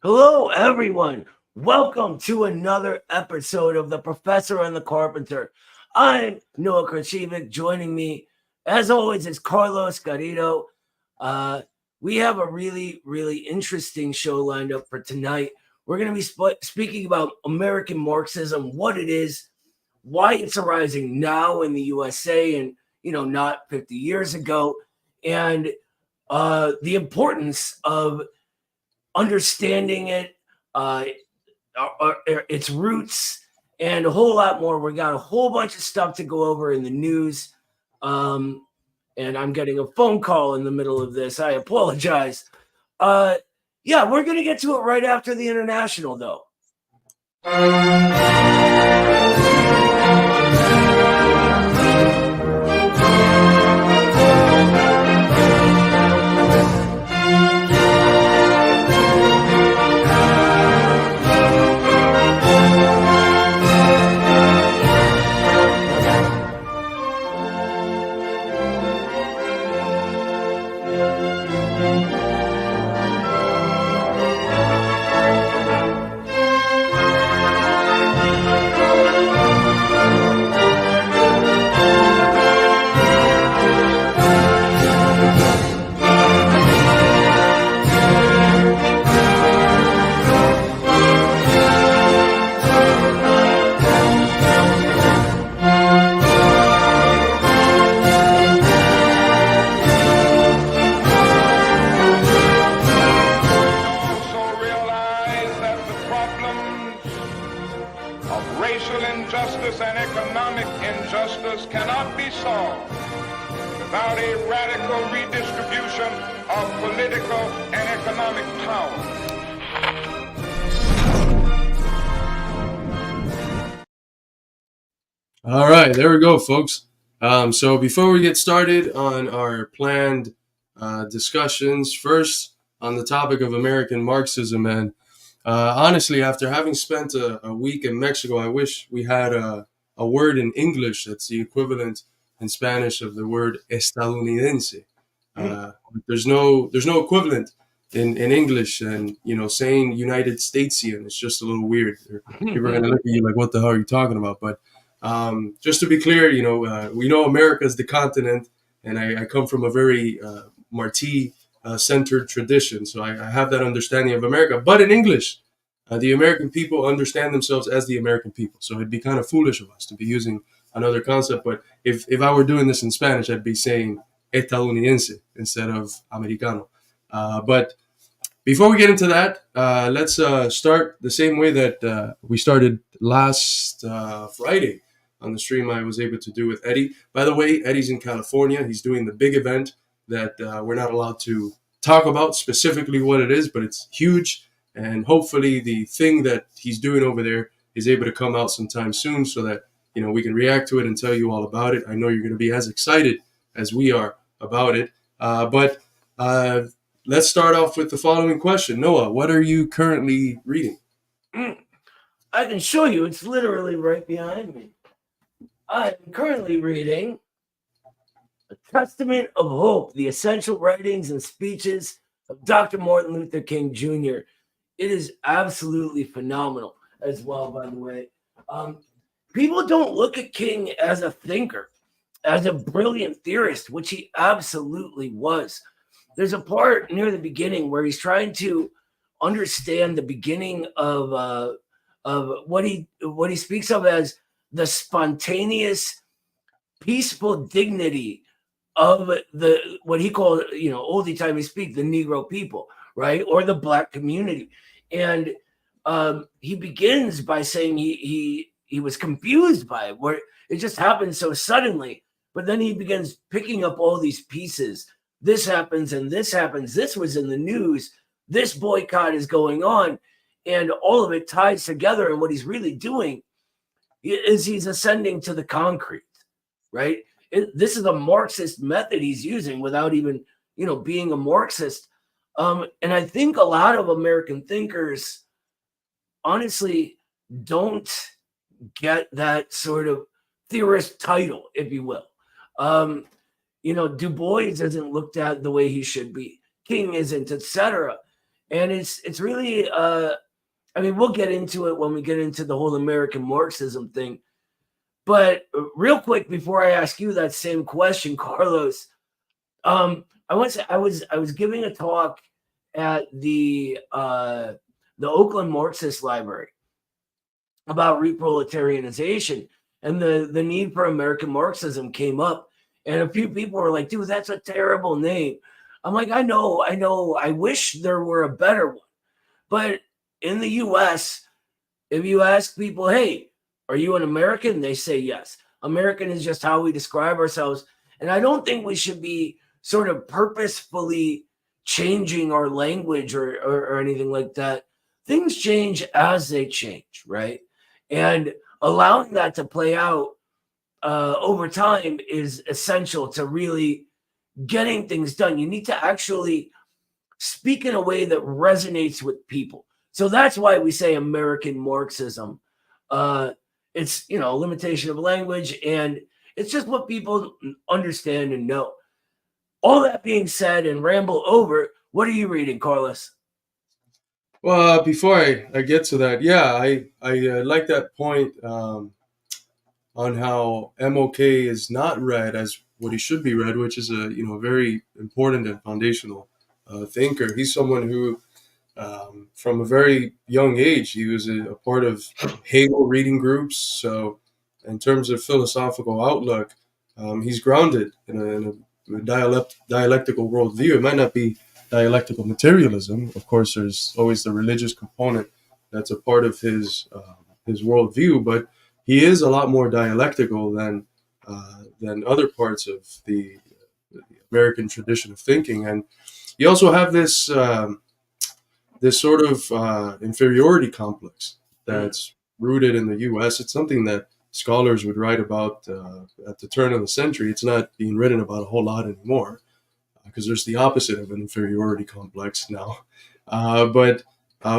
Hello, everyone. Welcome to another episode of The Professor and the Carpenter. I'm Noah Krashevic. Joining me, as always, is Carlos Garrido. Uh, we have a really interesting show lined up for tonight. We're going to be speaking about American Marxism, what it is, why it's arising now in the USA and, not 50 years ago, and the importance of understanding it, uh, its roots, and a whole lot more. We got a whole bunch of stuff to go over in the news. Um, and I'm getting a phone call in the middle of this. I apologize. Yeah, we're going to get to it right after the international, though. All right, there we go, folks. So before we get started on our planned discussions, first on the topic of American Marxism, and honestly, after having spent a week in Mexico, I wish we had a word in English that's the equivalent in Spanish of the word estadounidense. There's no equivalent in English, and saying United Statesian is just a little weird. People are gonna look at you like, "What the hell are you talking about?" But just to be clear, we know America is the continent, and I come from a very Marti-centered tradition, so I have that understanding of America. But in English, the American people understand themselves as the American people, so it'd be kind of foolish of us to be using another concept. But if I were doing this in Spanish, I'd be saying estadounidense instead of americano. But before we get into that, let's start the same way that we started last Friday on the stream I was able to do with Eddie. By the way, Eddie's in California. He's doing the big event that we're not allowed to talk about specifically what it is, but it's huge. And hopefully the thing that he's doing over there is able to come out sometime soon so that, we can react to it and tell you all about it. I know you're going to be as excited as we are about it. But let's start off with the following question. Noah, what are you currently reading? I can show you. It's literally right behind me. I'm currently reading A Testament of Hope, the essential writings and speeches of Dr. Martin Luther King Jr. It is absolutely phenomenal as well, by the way. People don't look at King as a thinker, as a brilliant theorist, which he absolutely was. There's a part near the beginning where he's trying to understand the beginning of what he speaks of as the spontaneous, peaceful dignity of the what he called, oldie timey speak, the Negro people, right, or the Black community, and he begins by saying he was confused by it, where it just happened so suddenly, but then he begins picking up all these pieces. This happens and this happens. This was in the news. This boycott is going on, and all of it ties together. And what he's really doing is he's ascending to the concrete, right? This is a Marxist method he's using without even, being a Marxist. And I think a lot of American thinkers, honestly, don't get that sort of theorist title, if you will. Du Bois isn't looked at the way he should be. King isn't, etc. And it's really I mean, we'll get into it when we get into the whole American Marxism thing. But real quick, before I ask you that same question, Carlos, I want to say I was giving a talk at the Oakland Marxist Library about reproletarianization, and the need for American Marxism came up, and a few people were like, "Dude, that's a terrible name." I'm like, I know. I wish there were a better one, but in the U.S., if you ask people, "Hey, are you an American?" they say yes. American is just how we describe ourselves, and I don't think we should be sort of purposefully changing our language or anything like that. Things change as they change, right? And allowing that to play out over time is essential to really getting things done. You need to actually speak in a way that resonates with people. So that's why we say American Marxism. It's, you know, limitation of language, and it's just what people understand and know. All that being said, and ramble over, what are you reading, Carlos? Well, before I get to that, yeah, I like that point on how MOK is not read as what he should be read, which is a very important and foundational thinker. He's someone who, from a very young age, he was a part of Hegel reading groups. So, in terms of philosophical outlook, he's grounded in a dialectical worldview. It might not be dialectical materialism. Of course, there's always the religious component that's a part of his worldview, but he is a lot more dialectical than other parts of the American tradition of thinking. And you also have this sort of inferiority complex that's rooted in the U.S. It's something that scholars would write about at the turn of the century. It's not being written about a whole lot anymore because there's the opposite of an inferiority complex now. But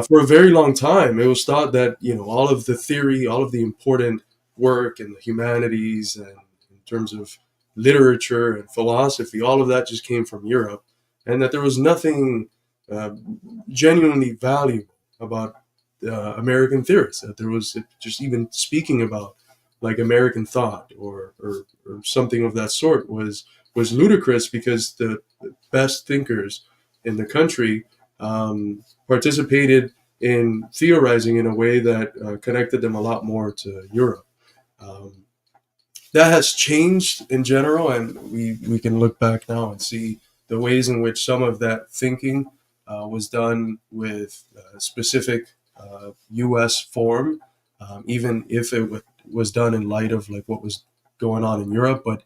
for a very long time, it was thought that all of the theory, all of the important work in the humanities and in terms of literature and philosophy, all of that just came from Europe, and that there was nothing uh, genuinely valuable about American theorists. That there was just even speaking about like American thought or something of that sort was ludicrous because the best thinkers in the country participated in theorizing in a way that connected them a lot more to Europe. Um, that has changed in general, and we can look back now and see the ways in which some of that thinking was done with specific U.S. form, even if it was done in light of like what was going on in Europe. But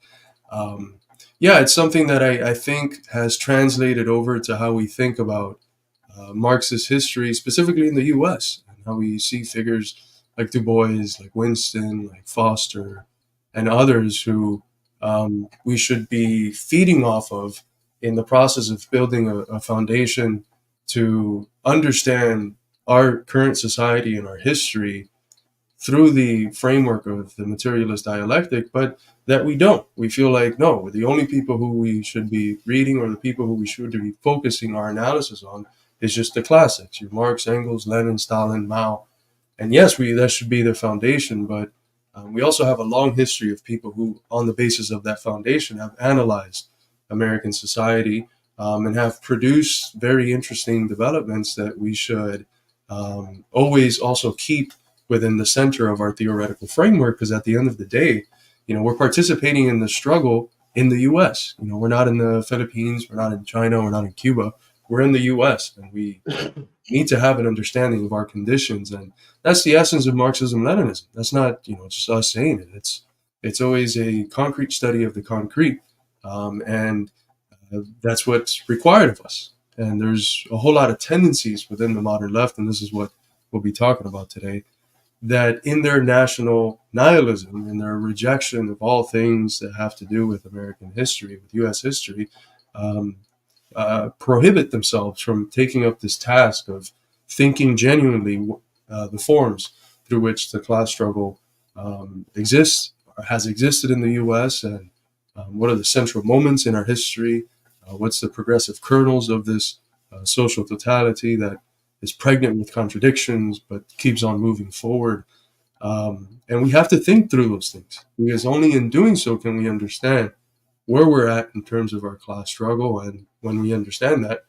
um, yeah, it's something that I think has translated over to how we think about Marxist history, specifically in the U.S., and how we see figures like Du Bois, like Winston, like Foster, and others who we should be feeding off of in the process of building a foundation to understand our current society and our history through the framework of the materialist dialectic, but that we don't. We feel like, no, the only people who we should be reading or the people who we should be focusing our analysis on is just the classics, your Marx, Engels, Lenin, Stalin, Mao. And yes, that should be the foundation, but we also have a long history of people who, on the basis of that foundation, have analyzed American society and have produced very interesting developments that we should always also keep within the center of our theoretical framework. Because at the end of the day, we're participating in the struggle in the U.S. We're not in the Philippines, we're not in China, we're not in Cuba. We're in the U.S. and we need to have an understanding of our conditions, and that's the essence of Marxism-Leninism. That's not just us saying it. It's always a concrete study of the concrete, and that's what's required of us. And there's a whole lot of tendencies within the modern left, and this is what we'll be talking about today, that in their national nihilism, in their rejection of all things that have to do with American history, with U.S. history, prohibit themselves from taking up this task of thinking genuinely the forms through which the class struggle exists or has existed in the U.S. and what are the central moments in our history, what's the progressive kernels of this social totality that is pregnant with contradictions but keeps on moving forward. And we have to think through those things, because only in doing so can we understand where we're at in terms of our class struggle. And when we understand that,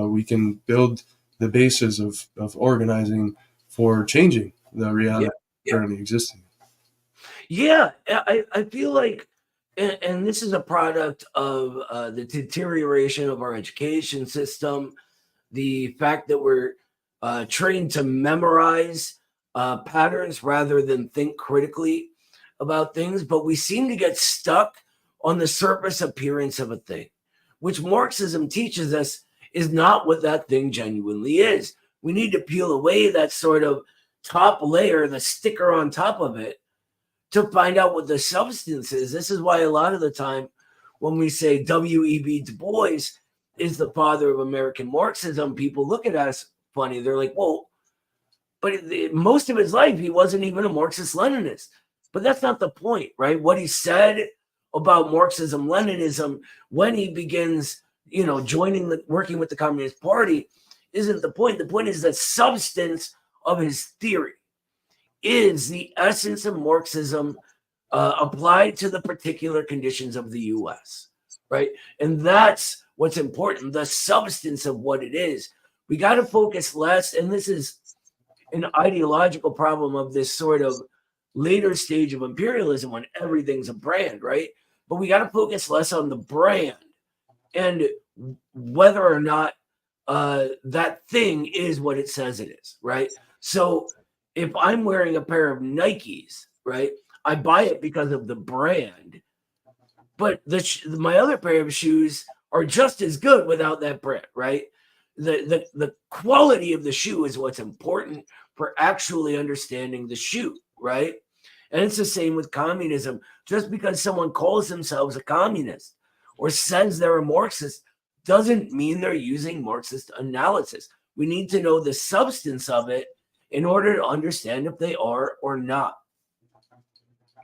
we can build the basis of organizing for changing the Yeah, reality yeah, currently existing. yeah. I feel like, and this is a product of the deterioration of our education system, the fact that we're trained to memorize patterns rather than think critically about things, but we seem to get stuck on the surface appearance of a thing, which Marxism teaches us is not what that thing genuinely is. We need to peel away that sort of top layer, the sticker on top of it, to find out what the substance is. This is why a lot of the time when we say W.E.B. Du Bois is the father of American Marxism, people look at us funny. They're like, well, but most of his life, he wasn't even a Marxist-Leninist. But that's not the point, right? What he said about Marxism-Leninism when he begins, working with the Communist Party isn't the point. The point is the substance of his theory is the essence of Marxism applied to the particular conditions of the U.S., right? And that's what's important, the substance of what it is. We got to focus less, and this is an ideological problem of this sort of later stage of imperialism when everything's a brand, right? But we got to focus less on the brand and whether or not that thing is what it says it is, right? So if I'm wearing a pair of Nikes, right, I buy it because of the brand, but my other pair of shoes are just as good without that brand, right? The quality of the shoe is what's important for actually understanding the shoe, right? And it's the same with communism. Just because someone calls themselves a communist or says they're a Marxist doesn't mean they're using Marxist analysis. We need to know the substance of it in order to understand if they are or not.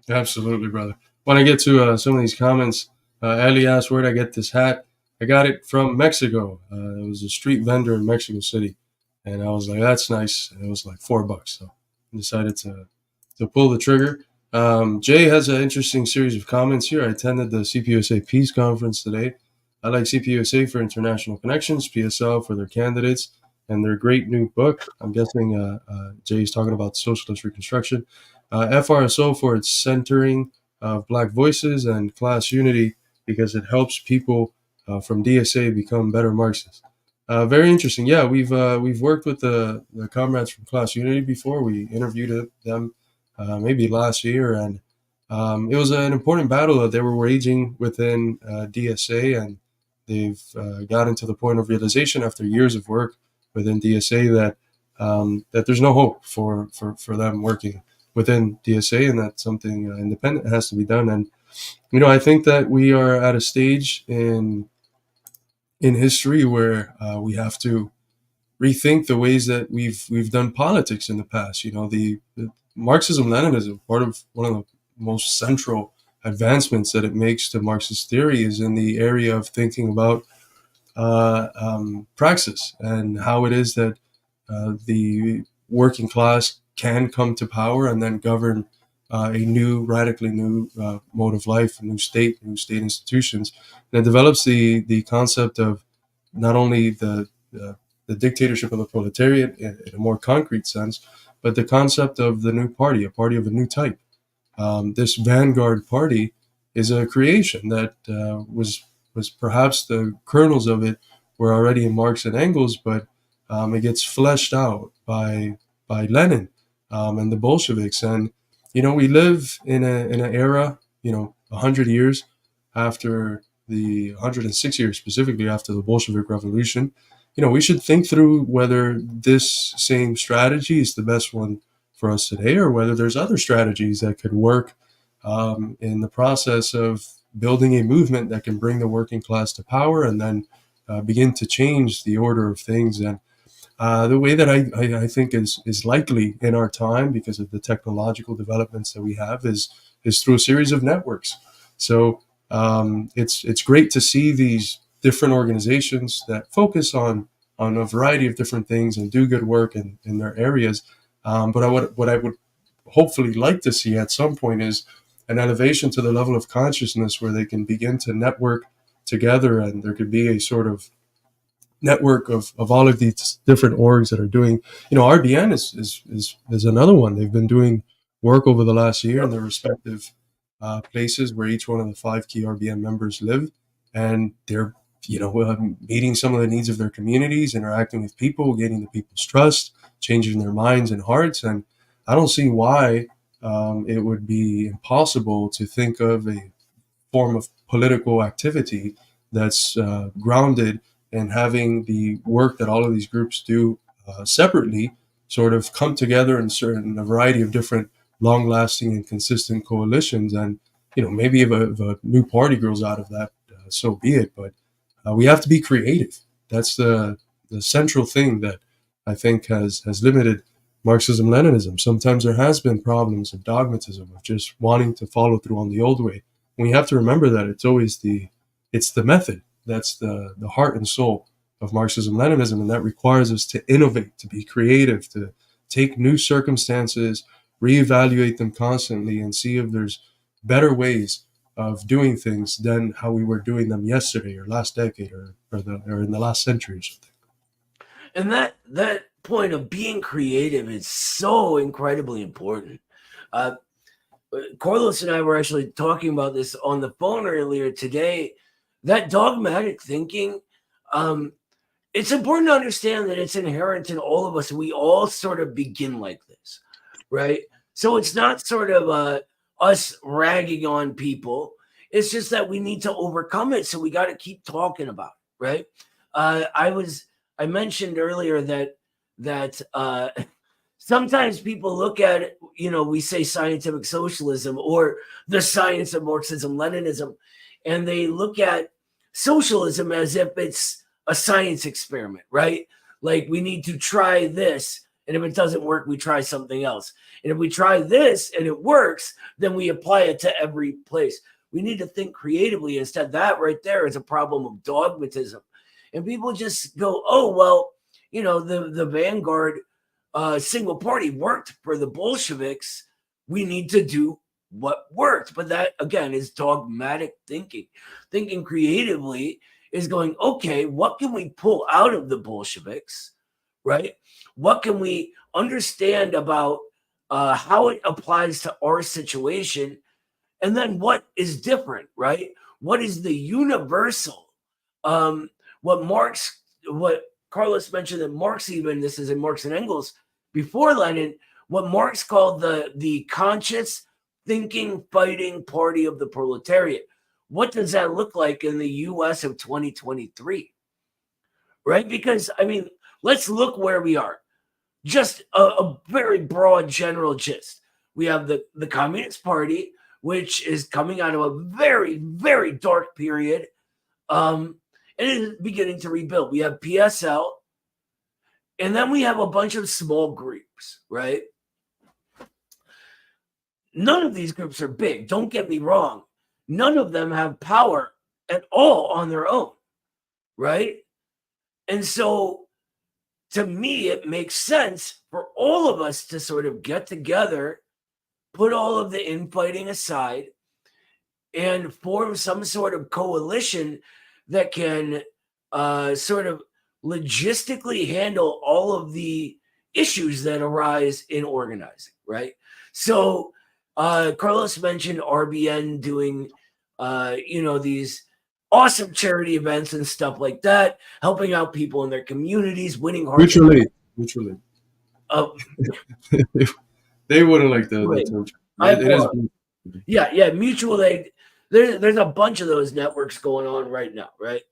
Absolutely, brother. When I get to some of these comments, Ellie asked, where'd I get this hat? I got it from Mexico. It was a street vendor in Mexico City. And I was like, that's nice. And it was like $4. So I decided to pull the trigger. Jay has an interesting series of comments here. I attended the CPUSA Peace Conference today. I like CPUSA for international connections, PSL for their candidates, and their great new book. I'm guessing Jay is talking about socialist reconstruction. FRSO for its centering of Black voices and class unity, because it helps people from DSA become better Marxists. Very interesting. Yeah, we've worked with the comrades from Class Unity before. We interviewed them maybe last year, and it was an important battle that they were waging within DSA, and they've gotten to the point of realization after years of work within DSA that there's no hope for them working within DSA, and that something independent has to be done. And I think that we are at a stage in history where we have to rethink the ways that we've done politics in the past. The Marxism-Leninism, part of one of the most central advancements that it makes to Marxist theory is in the area of thinking about praxis and how it is that the working class can come to power and then govern a radically new mode of life, new state institutions. And it develops the concept of not only the dictatorship of the proletariat in a more concrete sense, but the concept of the new party, a party of a new type. This vanguard party is a creation that was perhaps the kernels of it were already in Marx and Engels, but it gets fleshed out by Lenin and the Bolsheviks. And we live in an era, 100 years after 106 years specifically after the Bolshevik Revolution. We should think through whether this same strategy is the best one for us today, or whether there's other strategies that could work in the process of building a movement that can bring the working class to power and then begin to change the order of things. And the way that I think is likely in our time, because of the technological developments that we have, is through a series of networks. So it's great to see these different organizations that focus on on a variety of different things and do good work in their areas. But what I would hopefully like to see at some point is an elevation to the level of consciousness where they can begin to network together, and there could be a sort of network of all of these different orgs that are doing, RBN is another one. They've been doing work over the last year in their respective places where each one of the 5 key RBN members live, and they're meeting some of the needs of their communities, interacting with people, gaining the people's trust, changing their minds and hearts. And I don't see why it would be impossible to think of a form of political activity that's grounded in having the work that all of these groups do separately sort of come together in a variety of different long-lasting and consistent coalitions. And maybe if a new party grows out of that, so be it. But we have to be creative. That's the central thing that I think has limited Marxism-Leninism. Sometimes there has been problems of dogmatism, of just wanting to follow through on the old way. We have to remember that it's always the method that's the heart and soul of Marxism-Leninism, and that requires us to innovate, to be creative, to take new circumstances, reevaluate them constantly, and see if there's better ways of doing things than how we were doing them yesterday or last decade or in the last century or something. And that point of being creative is so incredibly important. Carlos and I were actually talking about this on the phone earlier today. That dogmatic thinking, it's important to understand that it's inherent in all of us. We all sort of begin like this, right? So it's not sort of us ragging on people. It's just that we need to overcome it. So we got to keep talking about it, right? I mentioned earlier that sometimes people look at it, we say scientific socialism or the science of Marxism-Leninism, and they look at socialism as if it's a science experiment, right? Like we need to try this, and if it doesn't work, we try something else. And if we try this and it works, then we apply it to every place. We need to think creatively. Instead, that right there is a problem of dogmatism. And people just go, oh, well, the vanguard single party worked for the Bolsheviks. We need to do what worked. But that, again, is dogmatic thinking. Thinking creatively is going, okay, what can we pull out of the Bolsheviks, right? What can we understand about how it applies to our situation? And then what is different, right? What is the universal? What Carlos mentioned that Marx, even this is in Marx and Engels before Lenin, what Marx called the conscious thinking fighting party of the proletariat. What does that look like in the US of 2023? Right? Because, let's look where we are. Just a very broad general gist. We have the Communist Party, which is coming out of a very, very dark period. And it is beginning to rebuild. We have PSL, and then we have a bunch of small groups, right? None of these groups are big. Don't get me wrong. None of them have power at all on their own, right? And so, to me, it makes sense for all of us to sort of get together, put all of the infighting aside, and form some sort of coalition that can sort of logistically handle all of the issues that arise in organizing, right? So Carlos mentioned RBN doing, these awesome charity events and stuff like that, helping out people in their communities, winning hearts. Mutually. They wouldn't like the term. Yeah, mutual aid. There's a bunch of those networks going on right now, right?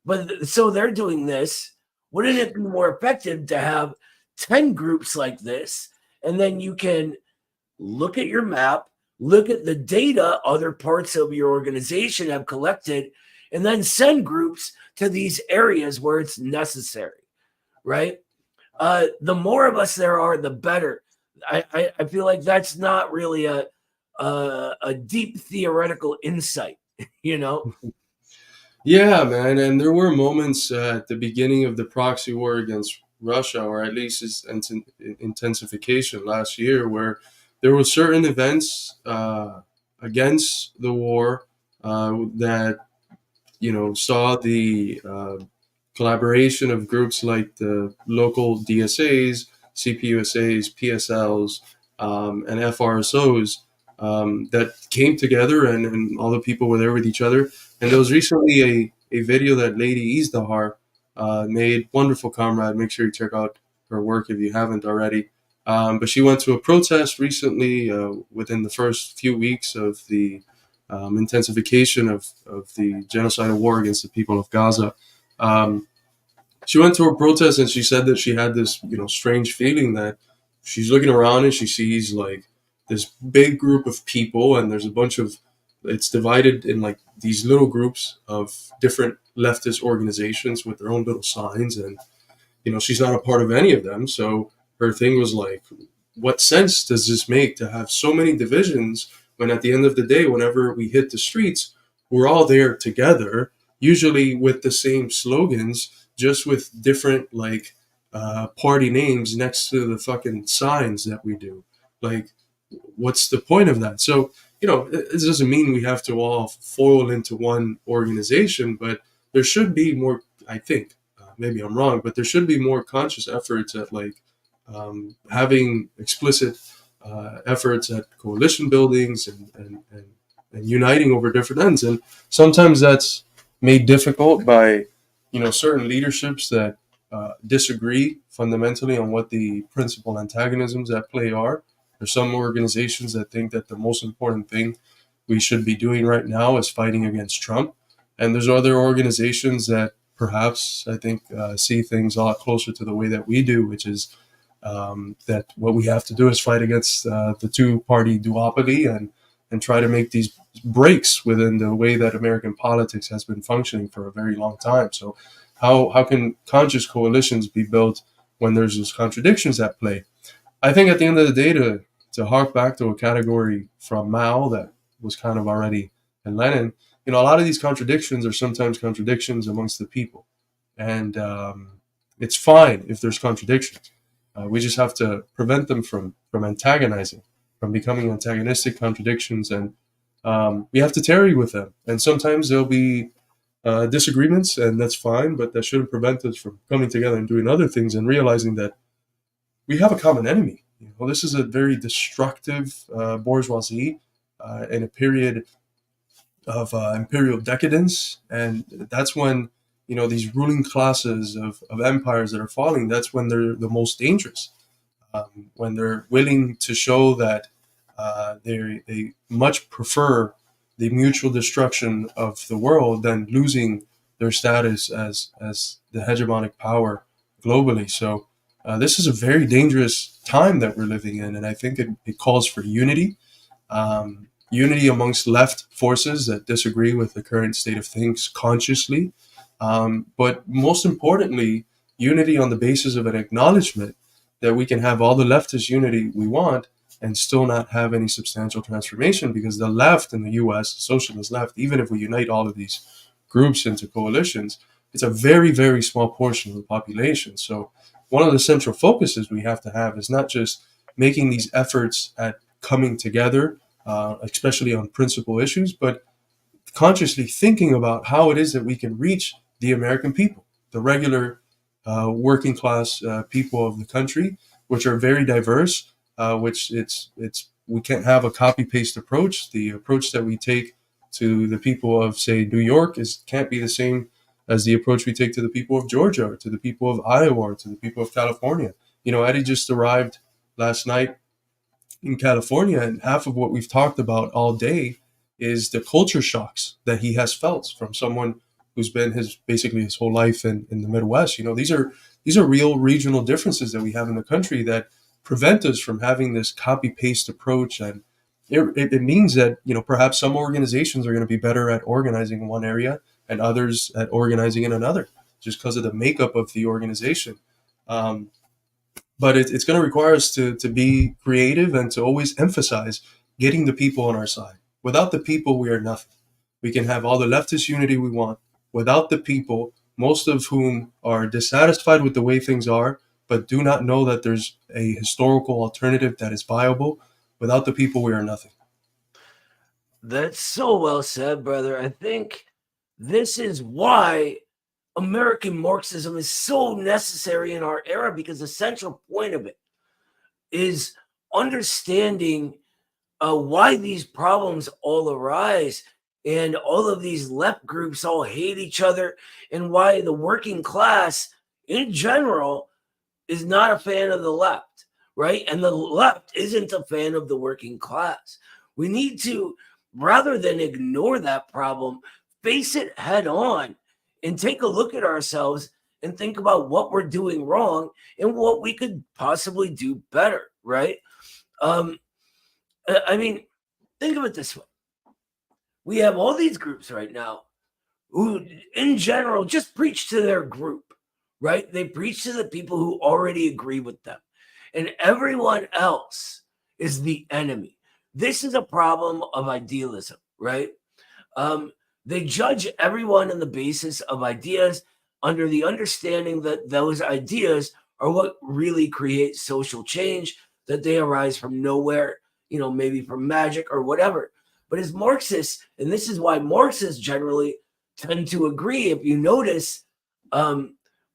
But so they're doing this. Wouldn't it be more effective to have 10 groups like this? And then you can look at your map, look at the data other parts of your organization have collected, and then send groups to these areas where it's necessary, right? The more of us there are, the better. I feel like that's not really a deep theoretical insight, Yeah, man, and there were moments at the beginning of the proxy war against Russia, or at least its intensification last year, where there were certain events against the war that saw the collaboration of groups like the local DSAs, CPUSAs, PSLs, and FRSOs that came together, and all the people were there with each other. And there was recently a video that Lady Izdahar made. Wonderful comrade. Make sure you check out her work if you haven't already. But she went to a protest recently within the first few weeks of the intensification of the genocidal war against the people of Gaza. Um, she went to a protest and she said that she had this, strange feeling that she's looking around and she sees like this big group of people, and there's a bunch of, it's divided in like these little groups of different leftist organizations with their own little signs, and she's not a part of any of them. So her thing was like, what sense does this make to have so many divisions when at the end of the day, whenever we hit the streets, we're all there together, usually with the same slogans, just with different like party names next to the fucking signs that we do. Like, what's the point of that? So, it doesn't mean we have to all foil into one organization, but there should be more, I think, maybe I'm wrong, but there should be more conscious efforts at like having explicit efforts at coalition buildings and uniting over different ends. And sometimes that's made difficult by, certain leaderships that disagree fundamentally on what the principal antagonisms at play are. There's some organizations that think that the most important thing we should be doing right now is fighting against Trump. And there's other organizations that perhaps I think see things a lot closer to the way that we do, which is that what we have to do is fight against the two-party duopoly and try to make these breaks within the way that American politics has been functioning for a very long time. So how can conscious coalitions be built when there's those contradictions at play? I think at the end of the day, to hark back to a category from Mao that was kind of already in Lenin, a lot of these contradictions are sometimes contradictions amongst the people. And it's fine if there's contradictions. We just have to prevent them from antagonizing, from becoming antagonistic contradictions, and we have to tarry with them. And sometimes there'll be disagreements, and that's fine, but that shouldn't prevent us from coming together and doing other things and realizing that we have a common enemy. This is a very destructive bourgeoisie in a period of imperial decadence, and that's when these ruling classes of empires that are falling. That's when they're the most dangerous, when they're willing to show that they much prefer the mutual destruction of the world than losing their status as the hegemonic power globally. So this is a very dangerous time that we're living in, and I think it calls for unity. Unity amongst left forces that disagree with the current state of things consciously, but most importantly, unity on the basis of an acknowledgement that we can have all the leftist unity we want and still not have any substantial transformation, because the left in the US, the socialist left, even if we unite all of these groups into coalitions, it's a very, very small portion of the population. So one of the central focuses we have to have is not just making these efforts at coming together, especially on principal issues, but consciously thinking about how it is that we can reach the American people, the regular working class people of the country, which are very diverse. Which it's we can't have a copy paste approach. The approach that we take to the people of, say, New York can't be the same as the approach we take to the people of Georgia, or to the people of Iowa, or to the people of California. Eddie just arrived last night in California, and half of what we've talked about all day is the culture shocks that he has felt from someone who's been basically his whole life in the Midwest. These are real regional differences that we have in the country that prevent us from having this copy paste approach. And it means that perhaps some organizations are going to be better at organizing in one area and others at organizing in another, just because of the makeup of the organization. But it's going to require us to be creative and to always emphasize getting the people on our side. Without the people, we are nothing. We can have all the leftist unity we want, without the people, most of whom are dissatisfied with the way things are, but do not know that there's a historical alternative that is viable. Without the people, we are nothing. That's so well said, brother. I think this is why American Marxism is so necessary in our era, because the central point of it is understanding why these problems all arise, and all of these left groups all hate each other, and why the working class in general is not a fan of the left, right? And the left isn't a fan of the working class. We need to, rather than ignore that problem, face it head on and take a look at ourselves and think about what we're doing wrong and what we could possibly do better, right? I mean, think of it this way. We have all these groups right now who, in general, just preach to their group, right? They preach to the people who already agree with them. And everyone else is the enemy. This is a problem of idealism, right? They judge everyone on the basis of ideas, under the understanding that those ideas are what really create social change, that they arise from nowhere, maybe from magic or whatever. But as Marxists, and this is why Marxists generally tend to agree, if you notice,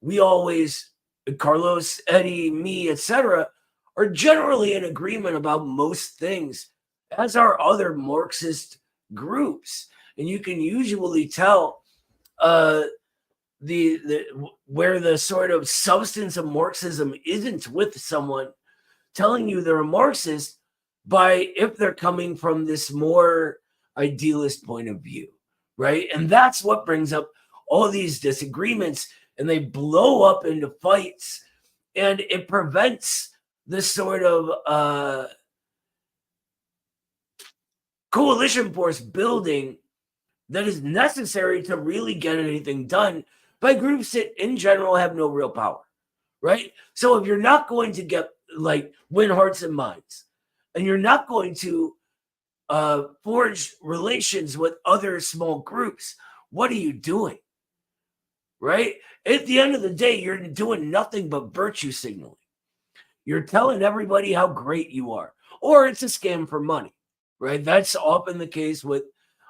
we always, Carlos, Eddie, me, etc., are generally in agreement about most things, as are other Marxist groups. And you can usually tell where the sort of substance of Marxism isn't with someone telling you they're a Marxist by if they're coming from this more idealist point of view, right? And that's what brings up all these disagreements, and they blow up into fights, and it prevents this sort of coalition force building that is necessary to really get anything done by groups that in general have no real power, right? So if you're not going to get win hearts and minds, and you're not going to forge relations with other small groups, what are you doing? Right? At the end of the day, you're doing nothing but virtue signaling. You're telling everybody how great you are, or it's a scam for money, right? That's often the case with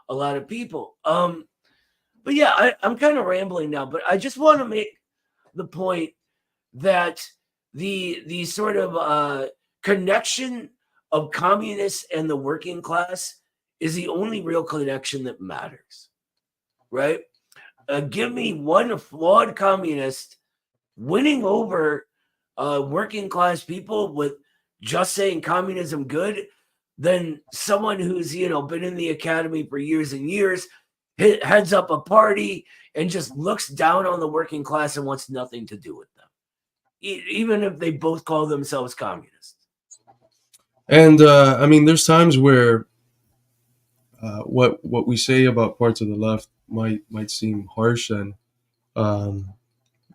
a lot of people. But yeah, I'm kind of rambling now, but I just want to make the point that the sort of connection of communists and the working class is the only real connection that matters, right? Give me one flawed communist winning over working class people with just saying communism good, than someone who's been in the academy for years and years, heads up a party and just looks down on the working class and wants nothing to do with them, even if they both call themselves communists. And I mean, there's times where what we say about parts of the left might seem harsh, and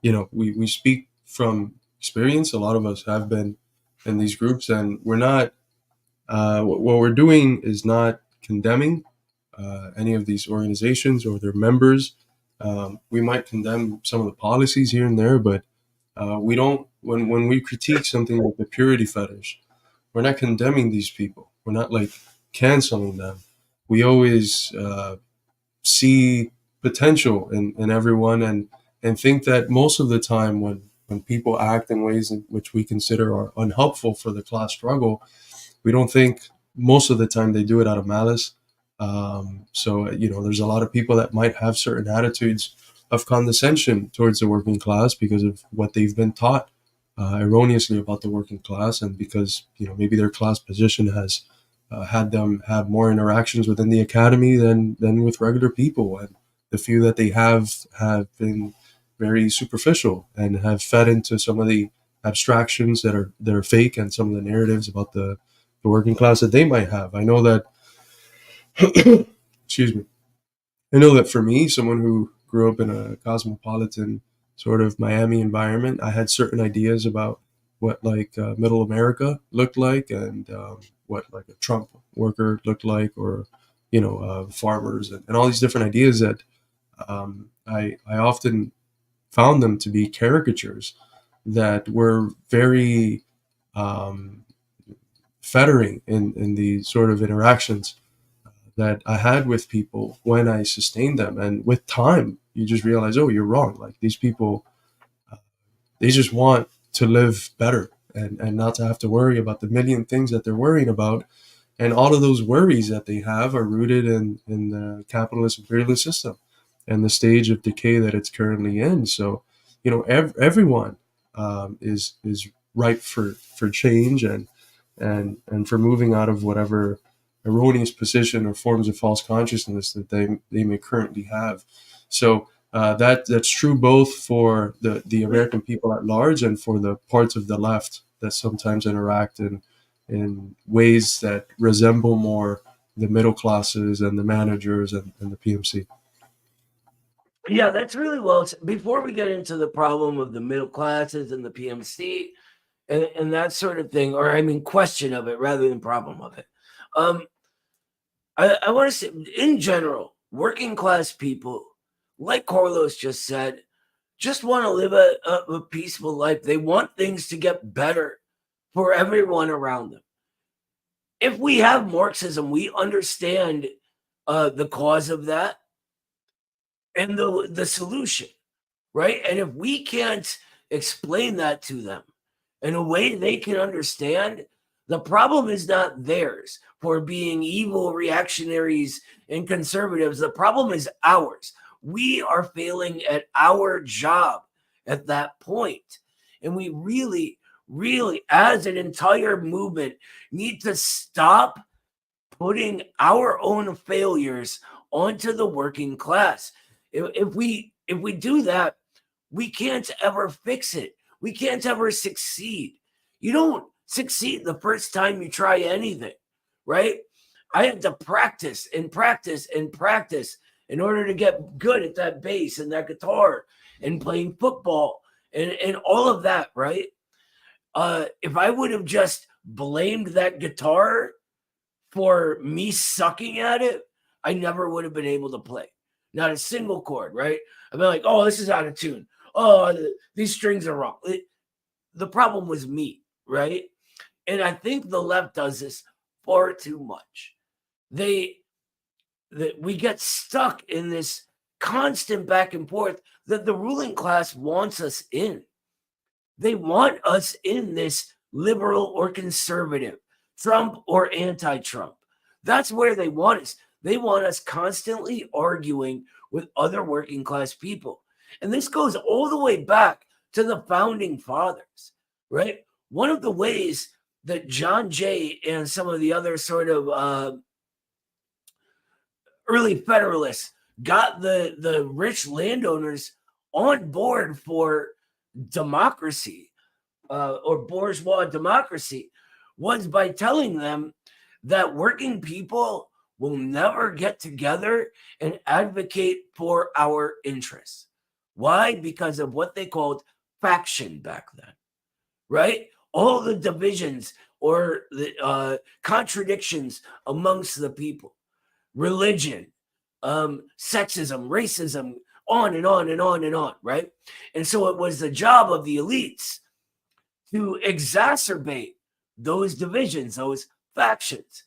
we speak from experience. A lot of us have been in these groups, and we're not. What we're doing is not condemning any of these organizations or their members. We might condemn some of the policies here and there, but we don't. When we critique something like the purity fetish, we're not condemning these people. We're not canceling them. We always see potential in everyone, and think that most of the time when people act in ways in which we consider are unhelpful for the class struggle, we don't think most of the time they do it out of malice. So there's a lot of people that might have certain attitudes of condescension towards the working class because of what they've been taught erroneously about the working class, and because maybe their class position has had them have more interactions within the academy than with regular people, and the few that they have been very superficial and have fed into some of the abstractions that are fake, and some of the narratives about the working class that they might have. I know that excuse me. I know that for me, someone who grew up in a cosmopolitan sort of Miami environment, I had certain ideas about what middle America looked like, and what a Trump worker looked like, or farmers, and all these different ideas that I often found them to be caricatures that were very fettering in the sort of interactions that I had with people when I sustained them. And with time, you just realize, oh, you're wrong. Like these people, they just want to live better and not to have to worry about the million things that they're worrying about. And all of those worries that they have are rooted in the capitalist imperialist system and the stage of decay that it's currently in. So, everyone is ripe for change and for moving out of whatever erroneous position or forms of false consciousness that they may currently have. So that's true both for the American people at large and for the parts of the left that sometimes interact in ways that resemble more the middle classes and the managers and the PMC. Yeah, that's really well said. Before we get into the problem of the middle classes and the PMC and that sort of thing, or I mean, question of it rather than problem of it, I want to say, in general, working class people, like Carlos just said, just want to live a peaceful life. They want things to get better for everyone around them. If we have Marxism, we understand the cause of that and the solution, right? And if we can't explain that to them in a way they can understand, the problem is not theirs for being evil reactionaries and conservatives. The problem is ours. We are failing at our job at that point. And we really, really, as an entire movement, need to stop putting our own failures onto the working class. If we do that, we can't ever fix it. We can't ever succeed. You don't succeed the first time you try anything, right? I had to practice and practice and practice in order to get good at that bass and that guitar and playing football and all of that, right? If I would have just blamed that guitar for me sucking at it, I never would have been able to play. Not a single chord, right? I'd be like, oh, this is out of tune. Oh, these strings are wrong. The problem was me, right? And I think the left does this far too much. We get stuck in this constant back and forth that the ruling class wants us in. They want us in this liberal or conservative, Trump or anti-Trump. That's where they want us. They want us constantly arguing with other working class people. And this goes all the way back to the founding fathers, right? One of the ways that John Jay and some of the other sort of early Federalists got the rich landowners on board for democracy or bourgeois democracy was by telling them that working people will never get together and advocate for our interests. Why? Because of what they called faction back then, right? All the divisions or the contradictions amongst the people, religion, sexism, racism, on and on and on and on, right? And so it was the job of the elites to exacerbate those divisions, those factions.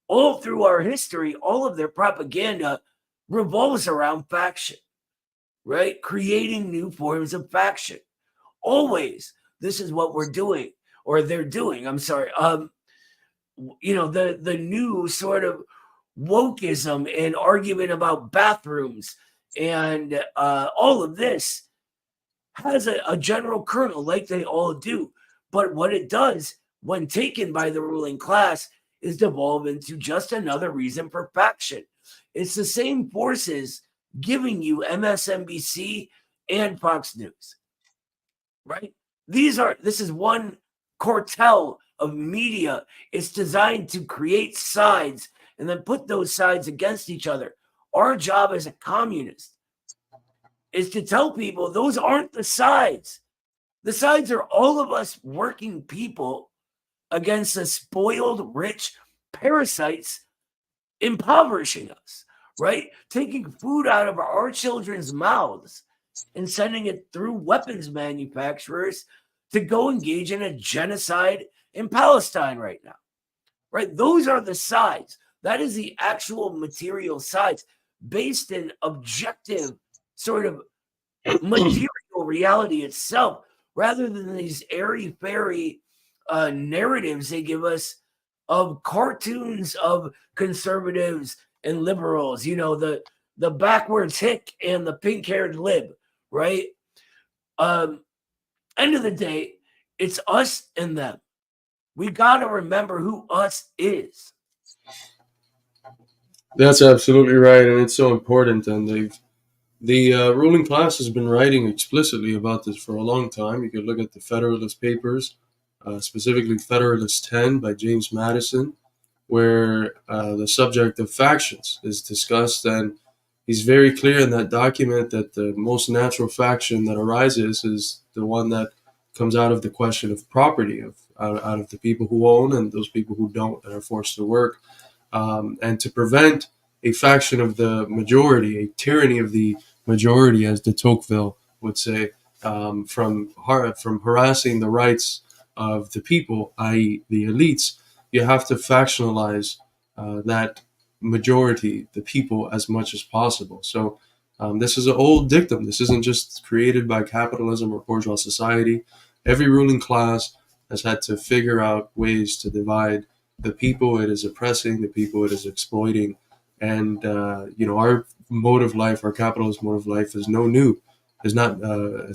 All through our history, all of their propaganda revolves around faction, right? Creating new forms of faction. Always, this is what we're doing, or they're doing. I'm sorry. The new sort of wokeism and argument about bathrooms and all of this has a general kernel like they all do. But what it does when taken by the ruling class is devolve into just another reason for faction. It's the same forces giving you MSNBC and Fox News, right? This is one cartel of media. It's designed to create sides and then put those sides against each other. Our job as a communist is to tell people those aren't the sides. The sides are all of us working people against the spoiled, rich parasites impoverishing us, right? Taking food out of our children's mouths and sending it through weapons manufacturers to go engage in a genocide in Palestine right now, right? Those are the sides. That is the actual material sides based in objective sort of material reality itself, rather than these airy-fairy narratives they give us of cartoons of conservatives and liberals, the backwards hick and the pink-haired lib, right? End of the day, it's us and them. We got to remember who us is. That's absolutely right, and it's so important. And the ruling class has been writing explicitly about this for a long time. You could look at the Federalist Papers, specifically Federalist 10 by James Madison, where the subject of factions is discussed, and he's very clear in that document that the most natural faction that arises is the one that comes out of the question of property, out of the people who own and those people who don't and are forced to work. And to prevent a faction of the majority, a tyranny of the majority, as de Tocqueville would say, from harassing the rights of the people, i.e., the elites, you have to factionalize that majority, the people, as much as possible. So this is an old dictum. This isn't just created by capitalism or bourgeois society. Every ruling class has had to figure out ways to divide the people it is oppressing, the people it is exploiting. And, our mode of life, our capitalist mode of life is not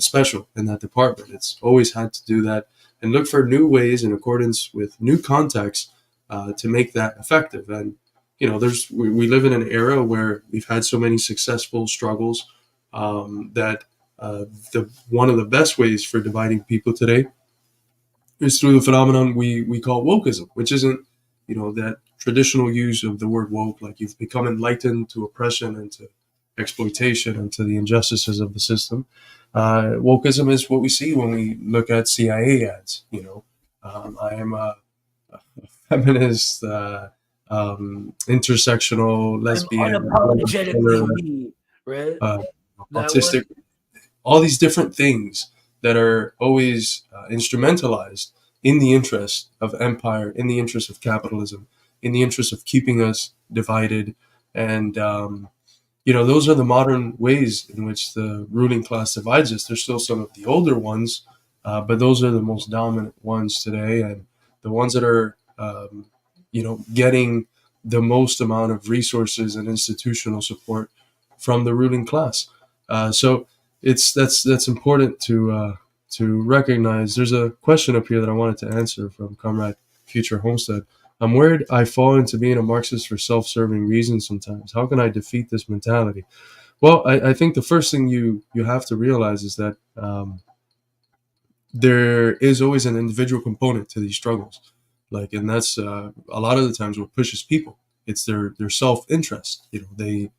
special in that department. It's always had to do that and look for new ways in accordance with new contexts to make that effective. And, we live in an era where we've had so many successful struggles that one of the best ways for dividing people today is through the phenomenon we call wokeism, which isn't, that traditional use of the word woke, like you've become enlightened to oppression and to exploitation and to the injustices of the system. Wokeism is what we see when we look at CIA ads. I am a feminist, intersectional, lesbian, unapologetically me, right? autistic, all these different things that are always instrumentalized in the interest of empire, in the interest of capitalism, in the interest of keeping us divided. And, those are the modern ways in which the ruling class divides us. There's still some of the older ones, but those are the most dominant ones today, and the ones that are, getting the most amount of resources and institutional support from the ruling class. So that's important to recognize. There's a question up here that I wanted to answer from Comrade Future Homestead. I'm worried I fall into being a Marxist for self-serving reasons sometimes. How can I defeat this mentality? Well, I think the first thing you have to realize is that there is always an individual component to these struggles. And that's a lot of the times what pushes people. It's their self-interest. They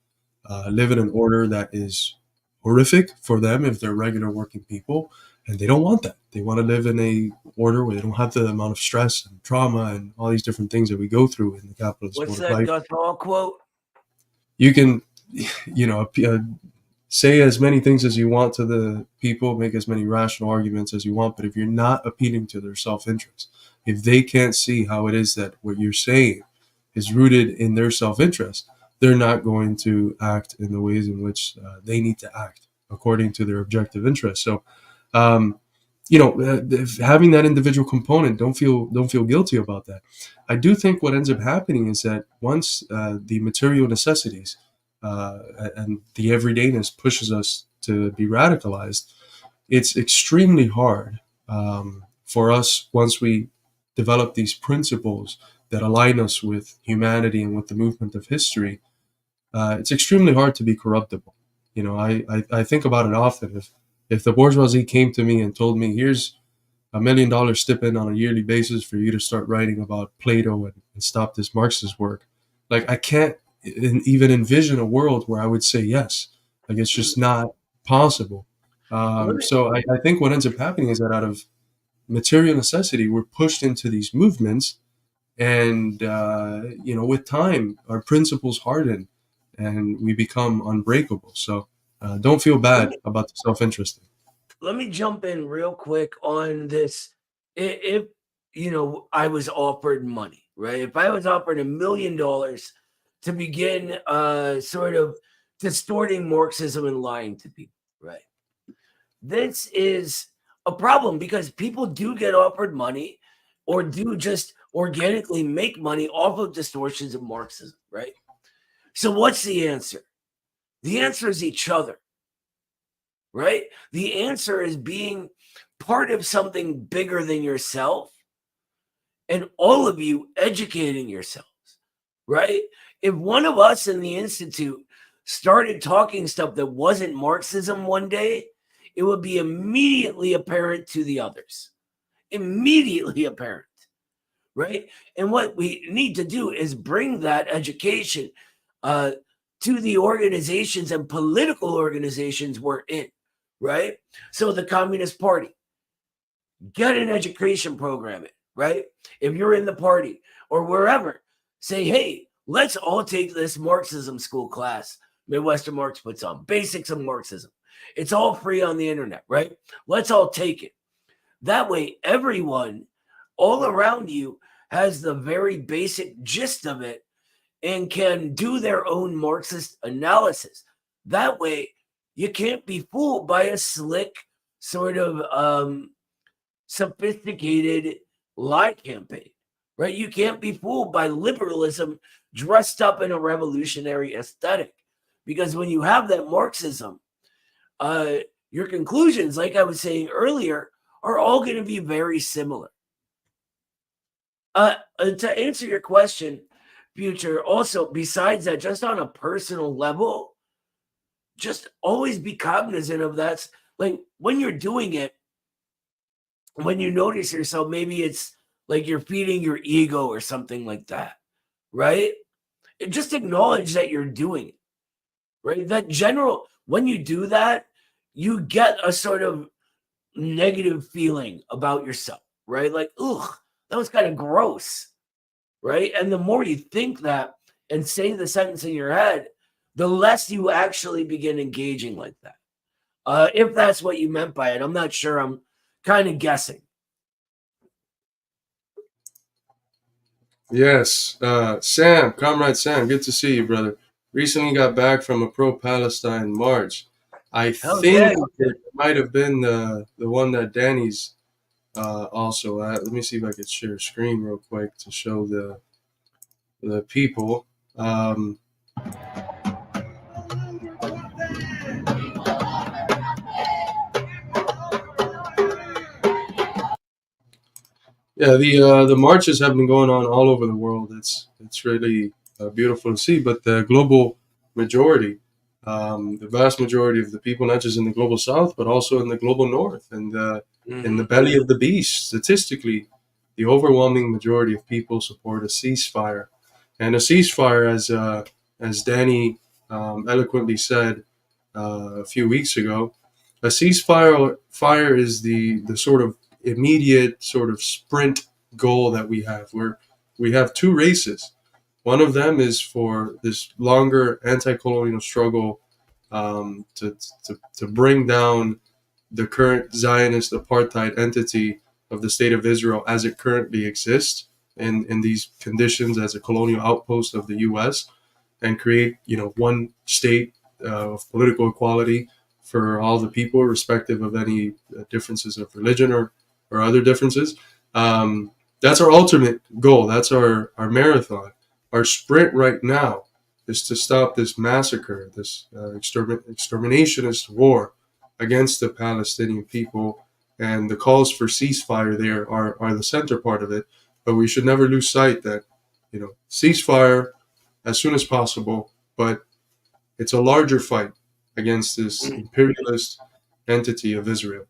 live in an order that is horrific for them if they're regular working people, and they don't want that. They want to live in a order where they don't have the amount of stress and trauma and all these different things that we go through in the capitalist What's mode that of life. Gus Hall quote? You can, say as many things as you want to the people, make as many rational arguments as you want, but if you're not appealing to their self-interest, if they can't see how it is that what you're saying is rooted in their self-interest, they're not going to act in the ways in which they need to act according to their objective interests. So, having that individual component, don't feel guilty about that. I do think what ends up happening is that once the material necessities and the everydayness pushes us to be radicalized, it's extremely hard for us, once we develop these principles that align us with humanity and with the movement of history, it's extremely hard to be corruptible. I think about it often. If the bourgeoisie came to me and told me, here's $1 million stipend on a yearly basis for you to start writing about Plato and stop this Marxist work, I can't even envision a world where I would say yes. It's just not possible. So I think what ends up happening is that out of material necessity, we're pushed into these movements, and with time, our principles harden, and we become unbreakable. So don't feel bad about the self-interest. Let me jump in real quick on this. If I was offered money, right? If I was offered $1 million to begin sort of distorting Marxism and lying to people, right? This is a problem because people do get offered money or do just organically make money off of distortions of Marxism, right? So what's the answer? The answer is each other, right? The answer is being part of something bigger than yourself and all of you educating yourselves, right? If one of us in the Institute started talking stuff that wasn't Marxism one day, it would be immediately apparent to the others. Immediately apparent, right? And what we need to do is bring that education to the organizations and political organizations we're in, right? So the Communist Party, get an education program in, right? If you're in the party or wherever, say, hey, let's all take this Marxism school class Midwestern Marx puts on, basics of Marxism. It's all free on the internet, right? Let's all take it. That way, everyone all around you has the very basic gist of it and can do their own Marxist analysis. That way, you can't be fooled by a slick, sort of sophisticated lie campaign, right? You can't be fooled by liberalism dressed up in a revolutionary aesthetic. Because when you have that Marxism, your conclusions, like I was saying earlier, are all going to be very similar. To answer your question, Future, also, besides that, just on a personal level, just always be cognizant of that. Like when you're doing it, when you notice yourself, maybe it's like you're feeding your ego or something like that, right? Just acknowledge that you're doing it, right? That general, when you do that, you get a sort of negative feeling about yourself, right? Like, ugh, that was kind of gross, right? And the more you think that and say the sentence in your head, the less you actually begin engaging like that. If that's what you meant by it, I'm not sure. I'm kind of guessing. Yes, Sam, Comrade Sam, good to see you, brother. Recently got back from a pro-Palestine march. I Hell yeah. think it might have been the one that Danny's also at. Let me see if I could share a screen real quick to show the people. Yeah, the marches have been going on all over the world. It's really beautiful to see. But the global majority, the vast majority of the people, not just in the global south, but also in the global north, and in the belly of the beast, statistically, the overwhelming majority of people support a ceasefire, and a ceasefire, as Danny eloquently said a few weeks ago, a ceasefire is the sort of immediate sort of sprint goal that we have. We have two races. One of them is for this longer anti-colonial struggle to bring down the current Zionist apartheid entity of the State of Israel as it currently exists in these conditions as a colonial outpost of the U.S. and create one state of political equality for all the people, irrespective of any differences of religion or other differences. That's our ultimate goal. That's our marathon. Our sprint right now is to stop this massacre, this exterminationist war against the Palestinian people. And the calls for ceasefire there are the center part of it. But we should never lose sight that, ceasefire as soon as possible, but it's a larger fight against this imperialist entity of Israel.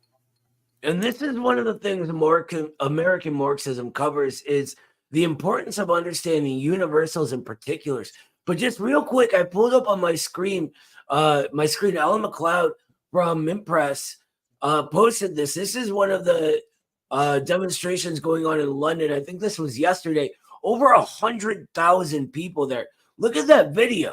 And this is one of the things American Marxism covers is the importance of understanding universals and particulars. But just real quick, I pulled up on my screen, Alan McLeod from Impress posted this. This is one of the demonstrations going on in London. I think this was yesterday. Over 100,000 people there. Look at that video.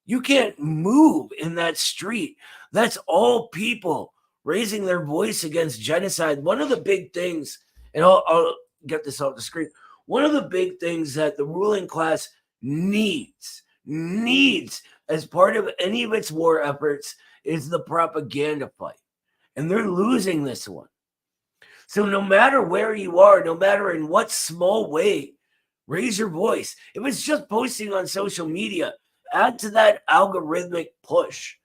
You can't move in that street. That's all people raising their voice against genocide. One of the big things, and I'll get this off the screen. One of the big things that the ruling class needs as part of any of its war efforts is the propaganda fight. And they're losing this one. So no matter where you are, no matter in what small way, raise your voice. If it's just posting on social media, add to that algorithmic push,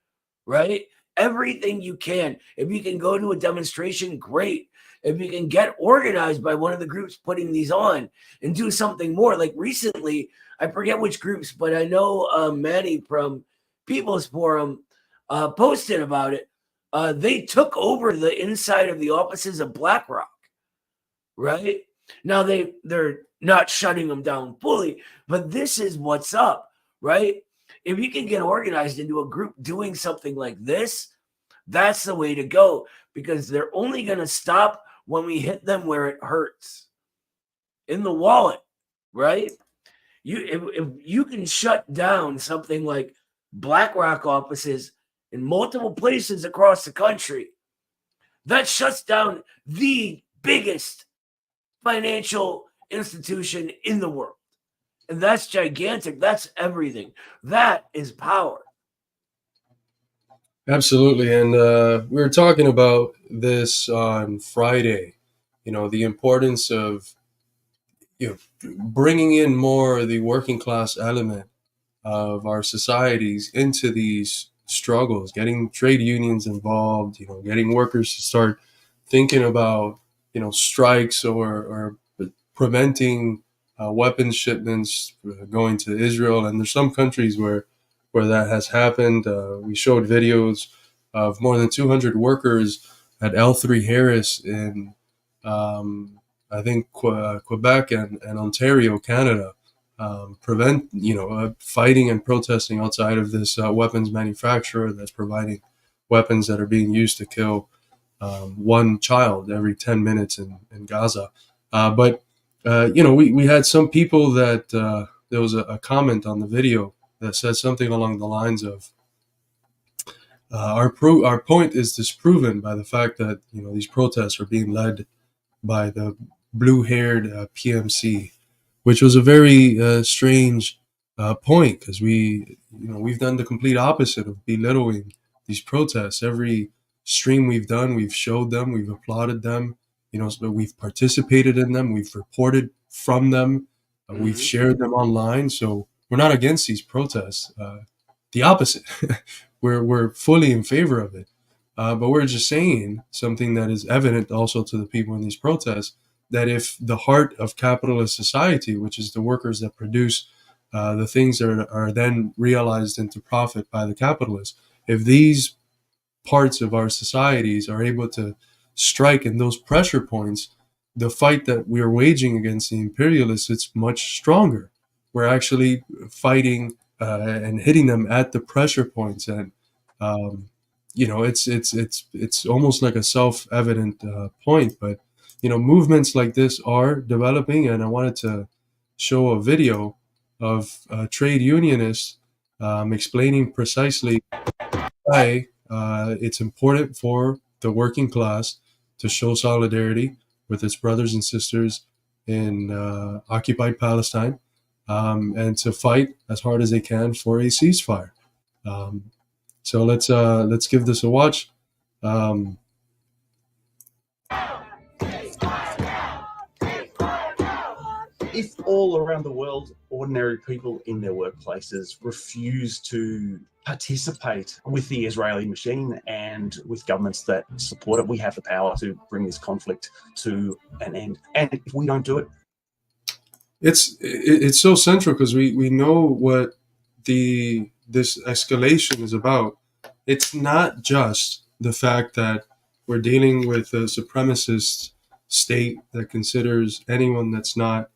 right? Everything you can. If you can go to a demonstration, great. If you can get organized by one of the groups putting these on and do something more. Like recently, I forget which groups, but I know Manny from People's Forum posted about it. They took over the inside of the offices of BlackRock, right? Now they're not shutting them down fully, but this is what's up, right? If you can get organized into a group doing something like this, that's the way to go, because they're only going to stop when we hit them where it hurts, in the wallet, right? If you can shut down something like BlackRock offices in multiple places across the country, that shuts down the biggest financial institution in the world. And that's gigantic. That's everything. That is power. Absolutely. And we were talking about this on Friday, the importance of bringing in more the working class element of our societies into these struggles, getting trade unions involved, getting workers to start thinking about, strikes or preventing weapons shipments going to Israel. And there's some countries where that has happened. We showed videos of more than 200 workers at L3 Harris in, I think, Quebec and Ontario, Canada, fighting and protesting outside of this weapons manufacturer that's providing weapons that are being used to kill one child every 10 minutes in Gaza. But we had some people that there was a comment on the video that said something along the lines of our point is disproven by the fact that these protests are being led by the blue-haired PMC, which was a very strange point, because we've done the complete opposite of belittling these protests. Every stream we've done, we've showed them, we've applauded them, so we've participated in them, we've reported from them, we've shared them online. So we're not against these protests. The opposite. We're fully in favor of it. But we're just saying something that is evident also to the people in these protests, that if the heart of capitalist society, which is the workers that produce the things that are then realized into profit by the capitalists, if these parts of our societies are able to strike in those pressure points, the fight that we're waging against the imperialists, it's much stronger. We're actually fighting and hitting them at the pressure points, and it's almost like a self-evident point. But movements like this are developing, and I wanted to show a video of trade unionists explaining precisely why it's important for the working class to show solidarity with its brothers and sisters in occupied Palestine, and to fight as hard as they can for a ceasefire. So let's give this a watch. If all around the world, ordinary people in their workplaces refuse to participate with the Israeli machine and with governments that support it, we have the power to bring this conflict to an end. And if we don't do it, it's so central, because we know what this escalation is about. It's not just the fact that we're dealing with a supremacist state that considers anyone that's not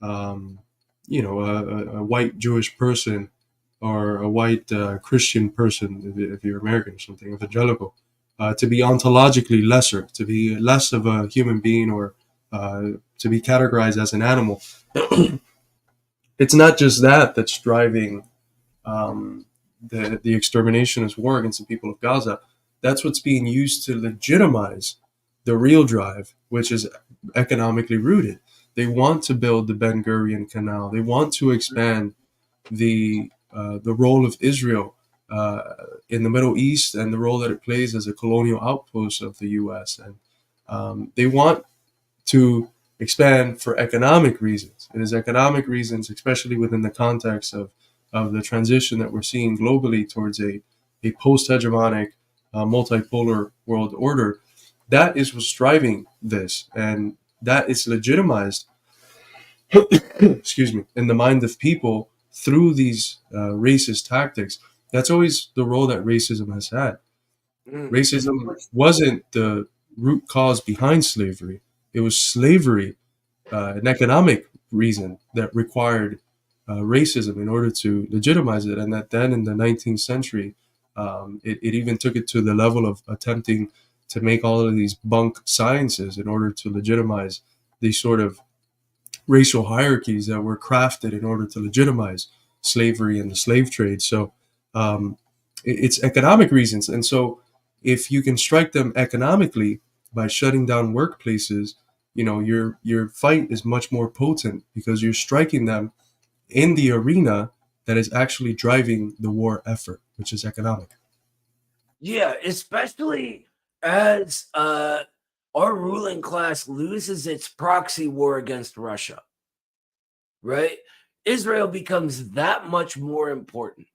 a white Jewish person or a white Christian person, if you're American or something, evangelical, to be ontologically lesser, to be less of a human being, or to be categorized as an animal. It's not just that that's driving the exterminationist war against the people of Gaza, that's what's being used to legitimize the real drive, which is economically rooted. They want to build the Ben Gurion Canal. They want to expand the role of Israel in the Middle East and the role that it plays as a colonial outpost of the U.S. And they want to expand for economic reasons. It is economic reasons, especially within the context of the transition that we're seeing globally towards a post-hegemonic, multipolar world order. That is what's driving this, and that is legitimized, excuse me, in the mind of people through these racist tactics. That's always the role that racism has had. Racism wasn't the root cause behind slavery. It was slavery, an economic reason that required racism in order to legitimize it. And that then in the 19th century, it even took it to the level of attempting to make all of these bunk sciences in order to legitimize these sort of racial hierarchies that were crafted in order to legitimize slavery and the slave trade. So it's economic reasons. And so if you can strike them economically by shutting down workplaces, you know, your fight is much more potent because you're striking them in the arena that is actually driving the war effort, which is economic. Yeah, especially as our ruling class loses its proxy war against Russia, right? Israel becomes that much more important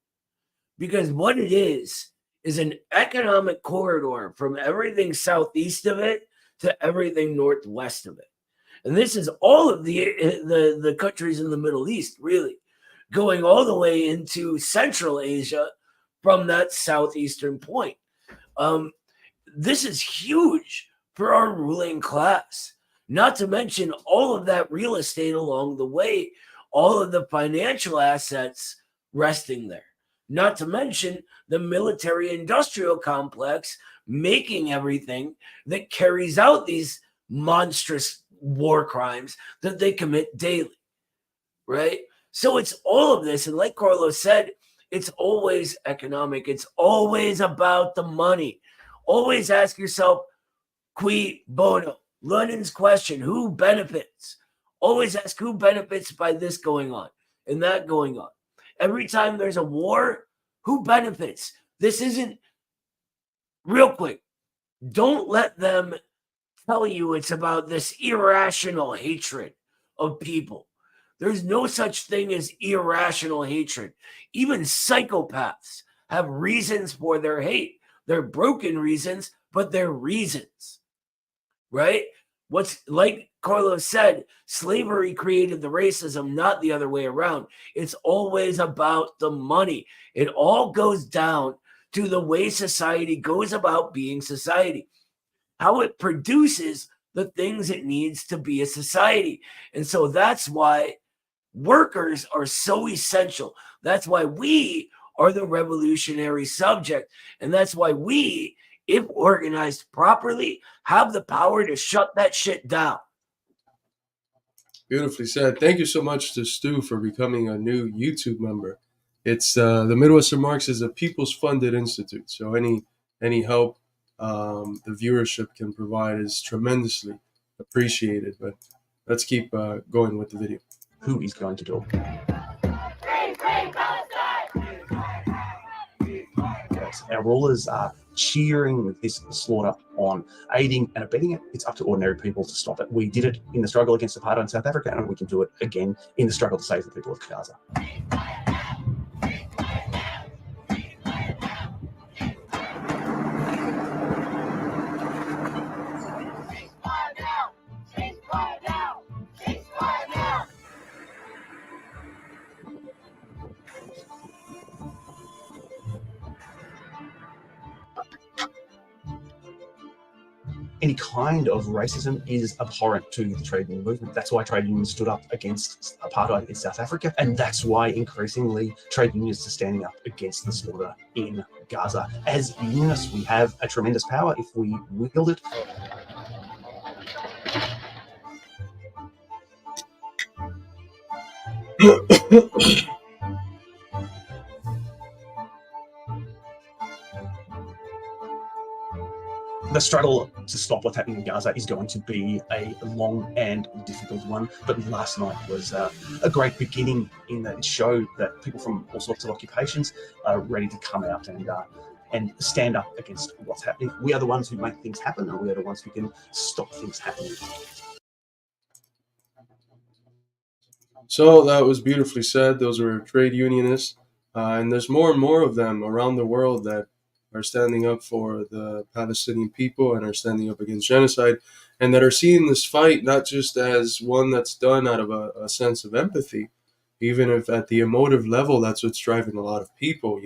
because what it is an economic corridor from everything southeast of it to everything northwest of it. And this is all of the countries in the Middle East, really, going all the way into Central Asia from that southeastern point. This is huge for our ruling class, not to mention all of that real estate along the way, all of the financial assets resting there, not to mention the military industrial complex making everything that carries out these monstrous war crimes that they commit daily, right? So it's all of this. And like Carlos said, it's always economic. It's always about the money. Always ask yourself, qui bono? Lenin's question, who benefits? Always ask who benefits by this going on and that going on. Every time there's a war, who benefits? This isn't, real quick, don't let them tell you it's about this irrational hatred of people. There's no such thing as irrational hatred. Even psychopaths have reasons for their hate. They're broken reasons, but they're reasons, right? What's like Carlos said, slavery created the racism, not the other way around. It's always about the money. It all goes down to the way society goes about being society, how it produces the things it needs to be a society. And so that's why workers are so essential. That's why we are the revolutionary subject. And that's why we, if organized properly, have the power to shut that shit down. Beautifully said. Thank you so much to Stu for becoming a new YouTube member. It's the Midwestern Marx is a people's funded institute. So any help the viewership can provide is tremendously appreciated. But let's keep going with the video. Who is going to do it? Yes, our rulers are cheering this slaughter on, aiding and abetting it. It's up to ordinary people to stop it. We did it in the struggle against apartheid in South Africa, and we can do it again in the struggle to save the people of Gaza. Any kind of racism is abhorrent to the trade union movement. That's why trade unions stood up against apartheid in South Africa. And that's why increasingly trade unions are standing up against the slaughter in Gaza. As unionists, we have a tremendous power if we wield it. The struggle to stop what's happening in Gaza is going to be a long and difficult one. But last night was a great beginning in that it showed that people from all sorts of occupations are ready to come out and stand up against what's happening. We are the ones who make things happen, and we are the ones who can stop things happening. So that was beautifully said. Those were trade unionists, and there's more and more of them around the world that are standing up for the Palestinian people and are standing up against genocide, and that are seeing this fight not just as one that's done out of a sense of empathy, even if at the emotive level that's what's driving a lot of people.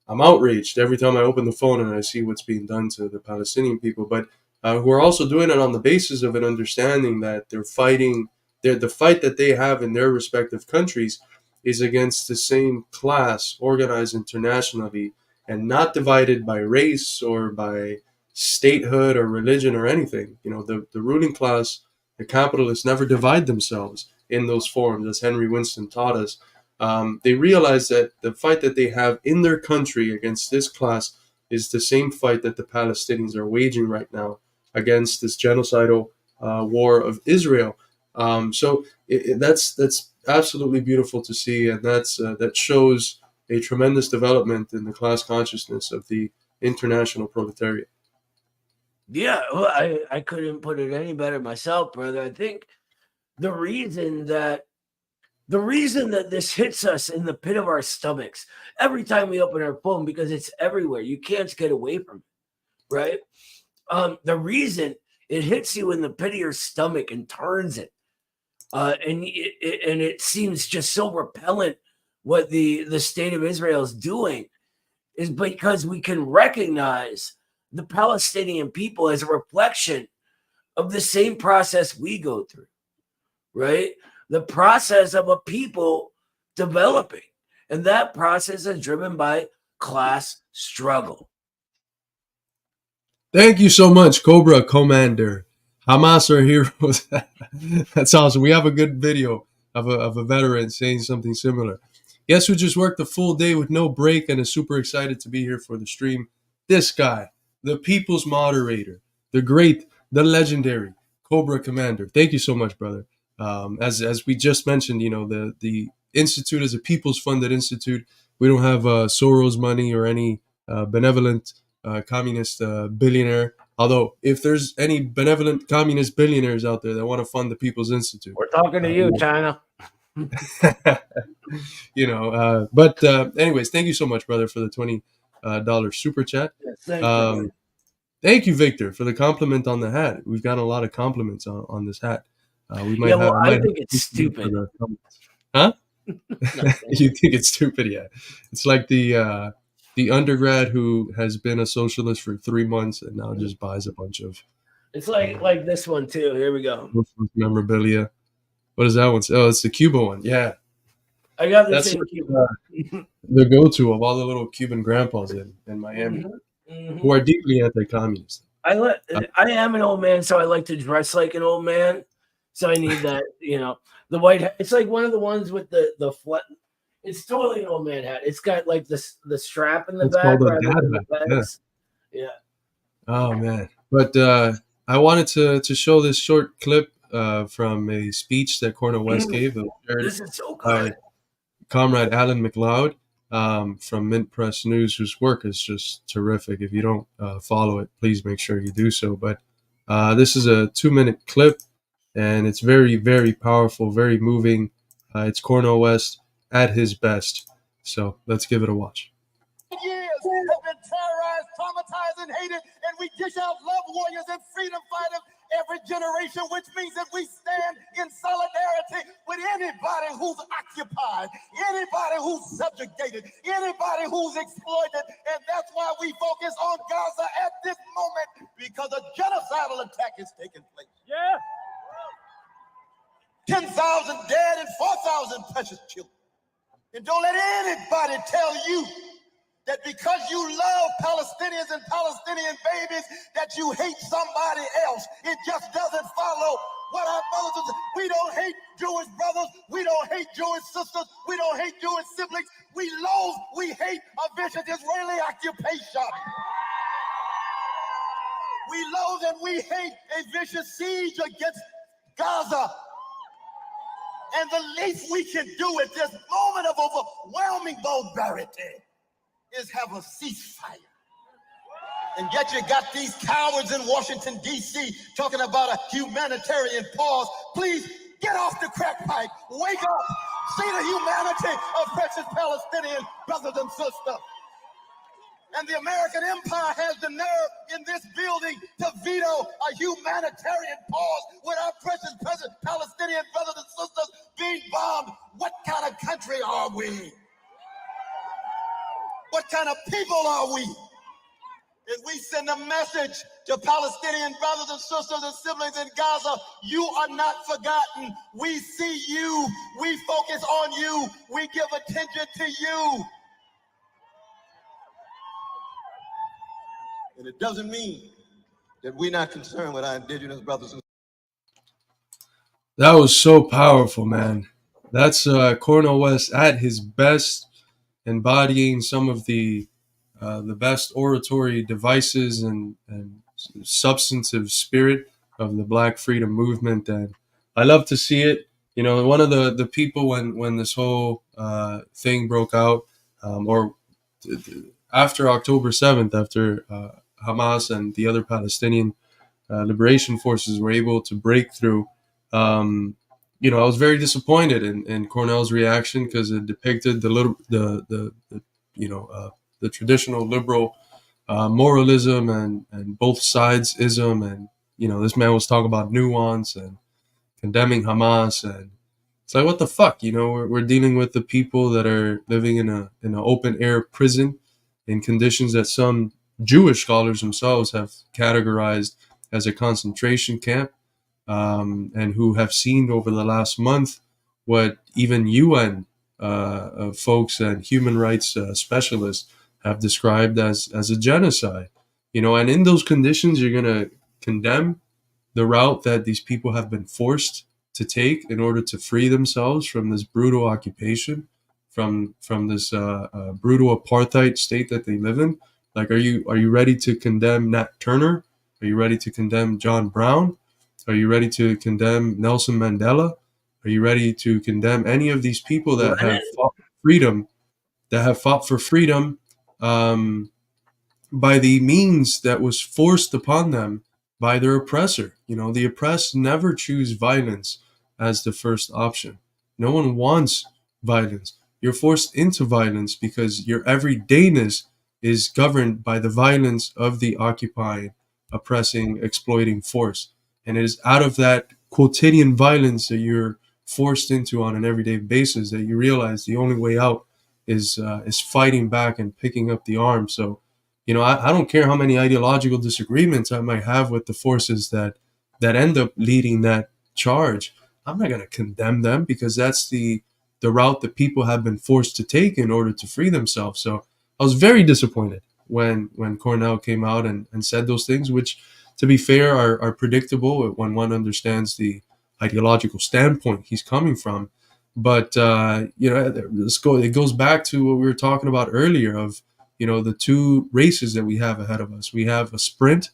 I'm outraged every time I open the phone and I see what's being done to the Palestinian people, but who are also doing it on the basis of an understanding that they're fighting. The fight that they have in their respective countries is against the same class organized internationally and not divided by race or by statehood or religion or anything. The ruling class, the capitalists, never divide themselves in those forms, as Henry Winston taught us. They realize that the fight that they have in their country against this class is the same fight that the Palestinians are waging right now against this genocidal war of Israel. So that's absolutely beautiful to see, and that shows a tremendous development in the class consciousness of the international proletariat. Yeah, well, I couldn't put it any better myself, brother. I think the reason that this hits us in the pit of our stomachs every time we open our phone, because it's everywhere. You can't get away from it, right? The reason it hits you in the pit of your stomach and turns it, and it seems just so repellent what the state of Israel is doing, is because we can recognize the Palestinian people as a reflection of the same process we go through, right? The process of a people developing. And that process is driven by class struggle. Thank you so much, Cobra Commander. Hamas are heroes. That's awesome. We have a good video of a veteran saying something similar. Guess who just worked a full day with no break and is super excited to be here for the stream? This guy, the people's moderator, the great, the legendary Cobra Commander. Thank you so much, brother. As we just mentioned, the institute is a people's funded institute. We don't have Soros money or any benevolent communist billionaire. Although, if there's any benevolent communist billionaires out there that want to fund the People's Institute, we're talking to you, China. But anyways, thank you so much, brother, for the $20 super chat. Yes, thank you. Thank you, Victor, for the compliment on the hat. We've gotten a lot of compliments on this hat. We might I think it's stupid. Huh? You think it's stupid? Yeah, it's like the undergrad who has been a socialist for 3 months and now just buys a bunch of. It's like this one too. Here we go. Memorabilia. What is that one? Oh, it's the Cuba one. Yeah, I got this in Cuba. The go-to of all the little Cuban grandpas in Miami, who are deeply anti-communist. I am an old man, so I like to dress like an old man. So I need that, the white hat. It's like one of the ones with the flat. It's totally an old man hat. It's got like the strap in the back. Called a dad hat. Yeah. Oh man! But I wanted to show this short clip from a speech that Cornel West gave. This is so good. Comrade Alan McLeod from Mint Press News, whose work is just terrific. If you don't follow it, please make sure you do so. But this is a 2-minute clip, and it's very, very powerful, very moving. It's Cornel West at his best. So let's give it a watch. Years have been terrorized, traumatized, and hated, and we dish out love warriors and freedom fighters every generation, which means that we stand in solidarity with anybody who's occupied, anybody who's subjugated, anybody who's exploited, and that's why we focus on Gaza at this moment, because a genocidal attack is taking place. Yeah. 10,000 dead and 4,000 precious children. And don't let anybody tell you that because you love Palestinians and Palestinian babies that you hate somebody else. It just doesn't follow what our brothers and we don't hate Jewish brothers, we don't hate Jewish sisters, we don't hate Jewish siblings. We loathe, we hate a vicious Israeli occupation. We loathe and we hate a vicious siege against Gaza. And the least we can do at this moment of overwhelming barbarity is have a ceasefire. And yet you got these cowards in Washington, D.C. talking about a humanitarian pause. Please get off the crack pipe. Wake up. See the humanity of precious Palestinian brothers and sisters. And the American empire has the nerve in this building to veto a humanitarian pause with our precious Palestinian brothers and sisters being bombed. What kind of country are we? What kind of people are we? And we send a message to Palestinian brothers and sisters and siblings in Gaza. You are not forgotten. We see you. We focus on you. We give attention to you. And it doesn't mean that we're not concerned with our indigenous brothers and sisters. That was so powerful, man. That's Cornel West at his best, embodying some of the best oratory devices and substantive spirit of the Black freedom movement. And I love to see it. You know, one of the people when this whole thing broke out, or after October 7th, after Hamas and the other Palestinian liberation forces were able to break through, you know, I was very disappointed in Cornel's reaction, because it depicted the traditional liberal moralism and both sides ism, and you know, this man was talking about nuance and condemning Hamas, and it's like, what the fuck, you know, we're dealing with the people that are living in an open air prison in conditions that some Jewish scholars themselves have categorized as a concentration camp, and who have seen over the last month what even UN folks and human rights specialists have described as a genocide. You know, and in those conditions, you're going to condemn the route that these people have been forced to take in order to free themselves from this brutal occupation, from this brutal apartheid state that they live in. Like, are you ready to condemn Nat Turner? Are you ready to condemn John Brown? Are you ready to condemn Nelson Mandela? Are you ready to condemn any of these people that have fought for freedom, by the means that was forced upon them by their oppressor? You know, the oppressed never choose violence as the first option. No one wants violence. You're forced into violence because your everydayness is governed by the violence of the occupying, oppressing, exploiting force. And it is out of that quotidian violence that you're forced into on an everyday basis that you realize the only way out is fighting back and picking up the arms. So, you know, I don't care how many ideological disagreements I might have with the forces that end up leading that charge. I'm not going to condemn them, because that's the route that people have been forced to take in order to free themselves. So I was very disappointed when Cornel came out and said those things, which, to be fair, are predictable when one understands the ideological standpoint he's coming from. But, you know, it goes back to what we were talking about earlier of, you know, the two races that we have ahead of us. We have a sprint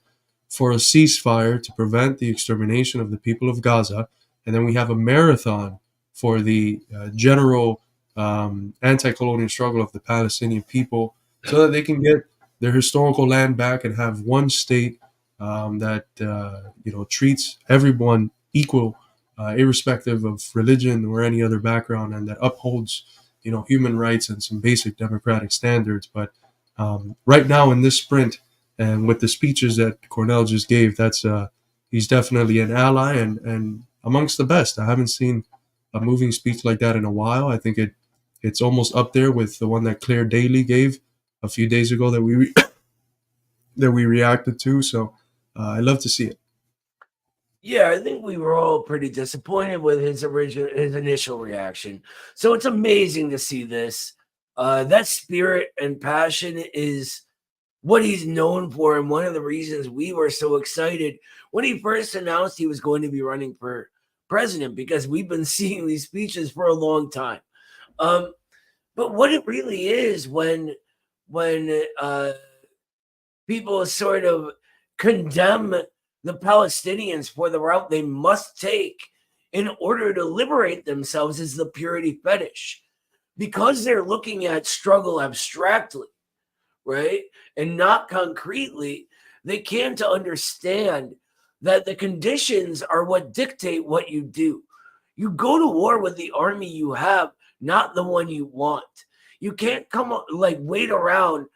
for a ceasefire to prevent the extermination of the people of Gaza. And then we have a marathon for the general anti-colonial struggle of the Palestinian people, so that they can get their historical land back and have one state that you know, treats everyone equal, irrespective of religion or any other background, and that upholds, you know, human rights and some basic democratic standards. But right now in this sprint, and with the speeches that Cornel just gave, that's he's definitely an ally and amongst the best. I haven't seen a moving speech like that in a while. I think it's almost up there with the one that Claire Daly gave a few days ago that we reacted to. So I love to see it. Yeah, I think we were all pretty disappointed with his initial reaction. So it's amazing to see this. That spirit and passion is what he's known for, and one of the reasons we were so excited when he first announced he was going to be running for president, because we've been seeing these speeches for a long time. But what it really is when people sort of condemn the Palestinians for the route they must take in order to liberate themselves is the purity fetish. Because they're looking at struggle abstractly, right, and not concretely, they can't understand that the conditions are what dictate what you do. You go to war with the army you have, not the one you want. You can't wait around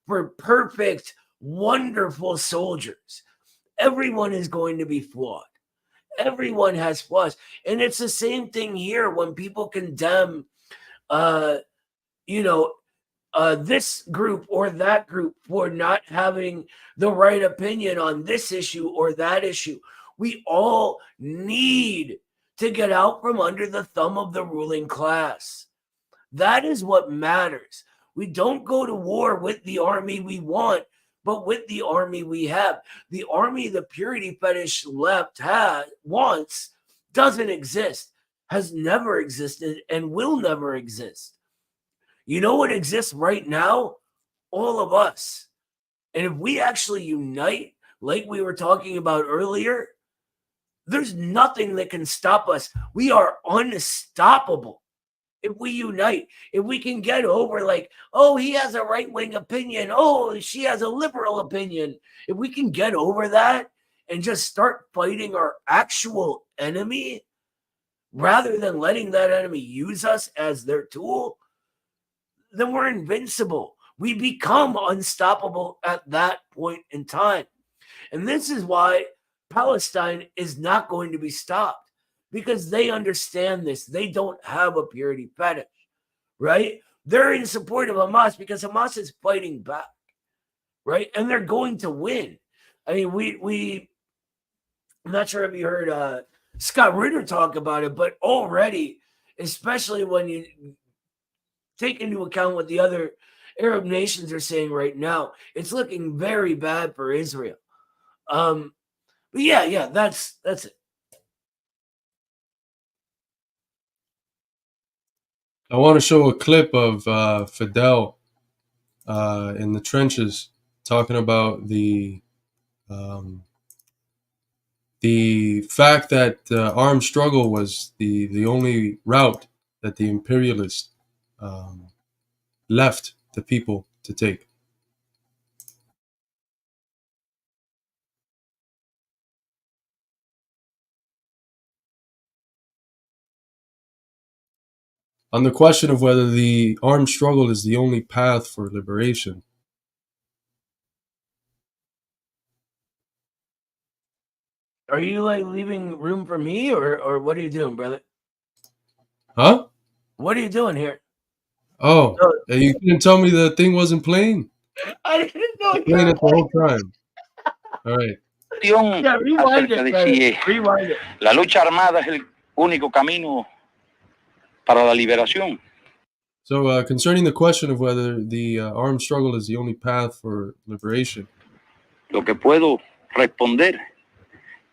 for perfect, wonderful soldiers. Everyone is going to be flawed. Everyone has flaws. And it's the same thing here when people condemn, this group or that group for not having the right opinion on this issue or that issue. We all need to get out from under the thumb of the ruling class. That is what matters. We don't go to war with the army we want, but with the army we have. The army the purity fetish left wants doesn't exist, has never existed, and will never exist. You know what exists right now? All of us. And if we actually unite, like we were talking about earlier, there's nothing that can stop us. We are unstoppable if we unite. If we can get over oh, he has a right-wing opinion. Oh, she has a liberal opinion. If we can get over that and just start fighting our actual enemy rather than letting that enemy use us as their tool, then we're invincible. We become unstoppable at that point in time. And this is why Palestine is not going to be stopped, because they understand this. They don't have a purity fetish, right? They're in support of Hamas because Hamas is fighting back, right? And they're going to win. I mean, I'm not sure if you heard Scott Ritter talk about it, but already, especially when you take into account what the other Arab nations are saying right now, it's looking very bad for Israel. But yeah, that's it. I want to show a clip of Fidel in the trenches talking about the fact that armed struggle was the only route that the imperialists left the people to take. On the question of whether the armed struggle is the only path for liberation, Are you leaving room for me, or what are you doing, brother? huh? What are you doing here? Oh, you couldn't tell me the thing wasn't playing? I didn't know. Playing it the whole time. All right. Yeah, rewind it, brother. Rewind it. La lucha armada es el único camino para la liberación. So concerning the question of whether the armed struggle is the only path for liberation, Lo que puedo responder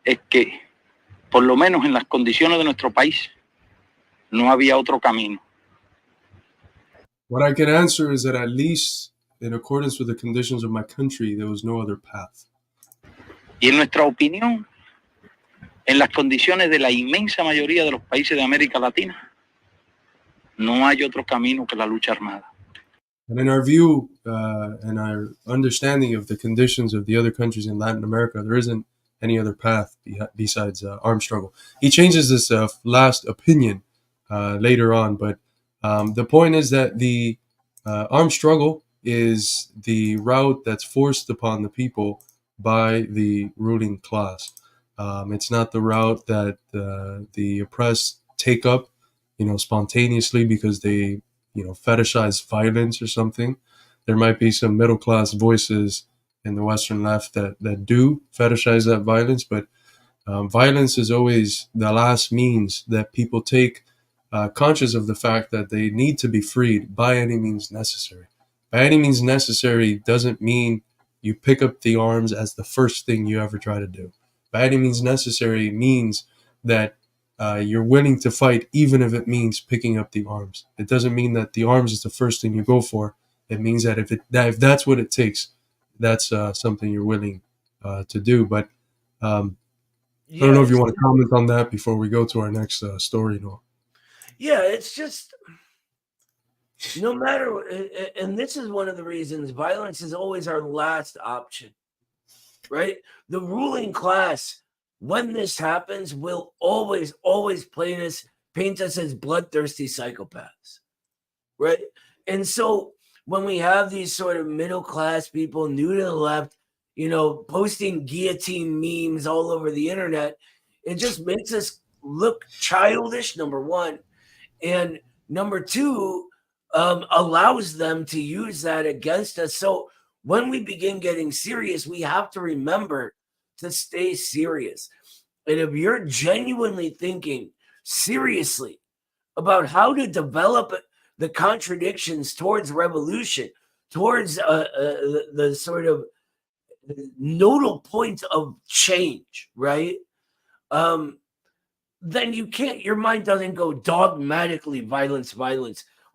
es que, por lo menos en las condiciones de nuestro país, no había otro camino. what I can answer is that at least in accordance with the conditions of my country, there was no other path. Y en nuestra opinión, en las condiciones de la inmensa mayoría de los países de América Latina, no hay otro camino que la lucha armada. And in our view and our understanding of the conditions of the other countries in Latin America, there isn't any other path besides armed struggle. He changes this last opinion later on, but the point is that the armed struggle is the route that's forced upon the people by the ruling class. It's not the route that the oppressed take up, spontaneously because they, fetishize violence or something. There might be some middle class voices in the Western left that do fetishize that violence, but violence is always the last means that people take, conscious of the fact that they need to be freed by any means necessary. By any means necessary doesn't mean you pick up the arms as the first thing you ever try to do. By any means necessary means that you're willing to fight even if it means picking up the arms. It doesn't mean that the arms is the first thing you go for. It means that if that's what it takes, that's something you're willing to do. But I Yeah, don't know if you want to comment on that before we go to our next story. No. yeah, it's just no matter, and this is one of the reasons violence is always our last option, right? The ruling class, when this happens, will always paint us as bloodthirsty psychopaths, right? And so when we have these sort of middle class people, new to the left, posting guillotine memes all over the internet, it just makes us look childish, number one. And number two, allows them to use that against us. So when we begin getting serious, we have to remember to stay serious. And if you're genuinely thinking seriously about how to develop the contradictions towards revolution, towards the sort of nodal point of change, right? Then you can't, your mind doesn't go dogmatically violence.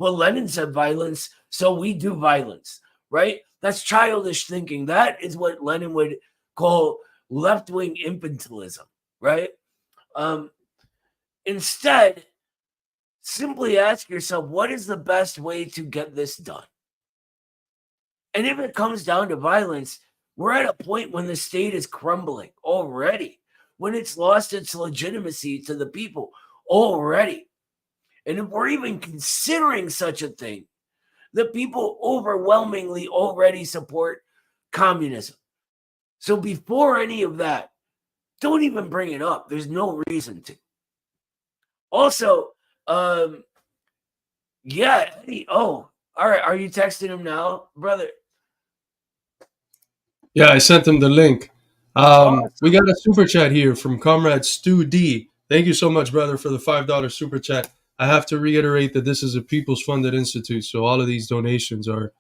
Well, Lenin said violence, so we do violence, right? That's childish thinking. That is what Lenin would call left-wing infantilism, right? Instead, simply ask yourself, what is the best way to get this done? And if it comes down to violence, we're at a point when the state is crumbling already, when it's lost its legitimacy to the people already. And if we're even considering such a thing, the people overwhelmingly already support communism. So before any of that, don't even bring it up. There's no reason to. Also, yeah, Eddie, all right. Are you texting him now, brother? Yeah, I sent him the link. Awesome. We got a super chat here from Comrade Stu D. Thank you so much, brother, for the $5 super chat. I have to reiterate that this is a people's funded institute, so all of these donations are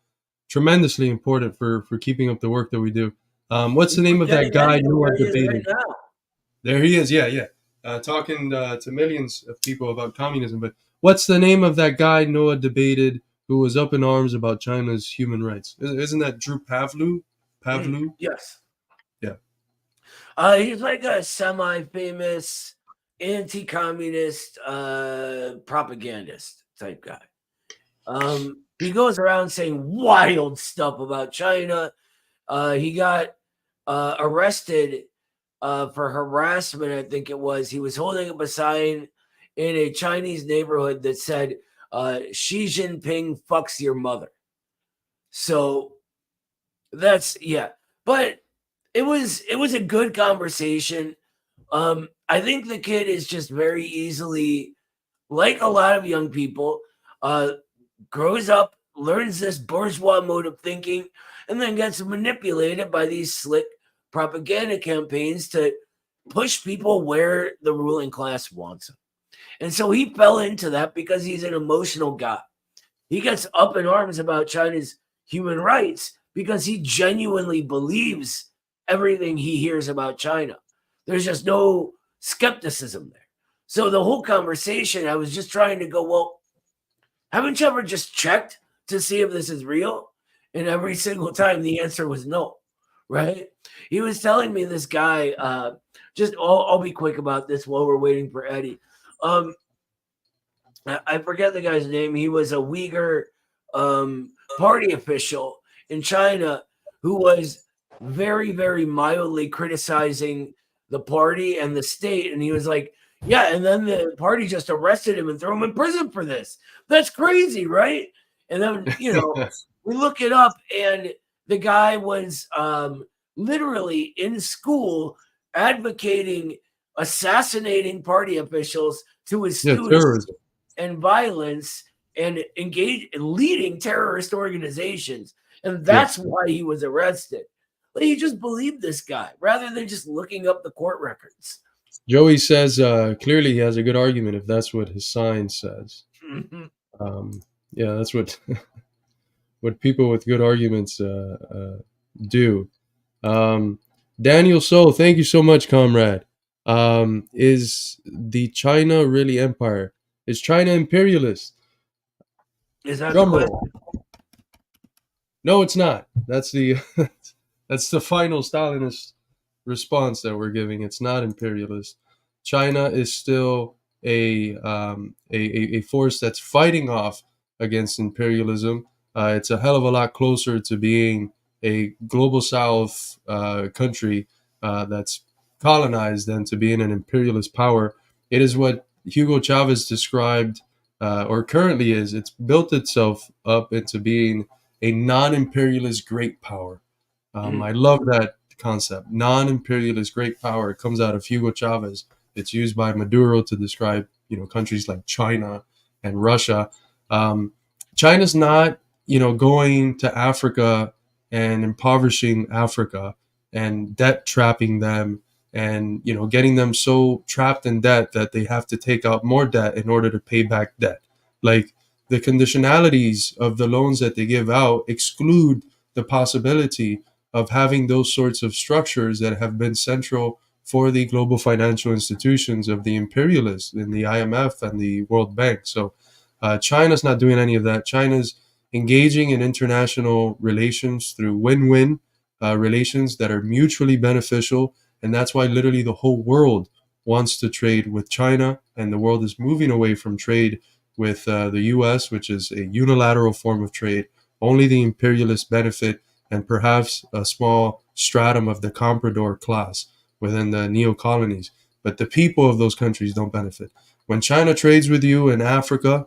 tremendously important for keeping up the work that we do. What's the name of that guy you are debating? Right now. There he is, yeah. Talking to millions of people about communism. But what's the name of that guy Noah debated who was up in arms about China's human rights? Isn't that Drew Pavlou? Yes. Yeah. He's like a semi-famous anti-communist propagandist type guy. He goes around saying wild stuff about China. He got arrested for harassment, I think it was. He was holding up a sign in a Chinese neighborhood that said, Xi Jinping fucks your mother. So that's, yeah. But it was a good conversation. I think the kid is just very easily, like a lot of young people, grows up, learns this bourgeois mode of thinking, and then gets manipulated by these slick propaganda campaigns to push people where the ruling class wants them. And so he fell into that because he's an emotional guy. He gets up in arms about China's human rights because he genuinely believes everything he hears about China. There's just no skepticism there. So the whole conversation, I was just trying to go, well, haven't you ever just checked to see if this is real? And every single time the answer was no, right? He was telling me, this guy, I'll be quick about this while we're waiting for Eddie. I forget the guy's name. He was a Uyghur party official in China who was very, very mildly criticizing the party and the state. And he was like, yeah, and then the party just arrested him and threw him in prison for this. That's crazy, right? And then, we look it up, and the guy was literally in school advocating assassinating party officials to his students terrorism and violence and leading terrorist organizations. And that's why he was arrested. But he just believed this guy rather than just looking up the court records. Joey says clearly he has a good argument if that's what his sign says. Yeah, that's what what people with good arguments do. Daniel So, thank you so much, comrade. Is the China really empire? Is China imperialist? Is that Drum the roll. No, it's not. That's the that's the final Stalinist response that we're giving. It's not imperialist. China is still a force that's fighting off against imperialism. It's a hell of a lot closer to being a global South country that's colonized than to being an imperialist power. It is what Hugo Chavez described, or currently is. It's built itself up into being a non-imperialist great power. I love that concept. Non-imperialist great power. It comes out of Hugo Chavez. It's used by Maduro to describe, countries like China and Russia. China's not, going to Africa and impoverishing Africa and debt trapping them and, getting them so trapped in debt that they have to take out more debt in order to pay back debt. Like, the conditionalities of the loans that they give out exclude the possibility of having those sorts of structures that have been central for the global financial institutions of the imperialists in the IMF and the World Bank. So China's not doing any of that. China's engaging in international relations through win-win relations that are mutually beneficial. And that's why literally the whole world wants to trade with China, and the world is moving away from trade with the US, which is a unilateral form of trade. Only the imperialists benefit, and perhaps a small stratum of the comprador class within the neo-colonies. But the people of those countries don't benefit. When China trades with you in Africa,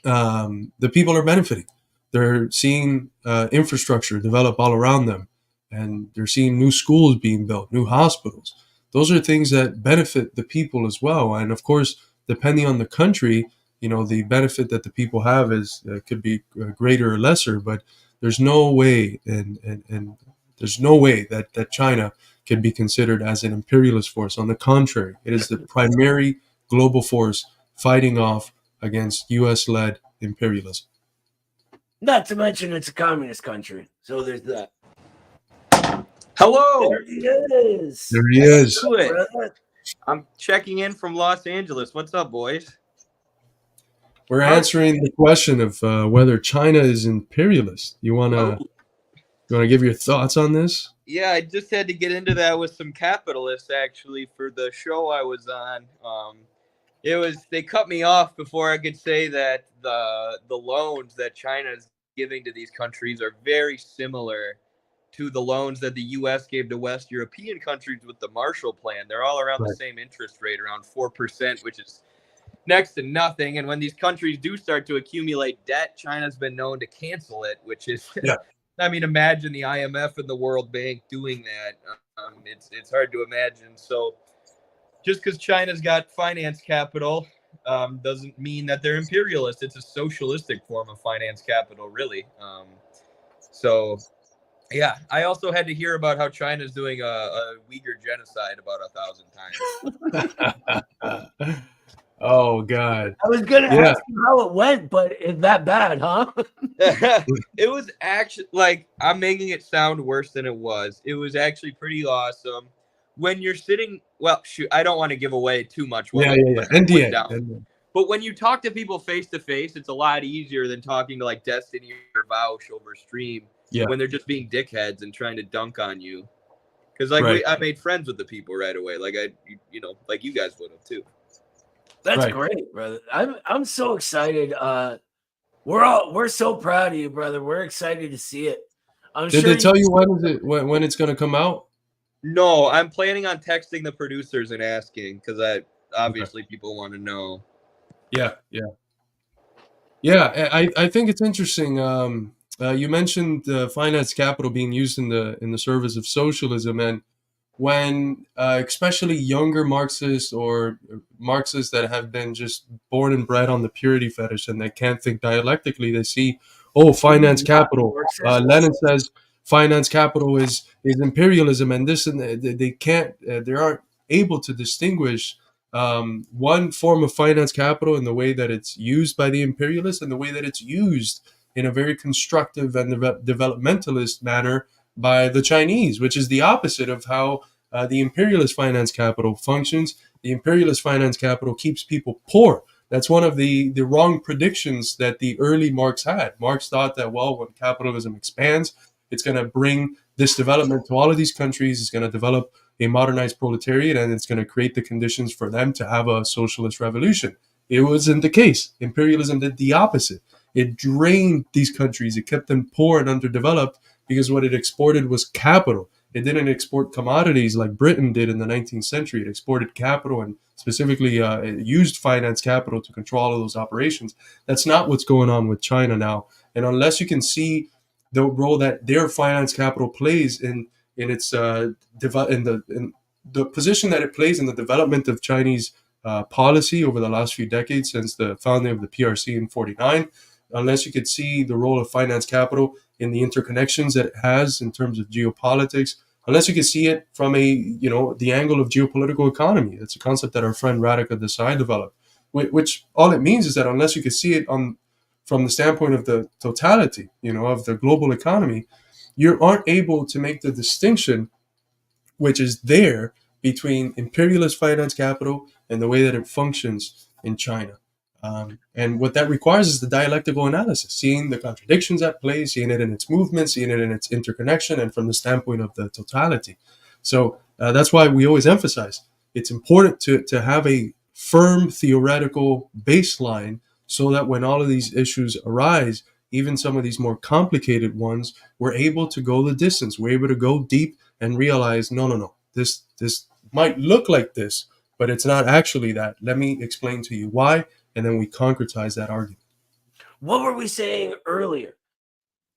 the people are benefiting. They're seeing infrastructure develop all around them, and they're seeing new schools being built, new hospitals. Those are things that benefit the people as well. And of course, depending on the country, the benefit that the people have is could be greater or lesser. But there's no way, and there's no way that China can be considered as an imperialist force. On the contrary, it is the primary global force fighting off against U.S.-led imperialism. Not to mention it's a communist country. So there's that. Hello. There he is. There he is. Do it. Brother. I'm checking in from Los Angeles. What's up, boys? We're answering the question of whether China is imperialist. You wanna give your thoughts on this? Yeah, I just had to get into that with some capitalists actually for the show I was on. They cut me off before I could say that the loans that China is giving to these countries are very similar to the loans that the U.S. gave to West European countries with the Marshall Plan. They're all around the same interest rate, around 4%, which is next to nothing. And when these countries do start to accumulate debt, China's been known to cancel it, which is, I mean, imagine the IMF and the World Bank doing that. It's hard to imagine. So just because China's got finance capital doesn't mean that they're imperialist. It's a socialistic form of finance capital, really. Yeah, I also had to hear about how China's doing a Uyghur genocide about 1,000 times. Oh, God. I was going to ask you how it went, but it's that bad, huh? It was actually, I'm making it sound worse than it was. It was actually pretty awesome. When you're sitting, I don't want to give away too much. NDA. But when you talk to people face to face, it's a lot easier than talking to Destiny or Vaush over stream. Yeah. When they're just being dickheads and trying to dunk on you. Because I made friends with the people right away. Like you guys would have too. That's great, brother. I'm so excited. We're so proud of you, brother. We're excited to see it. Did they tell you when it's going to come out? No, I'm planning on texting the producers and asking because obviously people want to know. Yeah. I think it's interesting. You mentioned finance capital being used in the service of socialism, and when especially younger Marxists or Marxists that have been just born and bred on the purity fetish and they can't think dialectically, they see, finance capital. Lenin says finance capital is imperialism, and this, and they aren't able to distinguish one form of finance capital in the way that it's used by the imperialists and the way that it's used in a very constructive and developmentalist manner by the Chinese, which is the opposite of how the imperialist finance capital functions. The imperialist finance capital keeps people poor. That's one of the wrong predictions that the early Marx had. Marx thought that, when capitalism expands, It's going to bring this development to all of these countries. It's going to develop a modernized proletariat, and it's going to create the conditions for them to have a socialist revolution. It wasn't the case. Imperialism did the opposite. It drained these countries. It kept them poor and underdeveloped because what it exported was capital. It didn't export commodities like Britain did in the 19th century. It exported capital and specifically it used finance capital to control all of those operations. That's not what's going on with China now. And unless you can see the role that their finance capital plays in its in the position that it plays in the development of Chinese policy over the last few decades since the founding of the PRC in '49, unless you could see the role of finance capital in the interconnections that it has in terms of geopolitics, unless you could see it from the angle of geopolitical economy. That's a concept that our friend Radhika Desai developed, which all it means is that unless you could see it from the standpoint of the totality, of the global economy, you aren't able to make the distinction which is there between imperialist finance capital and the way that it functions in China. And what that requires is the dialectical analysis, seeing the contradictions at play, seeing it in its movement, seeing it in its interconnection, and from the standpoint of the totality. So that's why we always emphasize it's important to have a firm theoretical baseline so that when all of these issues arise, even some of these more complicated ones, we're able to go the distance. We're able to go deep and realize, no, this might look like this, but it's not actually that. Let me explain to you why, and then we concretize that argument. What were we saying earlier?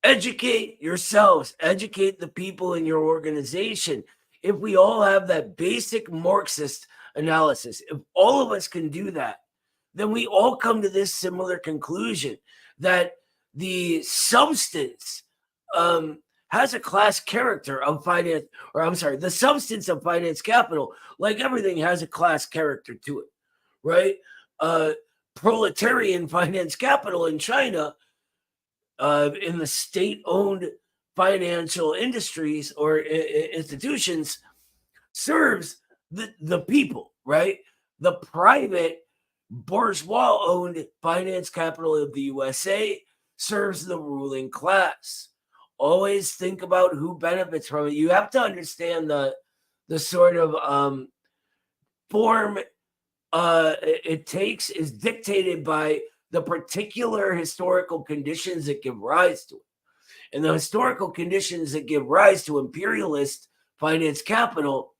Educate yourselves, educate the people in your organization. If we all have that basic Marxist analysis, if all of us can do that, then we all come to this similar conclusion that the substance has a class character of finance, the substance of finance capital, like everything, has a class character to it, right? Proletarian finance capital in China, in the state-owned financial industries or institutions, serves the people, right? The private bourgeois-owned finance capital of the USA serves the ruling class. Always think about who benefits from it. You have to understand the sort of form it takes is dictated by the particular historical conditions that give rise to it. And the historical conditions that give rise to imperialist finance capital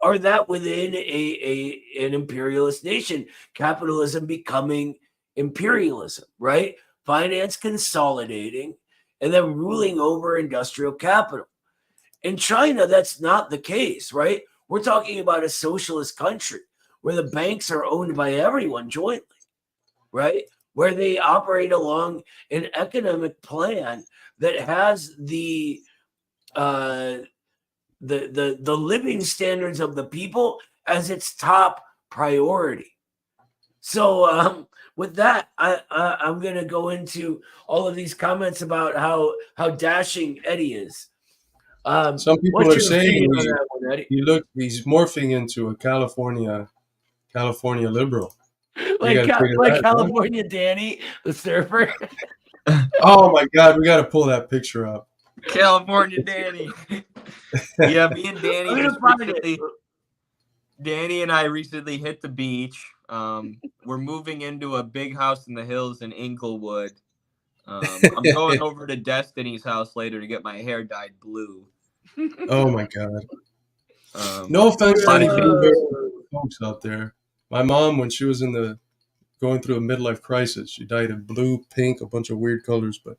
are that within an imperialist nation, capitalism becoming imperialism, right? Finance consolidating and then ruling over industrial capital. In China, that's not the case, right? We're talking about a socialist country where the banks are owned by everyone jointly, right? Where they operate along an economic plan that has the living standards of the people as its top priority. So with that, I'm going to go into all of these comments about how dashing Eddie is. Some people are saying he's morphing into a California liberal. Like California Danny, the surfer. Oh my God, we got to pull that picture up. California Danny. Yeah, me and Danny and I recently hit the beach. We're moving into a big house in the hills in Inglewood. I'm going over to Destiny's house later to get my hair dyed blue. Oh my God. No offense to any folks out there. My mom, when she was going through a midlife crisis, she dyed it blue, pink, a bunch of weird colors, but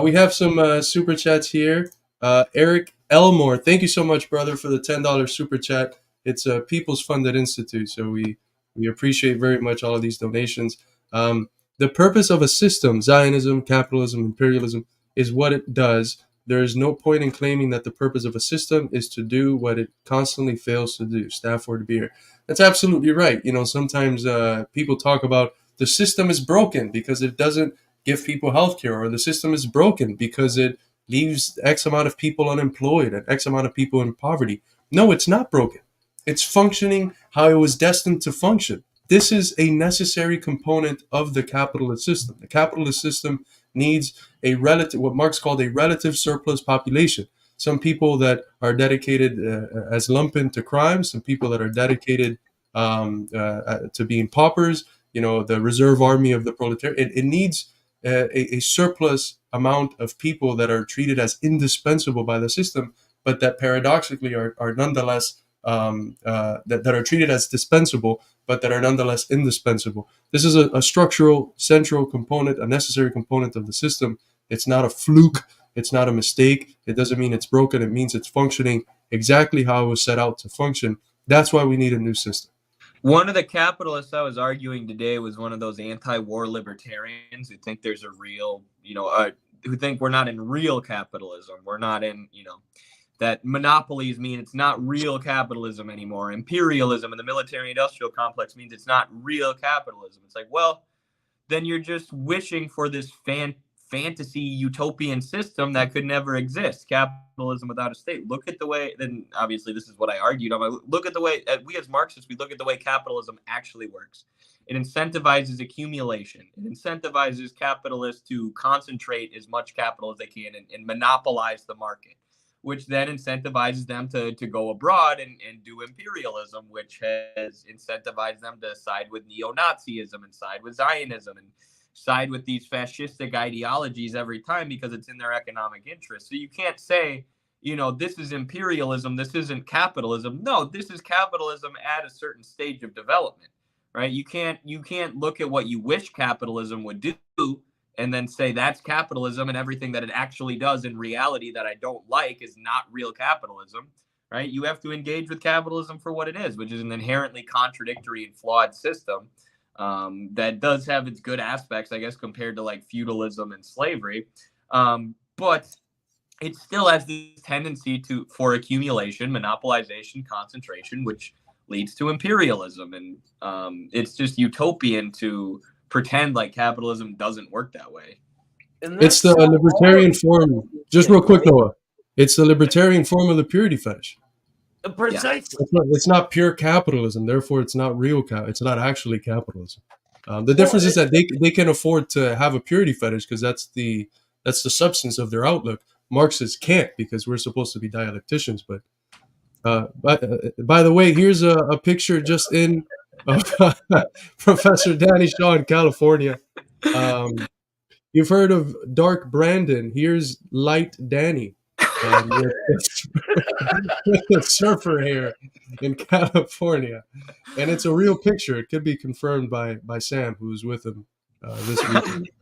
we have some super chats here. Eric Elmore, thank you so much, brother, for the $10 super chat. It's a People's Funded Institute, so we appreciate very much all of these donations. The purpose of a system, Zionism, capitalism, imperialism, is what it does. There is no point in claiming that the purpose of a system is to do what it constantly fails to do. Stafford Beer. That's absolutely right. Sometimes people talk about the system is broken because it doesn't give people healthcare, or the system is broken because it leaves X amount of people unemployed and X amount of people in poverty. No, it's not broken. It's functioning how it was destined to function. This is a necessary component of the capitalist system. The capitalist system needs a relative, what Marx called a relative surplus population. Some people that are dedicated as lumpen to crime, some people that are dedicated to being paupers, the reserve army of the proletariat. It needs a surplus amount of people that are treated as indispensable by the system, but that paradoxically are nonetheless that are treated as dispensable, but that are nonetheless indispensable. This is a structural, central component, a necessary component of the system. It's not a fluke. It's not a mistake. It doesn't mean it's broken. It means it's functioning exactly how it was set out to function. That's why we need a new system. One of the capitalists I was arguing today was one of those anti-war libertarians who think there's a real, who think we're not in real capitalism. We're not in, that monopolies mean it's not real capitalism anymore. Imperialism and the military-industrial complex means it's not real capitalism. It's like, well, then you're just wishing for this fantasy utopian system that could never exist. Capitalism without a state. Look at the way, then obviously this is what I argued on. Look at the way, we as Marxists, we look at the way capitalism actually works. It incentivizes accumulation. It incentivizes capitalists to concentrate as much capital as they can and monopolize the market, which then incentivizes them to go abroad and do imperialism, which has incentivized them to side with neo-Nazism and side with Zionism and side with these fascistic ideologies every time because it's in their economic interest. So you can't say, this is imperialism, this isn't capitalism. No, this is capitalism at a certain stage of development, right? You can't look at what you wish capitalism would do and then say that's capitalism and everything that it actually does in reality that I don't like is not real capitalism, right? You have to engage with capitalism for what it is, which is an inherently contradictory and flawed system that does have its good aspects, I guess, compared to like feudalism and slavery. But it still has this tendency for accumulation, monopolization, concentration, which leads to imperialism. And it's just utopian to pretend like capitalism doesn't work that way. It's the libertarian form. Just real quick, Noah. It's the libertarian form of the purity fetish. Precisely. It's not pure capitalism. Therefore, it's not real. It's not actually capitalism. The difference is that they can afford to have a purity fetish because that's the substance of their outlook. Marxists can't because we're supposed to be dialecticians. But by the way, here's a picture just in of Professor Danny Shaw in California. You've heard of Dark Brandon. Here's Light Danny with the surfer hair in California. And it's a real picture. It could be confirmed by Sam, who was with him this week.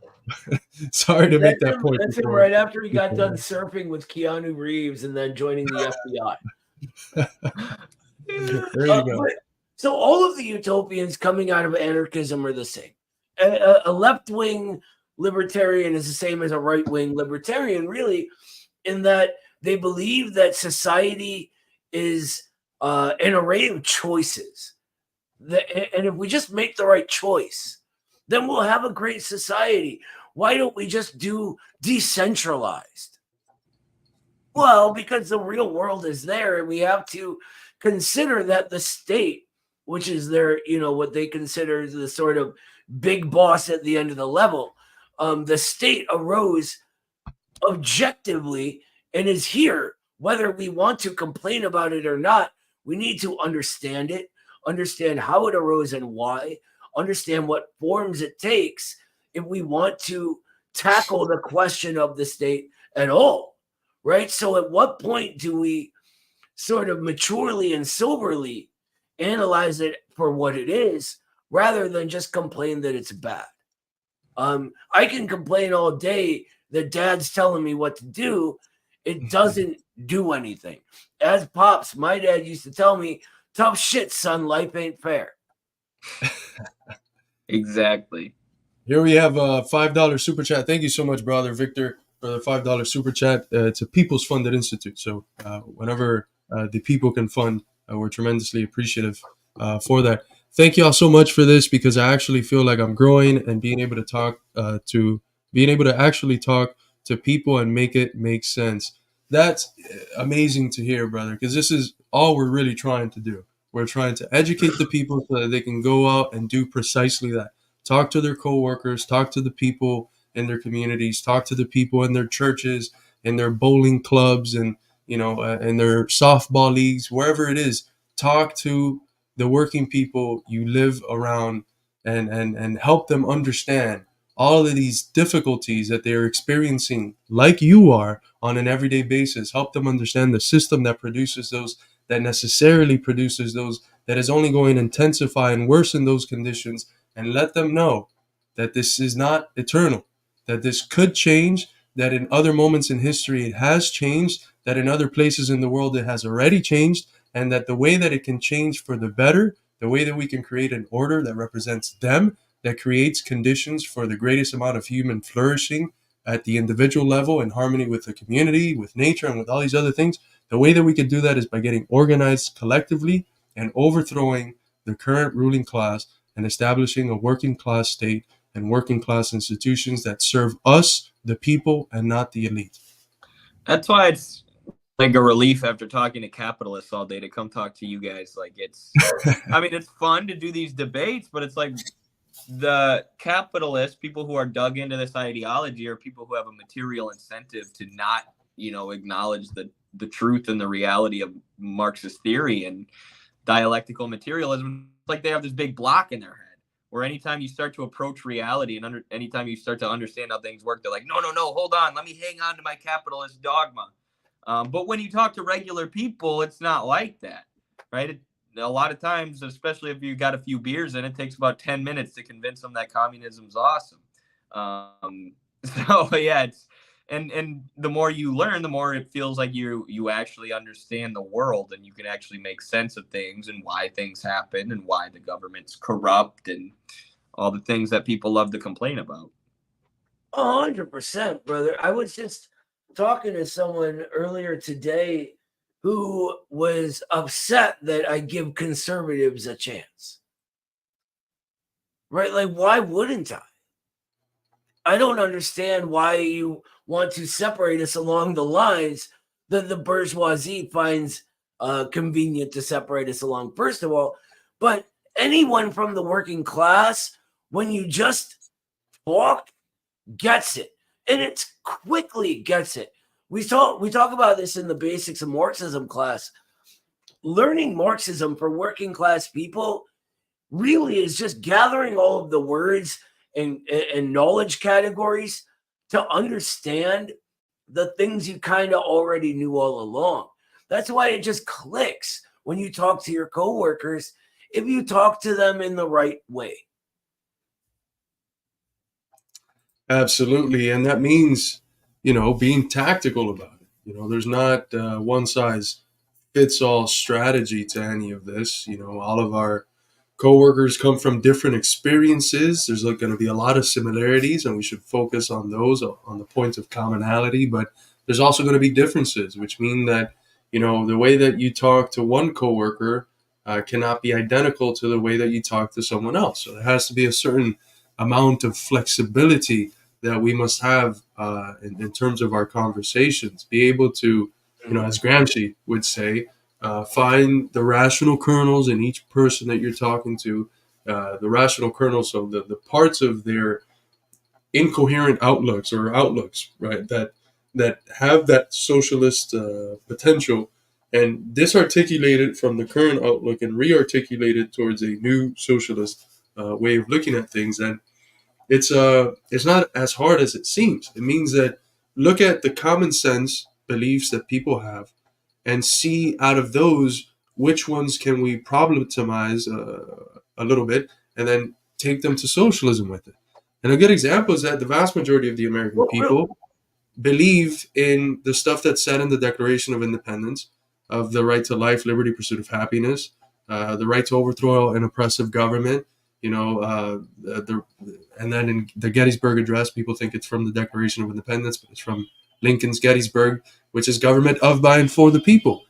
Sorry to make that point. That's him right after he got done surfing with Keanu Reeves and then joining the FBI. There you go. So all of the utopians coming out of anarchism are the same. A left-wing libertarian is the same as a right-wing libertarian, really, in that they believe that society is an array of choices. And if we just make the right choice, then we'll have a great society. Why don't we just do decentralized? Well, because the real world is there, and we have to consider that the state, which is their, what they consider the sort of big boss at the end of the level, the state arose objectively and is here. Whether we want to complain about it or not, we need to understand it, understand how it arose and why, understand what forms it takes if we want to tackle the question of the state at all, right? So at what point do we sort of maturely and soberly analyze it for what it is rather than just complain that it's bad? I can complain all day that dad's telling me what to do. It doesn't do anything. As Pops, my dad used to tell me, tough shit, son, life ain't fair. Exactly. Here we have a $5 super chat. Thank you so much, brother Victor, for the $5 super chat. It's a People's Funded Institute. So whenever the people can fund, we're tremendously appreciative for that. Thank you all so much for this, because I actually feel like I'm growing and being able to actually talk to people and make it make sense. That's amazing to hear, brother, because this is all we're really trying to do. We're trying to educate the people so that they can go out and do precisely that. Talk to their coworkers, talk to the people in their communities, talk to the people in their churches, in their bowling clubs, and in their softball leagues, wherever it is. Talk to the working people you live around, and help them understand all of these difficulties that they're experiencing, like you are, on an everyday basis. Help them understand the system that produces those, that necessarily produces those, that is only going to intensify and worsen those conditions, and let them know that this is not eternal, that this could change, that in other moments in history it has changed, that in other places in the world it has already changed, and that the way that it can change for the better, the way that we can create an order that represents them, that creates conditions for the greatest amount of human flourishing at the individual level, in harmony with the community, with nature, and with all these other things. The way that we can do that is by getting organized collectively and overthrowing the current ruling class and establishing a working class state and working class institutions that serve us, the people, and not the elite. That's why it's like a relief after talking to capitalists all day to come talk to you guys. Like, it's, I mean, it's fun to do these debates, but it's like the capitalists, people who are dug into this ideology, are people who have a material incentive to not, acknowledge the truth and the reality of Marxist theory and dialectical materialism. It's like they have this big block in their head, where anytime you start to approach reality and anytime you start to understand how things work, they're like, no, hold on, let me hang on to my capitalist dogma. But when you talk to regular people, it's not like that, right? A lot of times, especially if you got a few beers in, it takes about 10 minutes to convince them that communism's awesome. So yeah, it's, and the more you learn, the more it feels like you actually understand the world, and you can actually make sense of things and why things happen and why the government's corrupt and all the things that people love to complain about. 100%, brother. I was just talking to someone earlier today who was upset that I give conservatives a chance. Right? Like, why wouldn't I? I don't understand why you want to separate us along the lines that the bourgeoisie finds convenient to separate us along, first of all. But anyone from the working class, when you just talk, gets it. And it quickly gets it. We talk about this in the basics of Marxism class. Learning Marxism for working class people really is just gathering all of the words and knowledge categories to understand the things you kind of already knew all along. That's why it just clicks when you talk to your coworkers, if you talk to them in the right way. Absolutely. And that means, being tactical about it. There's not one size fits all strategy to any of this. All of our coworkers come from different experiences. There's going to be a lot of similarities, and we should focus on those, on the points of commonality. But there's also going to be differences, which mean that, the way that you talk to one coworker cannot be identical to the way that you talk to someone else. So there has to be a certain amount of flexibility that we must have in terms of our conversations. Be able to, as Gramsci would say, find the rational kernels in each person that you're talking to, the rational kernels, so the parts of their incoherent outlooks, right, that have that socialist potential, and disarticulated from the current outlook and rearticulated towards a new socialist way of looking at things. And it's not as hard as it seems. It means that look at the common sense beliefs that people have and see out of those which ones can we problematize a little bit, and then take them to socialism with it. And a good example is that the vast majority of the American people believe in the stuff that's said in the Declaration of Independence, of the right to life, liberty, pursuit of happiness, the right to overthrow an oppressive government, and then in the Gettysburg Address, people think it's from the Declaration of Independence, but it's from Lincoln's Gettysburg, which is government of, by, and for the people.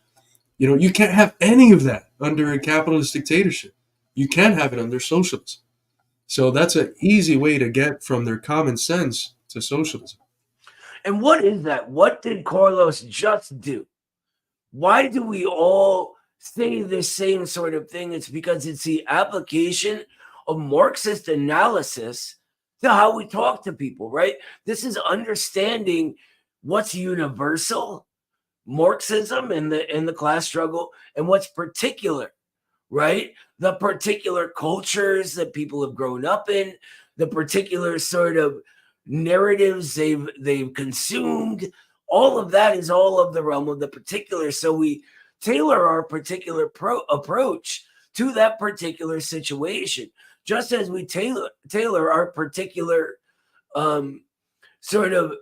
You can't have any of that under a capitalist dictatorship. You can't have it under socialism. So that's an easy way to get from their common sense to socialism. And what is that? What did Carlos just do? Why do we all say the same sort of thing? It's because it's the application of Marxist analysis to how we talk to people, right? This is understanding what's universal, Marxism and the class struggle, and what's particular, right? The particular cultures that people have grown up in, the particular sort of narratives they've consumed. All of that is all of the realm of the particular. So we tailor our particular approach to that particular situation, just as we tailor our particular sort of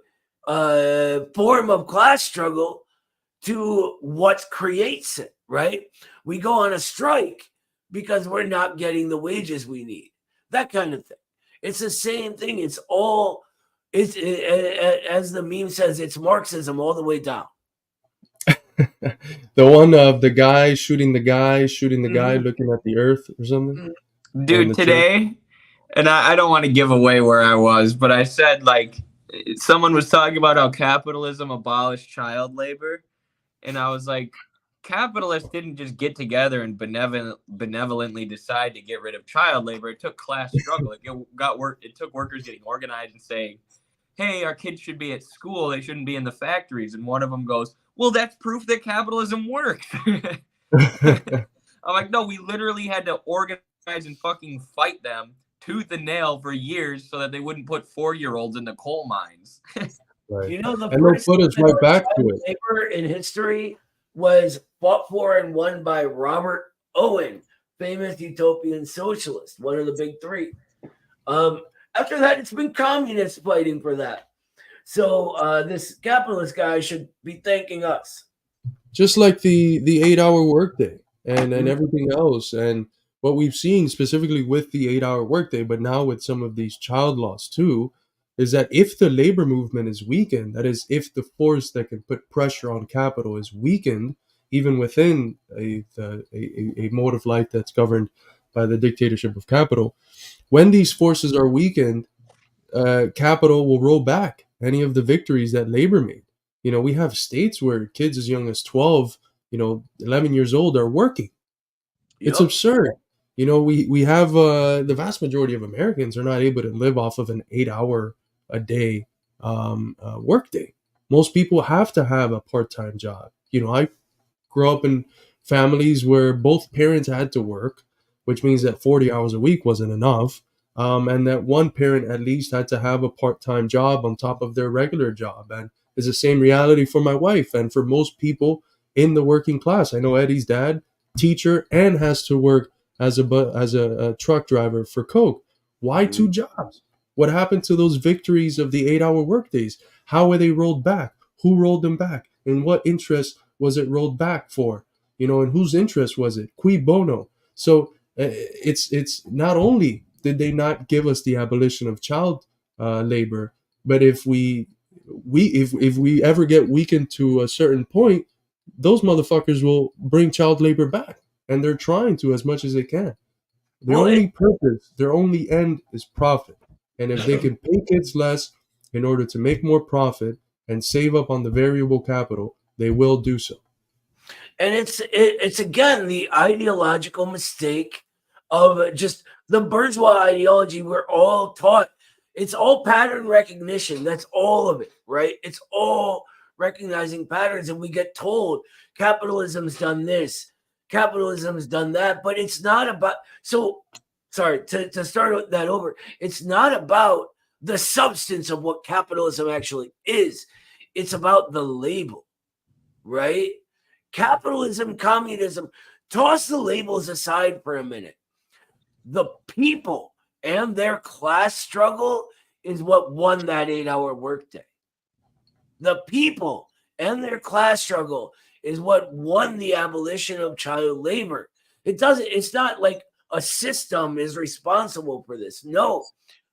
form of class struggle to what creates it, right? We go on a strike because we're not getting the wages we need, that kind of thing. It's the same thing. It's all, as the meme says, it's Marxism all the way down. The one of the guy shooting the guy, looking at the earth or something. Dude, today, and I don't want to give away where I was, but I said, like, someone was talking about how capitalism abolished child labor. And I was like, capitalists didn't just get together and benevolently decide to get rid of child labor. It took class struggle. It took workers getting organized and saying, hey, our kids should be at school. They shouldn't be in the factories. And one of them goes, well, that's proof that capitalism works. I'm like, no, we literally had to organize and fucking fight them tooth and nail for years so that they wouldn't put 4-year-olds in the coal mines. Right. You know, the and they'll first put us right back to it. labor in history was fought for and won by Robert Owen, famous utopian socialist, one of the big three. After that, it's been communists fighting for that. So this capitalist guy should be thanking us. Just like the 8-hour workday and everything else, and what we've seen specifically with the 8-hour workday, but now with some of these child laws too, is that if the labor movement is weakened, that is, if the force that can put pressure on capital is weakened, even within a mode of life that's governed by the dictatorship of capital, when these forces are weakened, capital will roll back any of the victories that labor made. You know, we have states where kids as young as 12, 11 years old are working. It's absurd. You know, we have the vast majority of Americans are not able to live off of an 8-hour a day workday. Most people have to have a part-time job. You know, I grew up in families where both parents had to work, which means that 40 hours a week wasn't enough. And that one parent at least had to have a part-time job on top of their regular job. And it's the same reality for my wife and for most people in the working class. I know Eddie's dad, teacher, and has to work as a truck driver for Coke. Why 2 jobs? What happened to those victories of the 8-hour workdays? How were they rolled back? Who rolled them back? And what interest was it rolled back for? You know, and whose interest was it? Cui bono? So it's not only did they not give us the abolition of child labor, but if we ever get weakened to a certain point, those motherfuckers will bring child labor back, and they're trying to as much as they can. Their only end is profit. And if they can pay kids less in order to make more profit and save up on the variable capital, they will do so. And it's again the ideological mistake of just the bourgeois ideology we're all taught. It's all pattern recognition. That's all of it, right? It's all recognizing patterns, and we get told capitalism's done this, capitalism's done that, but it's not about. So, sorry to start that over. It's not about the substance of what capitalism actually is. It's about the label, right? Capitalism, communism, toss the labels aside for a minute. The people and their class struggle is what won that 8-hour workday. The people and their class struggle is what won the abolition of child labor. It's not like a system is responsible for this. No,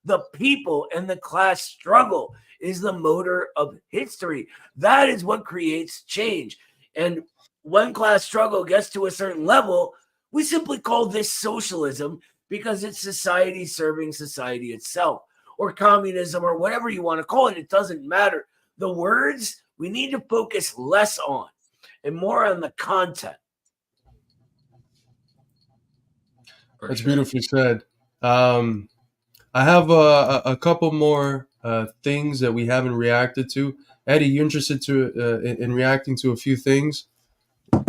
the people and the class struggle is the motor of history. That is what creates change. And when class struggle gets to a certain level, we simply call this socialism because it's society serving society itself, or communism, or whatever you want to call it. It doesn't matter. The words we need to focus less on and more on the content. That's beautifully said. I have a couple more things that we haven't reacted to. Eddie, you interested in reacting to a few things?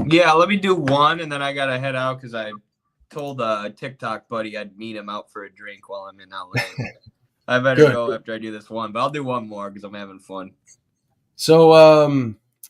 Yeah, let me do one, and then I gotta head out because I told a TikTok buddy I'd meet him out for a drink while I'm in LA. I better Good. go after I do this one, but I'll do one more because I'm having fun. So,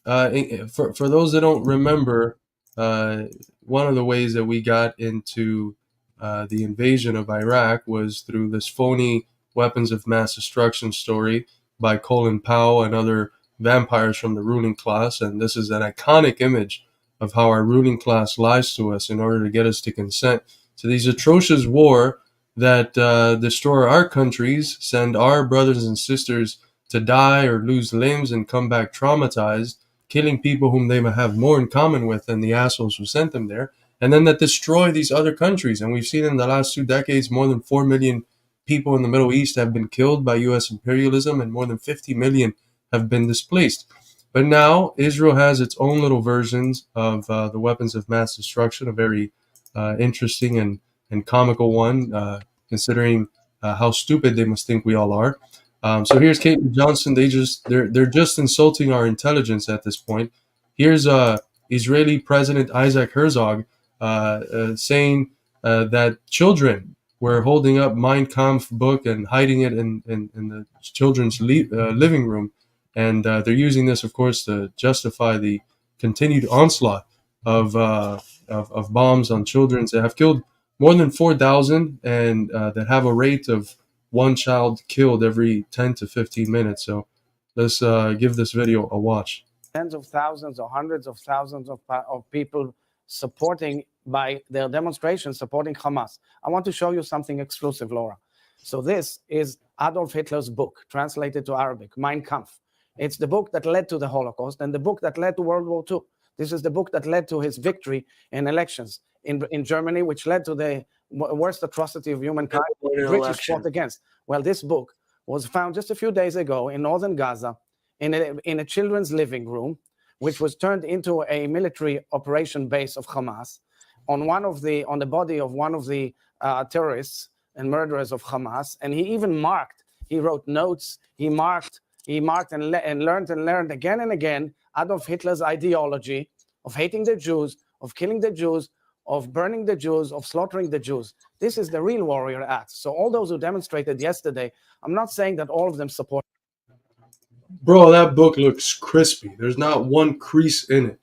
for those that don't remember, one of the ways that we got into the invasion of Iraq was through this phony weapons of mass destruction story by Colin Powell and other vampires from the ruling class. And this is an iconic image of how our ruling class lies to us in order to get us to consent to these atrocious war that destroy our countries, send our brothers and sisters to die or lose limbs and come back traumatized, killing people whom they might have more in common with than the assholes who sent them there, and then that destroy these other countries. And we've seen in the last 2 decades more than 4 million people in the Middle East have been killed by U.S. imperialism, and more than 50 million have been displaced. But now Israel has its own little versions of the weapons of mass destruction, a very interesting and comical one, considering how stupid they must think we all are. So here's Caitlin Johnson. They're just insulting our intelligence at this point. Here's Israeli President Isaac Herzog saying that children were holding up Mein Kampf book and hiding it in the children's living room, and they're using this, of course, to justify the continued onslaught of bombs on children that have killed more than 4,000 and that have a rate of one child killed every 10 to 15 minutes. So let's give this video a watch. Tens of thousands or hundreds of thousands of people supporting by their demonstrations, supporting Hamas. I want to show you something exclusive, Laura. So this is Adolf Hitler's book, translated to Arabic, Mein Kampf. It's the book that led to the Holocaust and the book that led to World War II. This is the book that led to his victory in elections in Germany, which led to the worst atrocity of humankind the British fought against. Well, this book was found just a few days ago in northern Gaza in a children's living room, which was turned into a military operation base of Hamas, on the body of one of the terrorists and murderers of Hamas. And he wrote notes, he marked and learned again and again Adolf Hitler's ideology of hating the Jews, of killing the Jews, of burning the Jews, of slaughtering the Jews. This is the real warrior act. So all those who demonstrated yesterday, I'm not saying that all of them support. Bro, that book looks crispy. There's not one crease in it.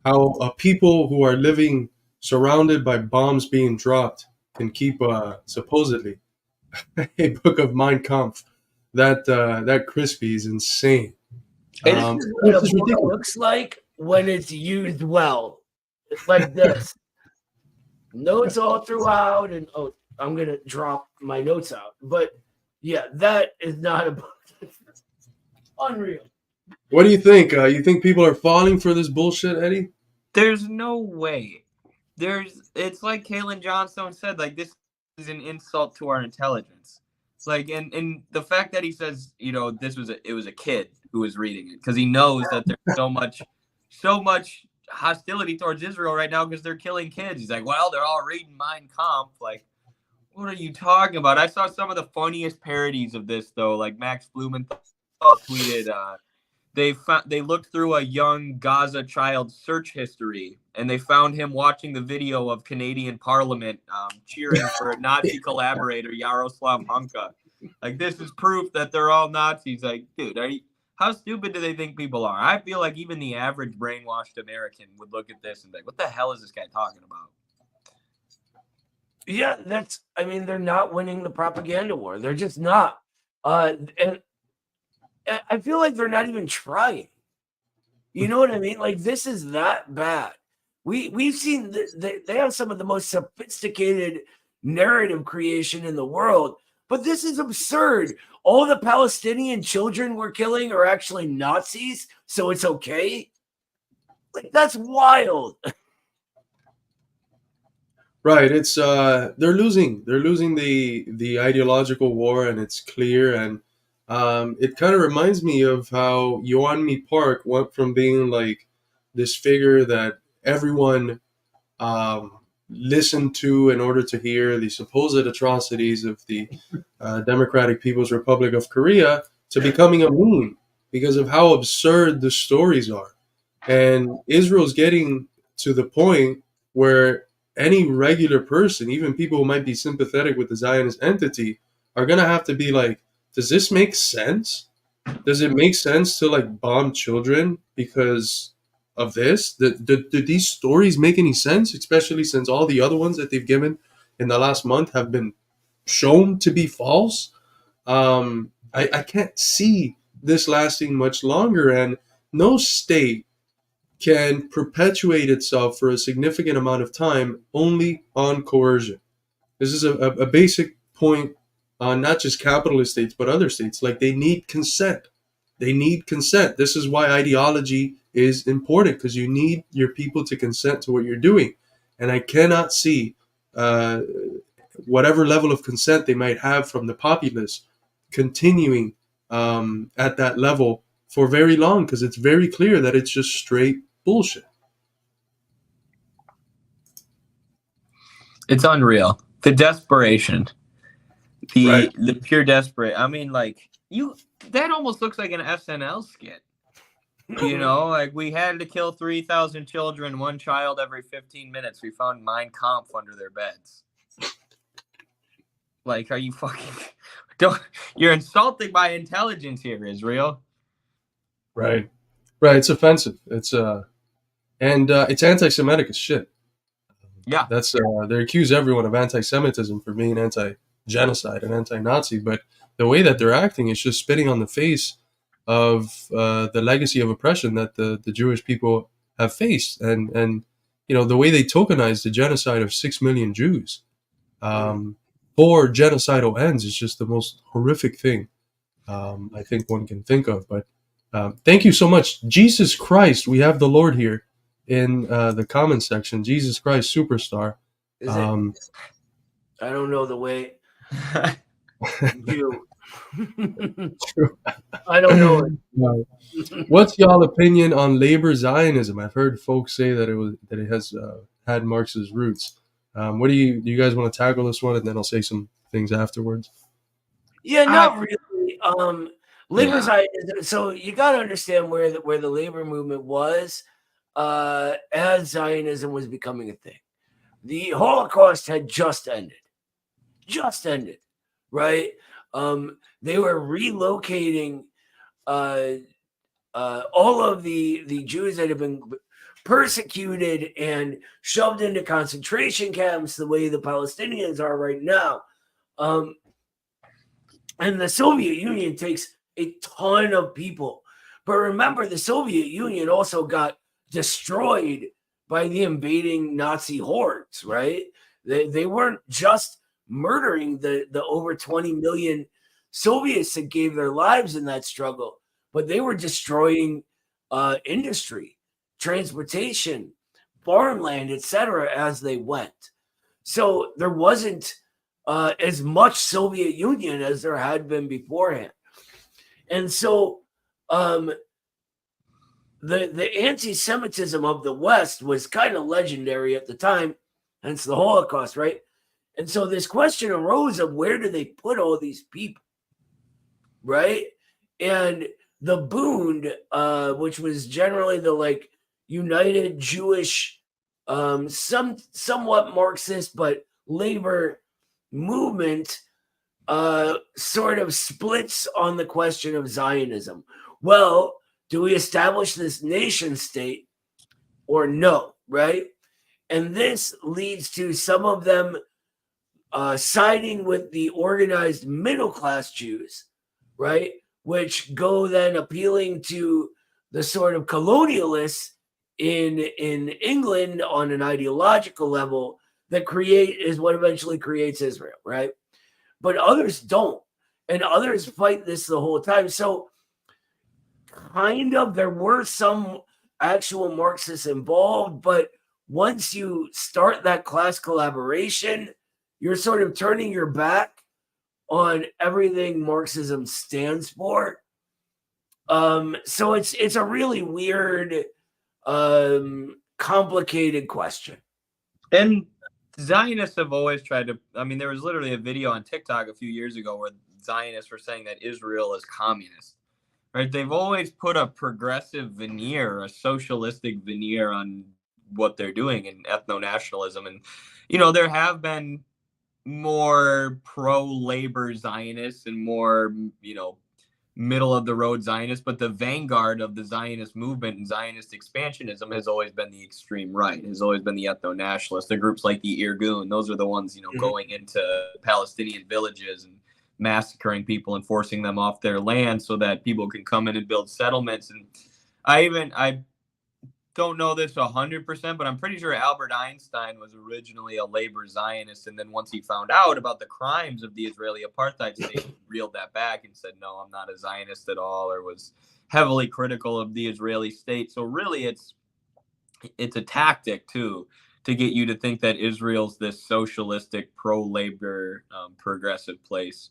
How people who are living surrounded by bombs being dropped can keep supposedly a book of Mein Kampf that crispy is insane. This is what a book looks like when it's used well. It's like this. Notes all throughout, and I'm gonna drop my notes out. But yeah, that is not a book. Unreal. What do you think? You think people are falling for this bullshit, Eddie? There's no way. It's like Caitlin Johnstone said, like, this is an insult to our intelligence. Like, and the fact that he says, it was a kid who was reading it, because he knows that there's so much hostility towards Israel right now because they're killing kids. He's like, well, they're all reading Mein Kampf. Like, what are you talking about? I saw some of the funniest parodies of this, though. Like Max Blumenthal tweeted, they looked through a young Gaza child's search history, and they found him watching the video of Canadian Parliament cheering for a Nazi collaborator, Yaroslav Hunka. Like, this is proof that they're all Nazis. Like, dude, how stupid do they think people are? I feel like even the average brainwashed American would look at this and be like, what the hell is this guy talking about? Yeah, they're not winning the propaganda war. They're just not. And I feel like they're not even trying. You know what I mean? Like, this is that bad. We've seen they have some of the most sophisticated narrative creation in the world, but this is absurd. All the Palestinian children we're killing are actually Nazis, so it's okay. Like, that's wild. Right. It's they're losing the ideological war, and it's clear. And it kind of reminds me of how Yeonmi Park went from being like this figure that everyone listen to in order to hear the supposed atrocities of the Democratic People's Republic of Korea to becoming a meme because of how absurd the stories are. And Israel's getting to the point where any regular person, even people who might be sympathetic with the Zionist entity, are going to have to be like, does this make sense? Does it make sense to like bomb children because of this? Do these stories make any sense, especially since all the other ones that they've given in the last month have been shown to be false? I can't see this lasting much longer, and no state can perpetuate itself for a significant amount of time only on coercion. This is a basic point on not just capitalist states, but other states. Like, they need consent. They need consent. This is why ideology is important, because you need your people to consent to what you're doing. And I cannot see whatever level of consent they might have from the populace continuing at that level for very long, because it's very clear that it's just straight bullshit. It's unreal. The desperation. Right. The pure desperate. I mean, like, that almost looks like an SNL skit. You know, like, we had to kill 3,000 children, one child every 15 minutes. We found Mein Kampf under their beds. Like, are you fucking... You're insulting my intelligence here, Israel. Right. It's offensive. It's it's anti-Semitic as shit. Yeah. That's they accuse everyone of anti-Semitism for being anti-genocide and anti-Nazi, but the way that they're acting is just spitting on the face of the legacy of oppression that the Jewish people have faced, and you know, the way they tokenize the genocide of 6 million Jews for genocidal ends is just the most horrific thing I think one can think of. But thank you so much, Jesus Christ. We have the Lord here in the comment section. Jesus Christ Superstar. Is it? I don't know the way. You. I don't know it. What's y'all opinion on labor Zionism? I've heard folks say that it has had Marx's roots. What do you guys want to tackle this one, and then I'll say some things afterwards? Yeah, not really. Labor Zionism. So you got to understand where the labor movement was as Zionism was becoming a thing. The Holocaust had just ended, right? They were relocating all of the Jews that had been persecuted and shoved into concentration camps the way the Palestinians are right now. And the Soviet Union takes a ton of people. But remember, the Soviet Union also got destroyed by the invading Nazi hordes, right? They weren't just murdering the over 20 million Soviets that gave their lives in that struggle, but they were destroying industry, transportation, farmland, etc. as they went. So there wasn't as much Soviet Union as there had been beforehand. And so the anti-Semitism of the West was kind of legendary at the time, hence the Holocaust, right? And so this question arose of where do they put all these people, right? And the Bund, which was generally the like United Jewish, somewhat Marxist, but labor movement, sort of splits on the question of Zionism. Well, do we establish this nation state or no, right? And this leads to some of them siding with the organized middle-class Jews, right? Which go then appealing to the sort of colonialists in England on an ideological level that is what eventually creates Israel, right? But others don't. And others fight this the whole time. So kind of there were some actual Marxists involved, but once you start that class collaboration, you're sort of turning your back on everything Marxism stands for. So it's a really weird, complicated question. And Zionists have always tried to. I mean, there was literally a video on TikTok a few years ago where Zionists were saying that Israel is communist. Right? They've always put a progressive veneer, a socialistic veneer on what they're doing in ethno-nationalism. And, there have been more pro-labor Zionists and more, middle of the road Zionists, but the vanguard of the Zionist movement and Zionist expansionism has always been the extreme right, has always been the ethno-nationalists, the groups like the Irgun. Those are the ones, going into Palestinian villages and massacring people and forcing them off their land so that people can come in and build settlements. And I don't know this 100%, but I'm pretty sure Albert Einstein was originally a labor Zionist, and then once he found out about the crimes of the Israeli apartheid state, he reeled that back and said, no, I'm not a Zionist at all, or was heavily critical of the Israeli state. So really it's a tactic too, to get you to think that Israel's this socialistic, pro-labor, progressive place.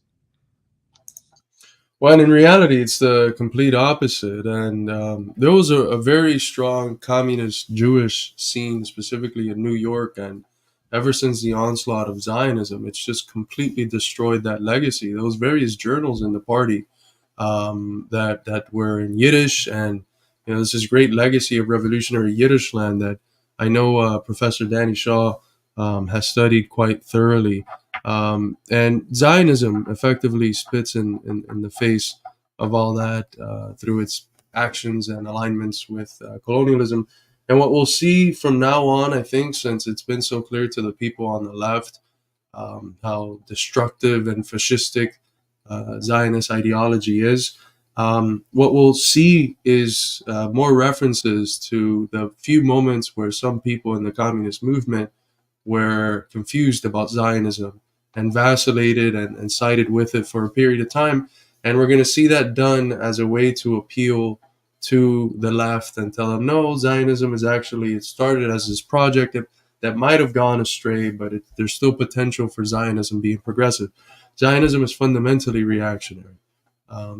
Well, in reality, it's the complete opposite. And there was a very strong communist Jewish scene, specifically in New York. And ever since the onslaught of Zionism, it's just completely destroyed that legacy. Those various journals in the party that were in Yiddish, and there's this great legacy of revolutionary Yiddish land that I know Professor Danny Shaw has studied quite thoroughly. And Zionism effectively spits in the face of all that through its actions and alignments with colonialism. And what we'll see from now on, I think, since it's been so clear to the people on the left how destructive and fascistic Zionist ideology is, what we'll see is more references to the few moments where some people in the communist movement were confused about Zionism and vacillated and sided with it for a period of time. And we're going to see that done as a way to appeal to the left and tell them, no, Zionism is actually, it started as this project that might have gone astray, but there's still potential for Zionism being progressive. Zionism is fundamentally reactionary.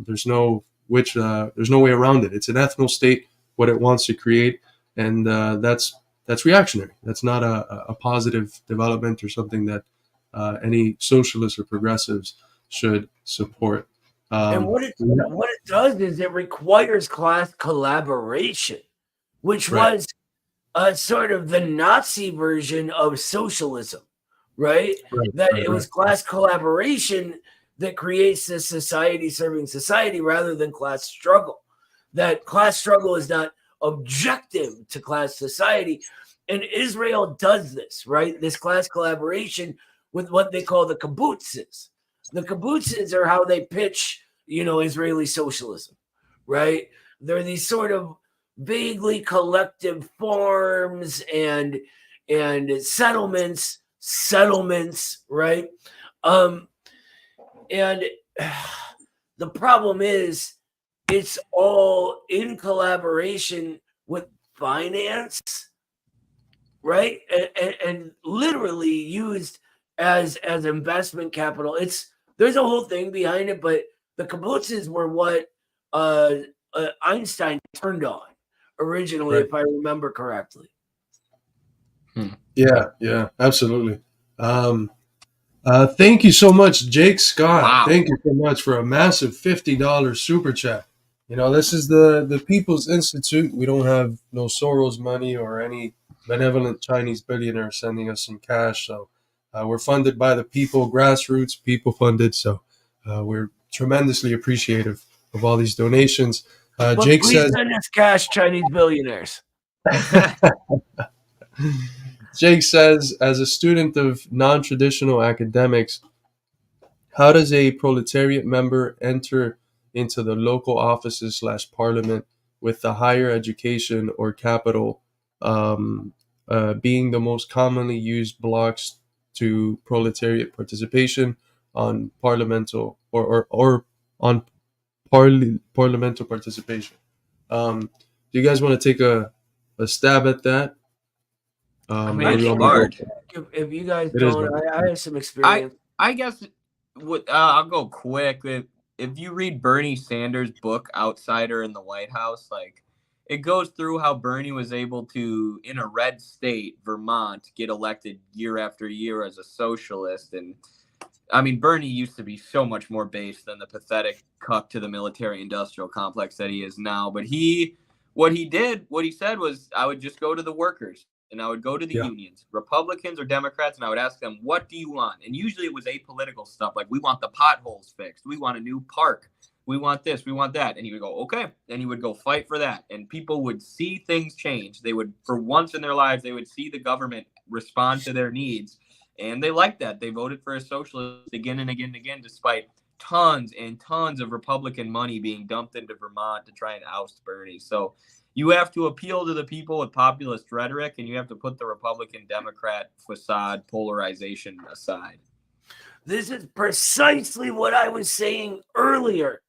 There's no way around it. It's an ethno state, what it wants to create, and that's reactionary. That's not a positive development or something that any socialists or progressives should support. And what it does is it requires class collaboration, which was sort of the Nazi version of socialism, right? It was class collaboration that creates this society serving society rather than class struggle. That class struggle is not objective to class society. And Israel does this, right? This class collaboration with what they call the kibbutzes. The kibbutzes are how they pitch, Israeli socialism, right? They're these sort of vaguely collective farms and settlements, right? And the problem is it's all in collaboration with finance, right? And literally used as investment capital. There's a whole thing behind it, but the kibbutzes were what Einstein turned on originally, if I remember correctly. Yeah, absolutely. Thank you so much, Jake Scott. Wow. Thank you so much for a massive $50 super chat. This is the People's Institute. We don't have no Soros money or any benevolent Chinese billionaire sending us some cash. So we're funded by the people, grassroots, people funded. So we're tremendously appreciative of all these donations. Jake says, send us cash, Chinese billionaires. Jake says, as a student of non-traditional academics, how does a proletariat member enter into the local offices / parliament with the higher education or capital being the most commonly used blocks to proletariat participation on parliamental or on parliamental participation? Do you guys want to take a stab at that? It's hard. If you guys don't, I have some experience. I guess I'll go quick. If you read Bernie Sanders' book Outsider in the White House, it goes through how Bernie was able to, in a red state, Vermont, get elected year after year as a socialist. And I mean, Bernie used to be so much more based than the pathetic cuck to the military-industrial complex that he is now. But what he said was, I would just go to the workers and I would go to the unions, Republicans or Democrats, and I would ask them, what do you want? And usually it was apolitical stuff, like, we want the potholes fixed, we want a new park, we want this, we want that. And he would go, okay. And he would go fight for that. And people would see things change. They would, for once in their lives, they would see the government respond to their needs. And they liked that. They voted for a socialist again and again and again, despite tons and tons of Republican money being dumped into Vermont to try and oust Bernie. So you have to appeal to the people with populist rhetoric, and you have to put the Republican-Democrat facade polarization aside. This is precisely what I was saying earlier,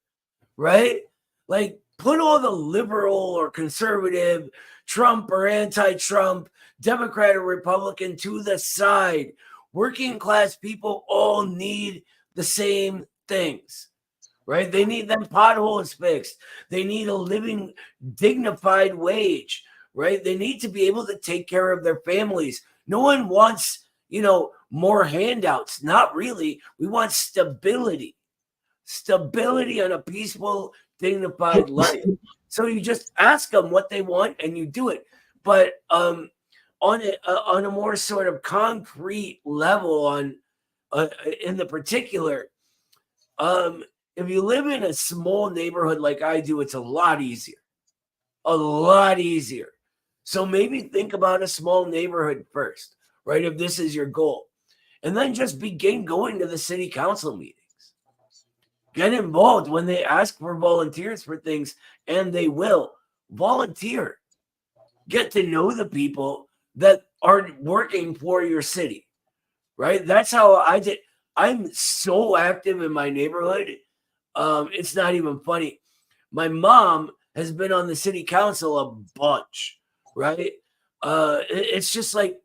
right? Like, put all the liberal or conservative, Trump or anti-Trump, Democrat or Republican to the side. Working class people all need the same things, right? They need them potholes fixed. They need a living, dignified wage, right? They need to be able to take care of their families. No one wants, more handouts. Not really. We want stability. Stability on a peaceful, dignified life. So you just ask them what they want and you do it. But on a more sort of concrete level, in the particular, if you live in a small neighborhood like I do, it's a lot easier. A lot easier. So maybe think about a small neighborhood first, right? If this is your goal. And then just begin going to the city council meetings. Get involved when they ask for volunteers for things, and they will. Volunteer. Get to know the people that are working for your city, right? That's how I did. I'm so active in my neighborhood. It's not even funny. My mom has been on the city council a bunch, right? It's just like,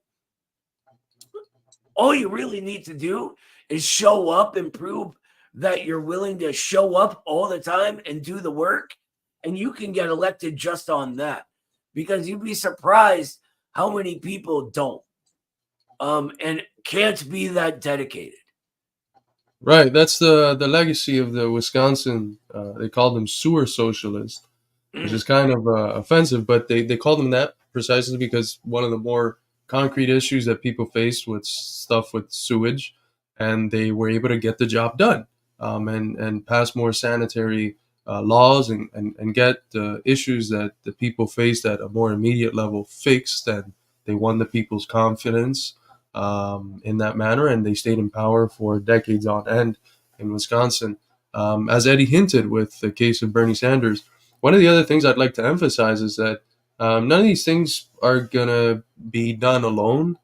all you really need to do is show up and prove that you're willing to show up all the time and do the work, and you can get elected just on that, because you'd be surprised how many people don't and can't be that dedicated. Right. That's the legacy of the Wisconsin. They called them sewer socialists, which is kind of offensive, but they called them that precisely because one of the more concrete issues that people faced with stuff with sewage, and they were able to get the job done and pass more sanitary laws and get the issues that the people faced at a more immediate level fixed, and they won the people's confidence in that manner, and they stayed in power for decades on end in Wisconsin. As Eddie hinted with the case of Bernie Sanders, one of the other things I'd like to emphasize is that none of these things are going to be done alone.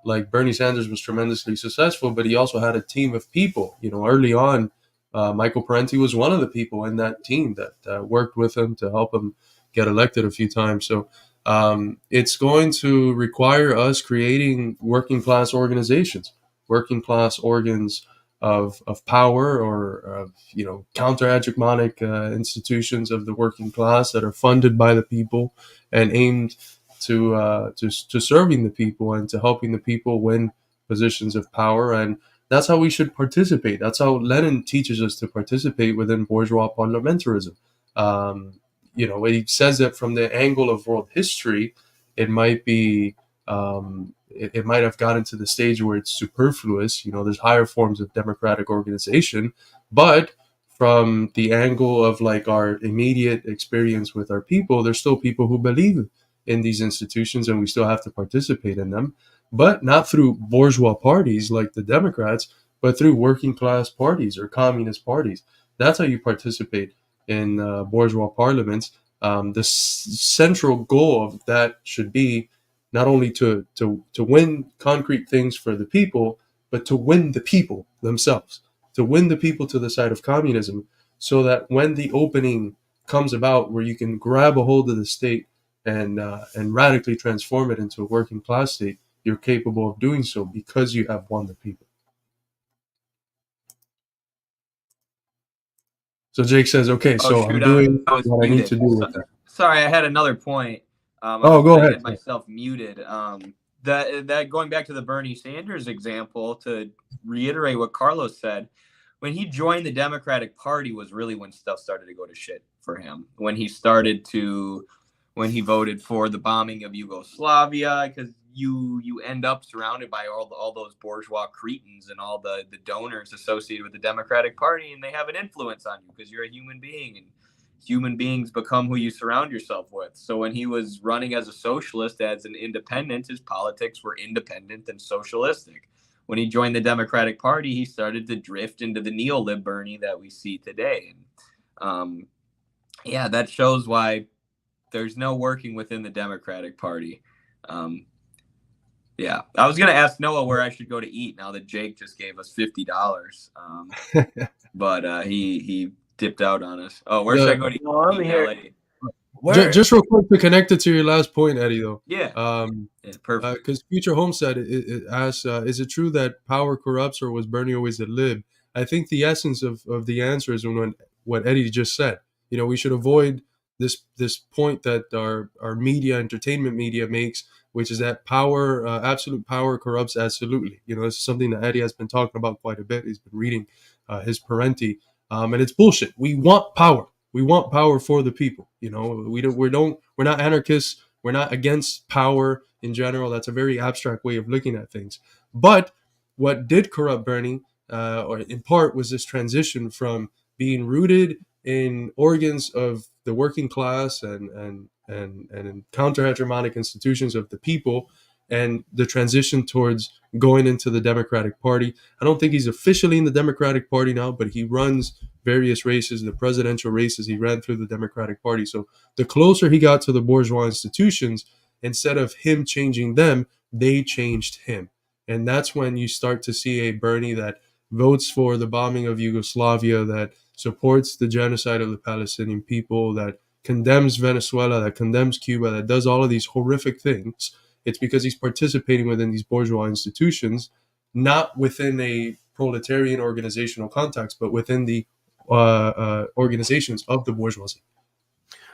Like Bernie Sanders was tremendously successful, but he also had a team of people. Early on, Michael Parenti was one of the people in that team that worked with him to help him get elected a few times. So it's going to require us creating working class organizations, working class organs of power, or of counter-hegemonic institutions of the working class that are funded by the people and aimed to serving the people and to helping the people win positions of power. And that's how we should participate. That's how Lenin teaches us to participate within bourgeois parliamentarism. He says that from the angle of world history, it might be it might have gotten to the stage where it's superfluous. There's higher forms of democratic organization, but from the angle of like our immediate experience with our people, there's still people who believe in these institutions, and we still have to participate in them, but not through bourgeois parties like the Democrats, but through working class parties or communist parties. That's how you participate in bourgeois parliaments. The central goal of that should be not only to win concrete things for the people, but to win the people themselves, to win the people to the side of communism, so that when the opening comes about where you can grab a hold of the state and radically transform it into a working class state, you're capable of doing so because you have won the people. So Jake says, okay, so I'm doing what I need to do with that. Sorry, I had another point. Go I ahead. had myself muted. That going back to the Bernie Sanders example, to reiterate what Carlos said, when he joined the Democratic Party was really when stuff started to go to shit for him. When he voted for the bombing of Yugoslavia, because you end up surrounded by all those bourgeois cretins and all the donors associated with the Democratic Party, and they have an influence on you because you're a human being, and human beings become who you surround yourself with. So when he was running as a socialist, as an independent, his politics were independent and socialistic. When he joined the Democratic Party, he started to drift into the neo-lib Bernie that we see today. And yeah, that shows why there's no working within the Democratic Party. Yeah, I was gonna ask Noah where I should go to eat now that Jake just gave us $50, but he dipped out on us. Oh, where should I go to eat? No, I'm in here. LA? Just real quick to connect it to your last point, Eddie, though. Yeah. Perfect. Because Future Homestead it asks, is it true that power corrupts, or was Bernie always a lib? I think the essence of the answer is what Eddie just said. We should avoid this point that our media, entertainment media, makes, which is that power, absolute power, corrupts absolutely. This is something that Eddie has been talking about quite a bit. He's been reading his Parenti, and it's bullshit. We want power. We want power for the people. We're not anarchists. We're not against power in general. That's a very abstract way of looking at things. But what did corrupt Bernie, or in part, was this transition from being rooted in organs of the working class and in counter-hegemonic institutions of the people, and the transition towards going into the Democratic Party. I don't think he's officially in the Democratic Party now, but he runs various races, the presidential races. He ran through the Democratic Party. So the closer he got to the bourgeois institutions, instead of him changing them, they changed him. And that's when you start to see a Bernie that votes for the bombing of Yugoslavia, that supports the genocide of the Palestinian people, that condemns Venezuela, that condemns Cuba, that does all of these horrific things. It's because he's participating within these bourgeois institutions, not within a proletarian organizational context, but within the organizations of the bourgeoisie.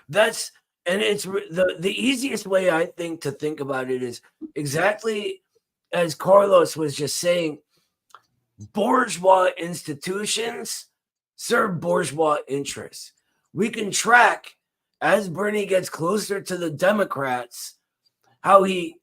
It's the easiest way, I think, to think about it is exactly as Carlos was just saying. Bourgeois institutions serve bourgeois interests. We can track, as Bernie gets closer to the Democrats, how he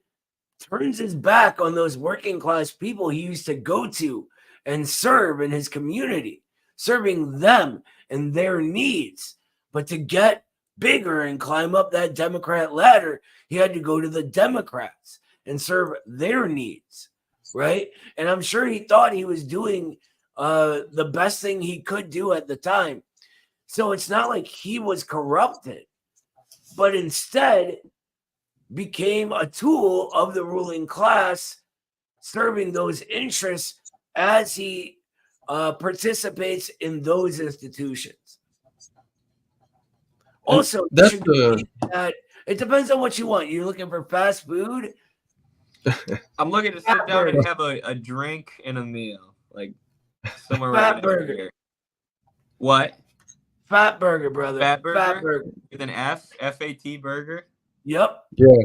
turns his back on those working class people he used to go to and serve in his community, serving them and their needs. But to get bigger and climb up that Democrat ladder, he had to go to the Democrats and serve their needs, right? And I'm sure he thought he was doing the best thing he could do at the time. So it's not like he was corrupted, but instead became a tool of the ruling class, serving those interests as he participates in those institutions. Also, it depends on what you want. You're looking for fast food? I'm looking to sit down and have a drink and a meal, like somewhere Fat right burger. here. What? Fat burger, brother. Fat burger? Fat burger. With an F-A-T burger? Yep. Yeah.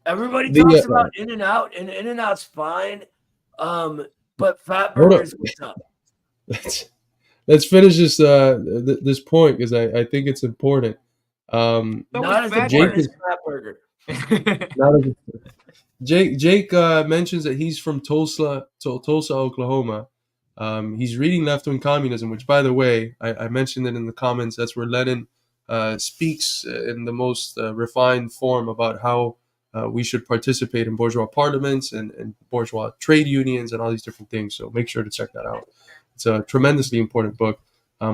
Everybody talks about In-N-Out, and In-N-Out's fine. But Fat Burger is what's up. Let's finish this point, because I think it's important. Not as important as Fat Burger. Jake mentions that he's from Tulsa, Oklahoma. He's reading Left-Wing Communism, which, by the way, I mentioned it in the comments. That's where Lenin speaks in the most refined form about how we should participate in bourgeois parliaments and bourgeois trade unions and all these different things. So make sure to check that out. It's a tremendously important book.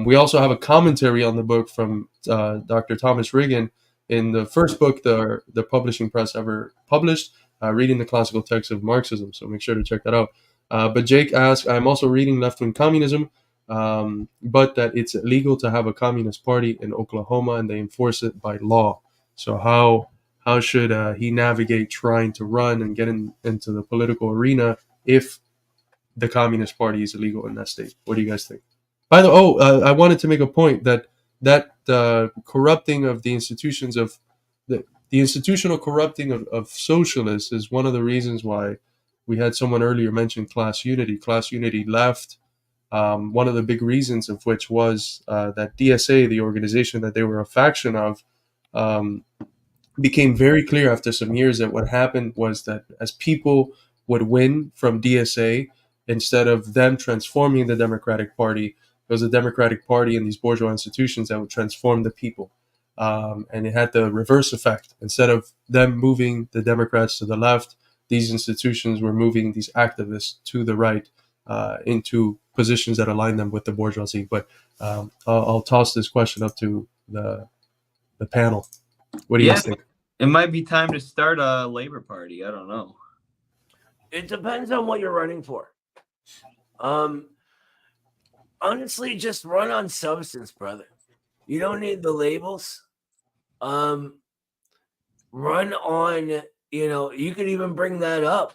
We also have a commentary on the book from Dr. Thomas Riggin in the first book the publishing press ever published, reading the classical text of Marxism. So make sure to check that out. But Jake asks, I'm also reading Left-Wing Communism, but that it's illegal to have a communist party in Oklahoma and they enforce it by law. So how should he navigate trying to run and get into the political arena if the Communist Party is illegal in that state? What do you guys think? By the way, I wanted to make a point that corrupting of the institutions of the institutional corrupting of socialists is one of the reasons why we had someone earlier mention class unity. Class unity left. One of the big reasons of which was that DSA, the organization that they were a faction of, became very clear after some years that what happened was that as people would win from DSA, instead of them transforming the Democratic Party, it was the Democratic Party and these bourgeois institutions that would transform the people. And it had the reverse effect. Instead of them moving the Democrats to the left, these institutions were moving these activists to the right into positions that align them with the bourgeoisie. But I'll toss this question up to the panel. What do you guys think? It might be time to start a Labor Party. I don't know. It depends on what you're running for. Honestly, just run on substance, brother. You don't need the labels. Run on, you could even bring that up.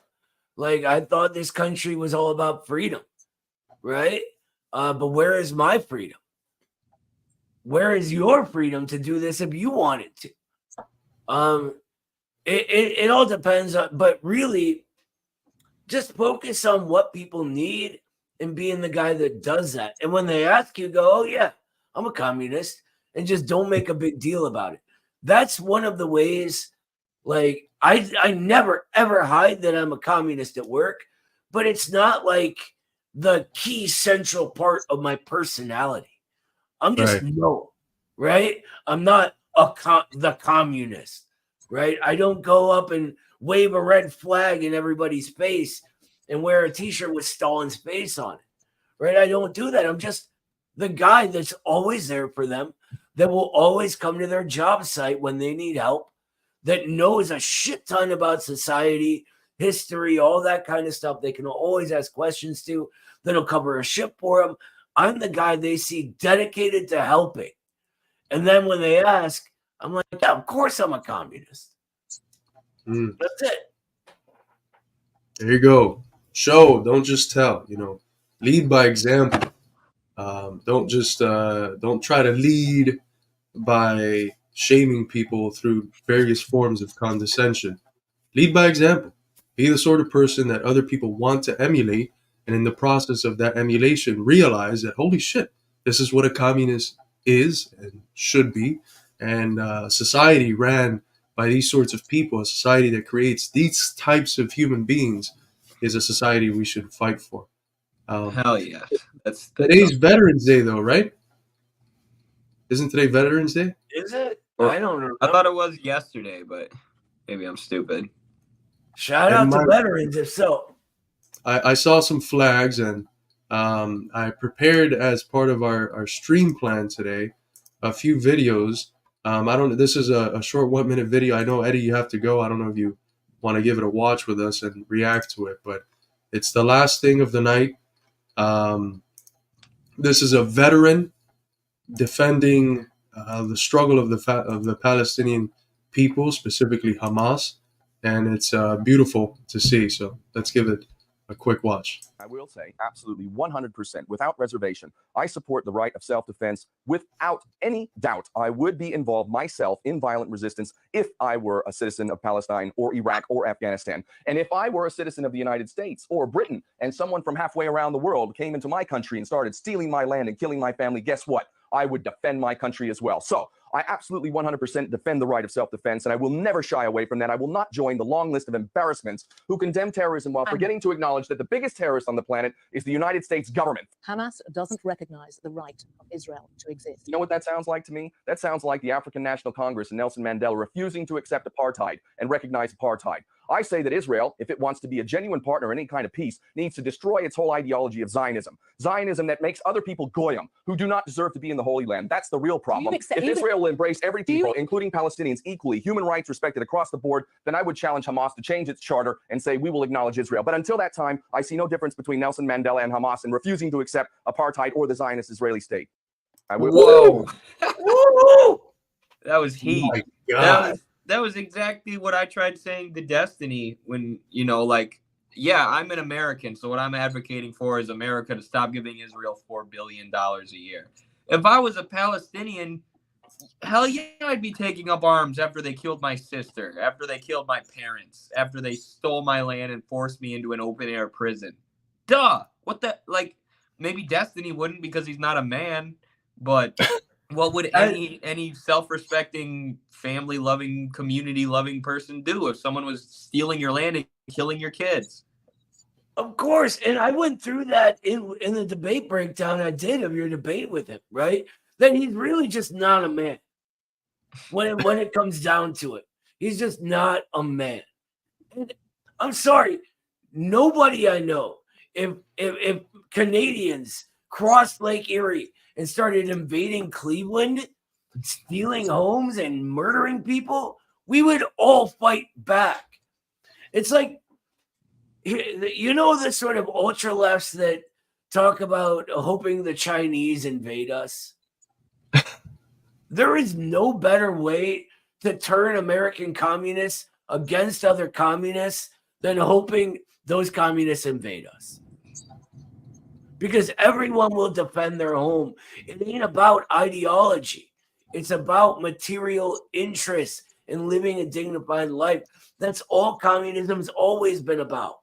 Like, I thought this country was all about freedom, right? But where is my freedom? Where is your freedom to do this if you wanted to? It all depends on, but really, just focus on what people need and being the guy that does that. And when they ask you, go, oh yeah, I'm a communist, and just don't make a big deal about it. That's one of the ways. Like, I never ever hide that I'm a communist at work, but it's not like the key central part of my personality. I'm just no, right? I'm not the communist, right? I don't go up and wave a red flag in everybody's face and wear a t-shirt with Stalin's face on it, right? I don't do that. I'm just the guy that's always there for them, that will always come to their job site when they need help, that knows a shit ton about society, history, all that kind of stuff. They can always ask questions to, that'll cover a ship for them. I'm the guy they see dedicated to helping. And then when they ask, I'm like, yeah, of course I'm a communist. That's it. There you go. Show, don't just tell, lead by example. Don't try to lead by shaming people through various forms of condescension. Lead by example. Be the sort of person that other people want to emulate, and in the process of that emulation, realize that, holy shit, this is what a communist is and should be. And society ran by these sorts of people, a society that creates these types of human beings, is a society we should fight for. Hell yeah. That's today's Veterans Day, though, right? Isn't today Veterans Day? Is it? I don't know. I thought it was yesterday, but maybe I'm stupid. Shout out to veterans, if so. I saw some flags, and I prepared as part of our stream plan today a few videos. I don't know. This is a short 1 minute video. I know, Eddie, you have to go. I don't know if you want to give it a watch with us and react to it, but it's the last thing of the night. This is a veteran defending the struggle of the Palestinian people, specifically Hamas, and it's beautiful to see. So let's give it a quick watch. I will say absolutely 100% without reservation, I support the right of self-defense without any doubt. I would be involved myself in violent resistance if I were a citizen of Palestine or Iraq or Afghanistan. And if I were a citizen of the United States or Britain and someone from halfway around the world came into my country and started stealing my land and killing my family, guess what? I would defend my country as well. So I absolutely 100% defend the right of self-defense, and I will never shy away from that. I will not join the long list of embarrassments who condemn terrorism while forgetting to acknowledge that the biggest terrorist on the planet is the United States government. Hamas doesn't recognize the right of Israel to exist. You know what that sounds like to me? That sounds like the African National Congress and Nelson Mandela refusing to accept apartheid and recognize apartheid. I say that Israel, if it wants to be a genuine partner in any kind of peace, needs to destroy its whole ideology of Zionism. Zionism that makes other people goyim, who do not deserve to be in the Holy Land. That's the real problem. If Israel will embrace every people, including Palestinians, equally, human rights respected across the board, then I would challenge Hamas to change its charter and say we will acknowledge Israel. But until that time, I see no difference between Nelson Mandela and Hamas in refusing to accept apartheid or the Zionist Israeli state. I will. Whoa! Whoa! That was heat. Oh my God. That was exactly what I tried saying to Destiny when, yeah, I'm an American. So what I'm advocating for is America to stop giving Israel $4 billion a year. If I was a Palestinian, hell yeah, I'd be taking up arms after they killed my sister, after they killed my parents, after they stole my land and forced me into an open air prison. Duh. What the, like, maybe Destiny wouldn't because he's not a man, but what would any self-respecting, family-loving, community-loving person do if someone was stealing your land and killing your kids? Of course, and I went through that in the debate breakdown I did of your debate with him, right? Then he's really just not a man. When it comes down to it, he's just not a man. And I'm sorry, nobody I know, if Canadians crossed Lake Erie and started invading Cleveland, stealing homes and murdering people, we would all fight back. It's like, you know, the sort of ultra lefts that talk about hoping the Chinese invade us. There is no better way to turn American communists against other communists than hoping those communists invade us. Because everyone will defend their home. It ain't about ideology. It's about material interests and living a dignified life. That's all communism's always been about.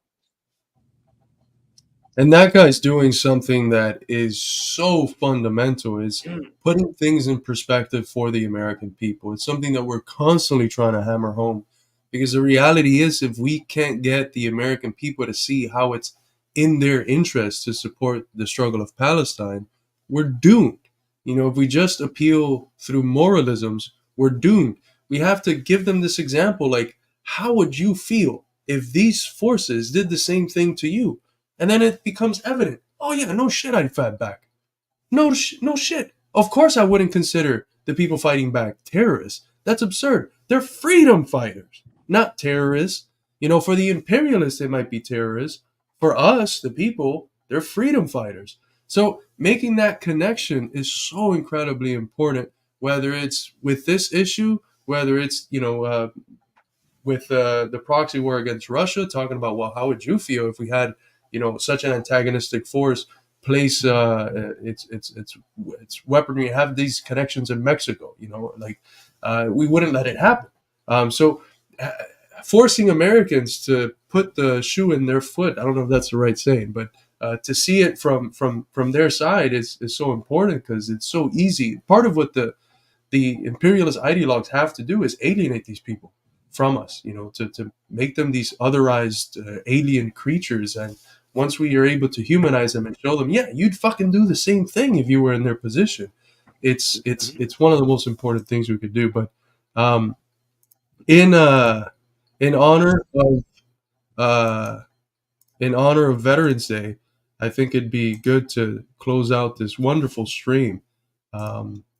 And that guy's doing something that is so fundamental, is putting things in perspective for the American people. It's something that we're constantly trying to hammer home, because the reality is, if we can't get the American people to see how it's in their interest to support the struggle of Palestine, we're doomed. You know, if we just appeal through moralisms, we're doomed. We have to give them this example, like, how would you feel if these forces did the same thing to you? And then it becomes evident. Oh yeah, no shit, I'd fight back. No shit. Of course I wouldn't consider the people fighting back terrorists. That's absurd. They're freedom fighters, not terrorists. You know, for the imperialists, they might be terrorists. For us, the people, they're freedom fighters. So making that connection is so incredibly important, whether it's with this issue, whether it's, with the proxy war against Russia, talking about, well, how would you feel if we had, such an antagonistic force place its weaponry, have these connections in Mexico, we wouldn't let it happen. So forcing Americans to put the shoe in their foot, I don't know if that's the right saying, but to see it from their side is so important, because it's so easy. Part of what the imperialist ideologues have to do is alienate these people from us, to make them these otherized alien creatures. And once we are able to humanize them and show them, yeah, you'd fucking do the same thing if you were in their position. It's one of the most important things we could do. But in honor of Veterans Day, I think it'd be good to close out this wonderful stream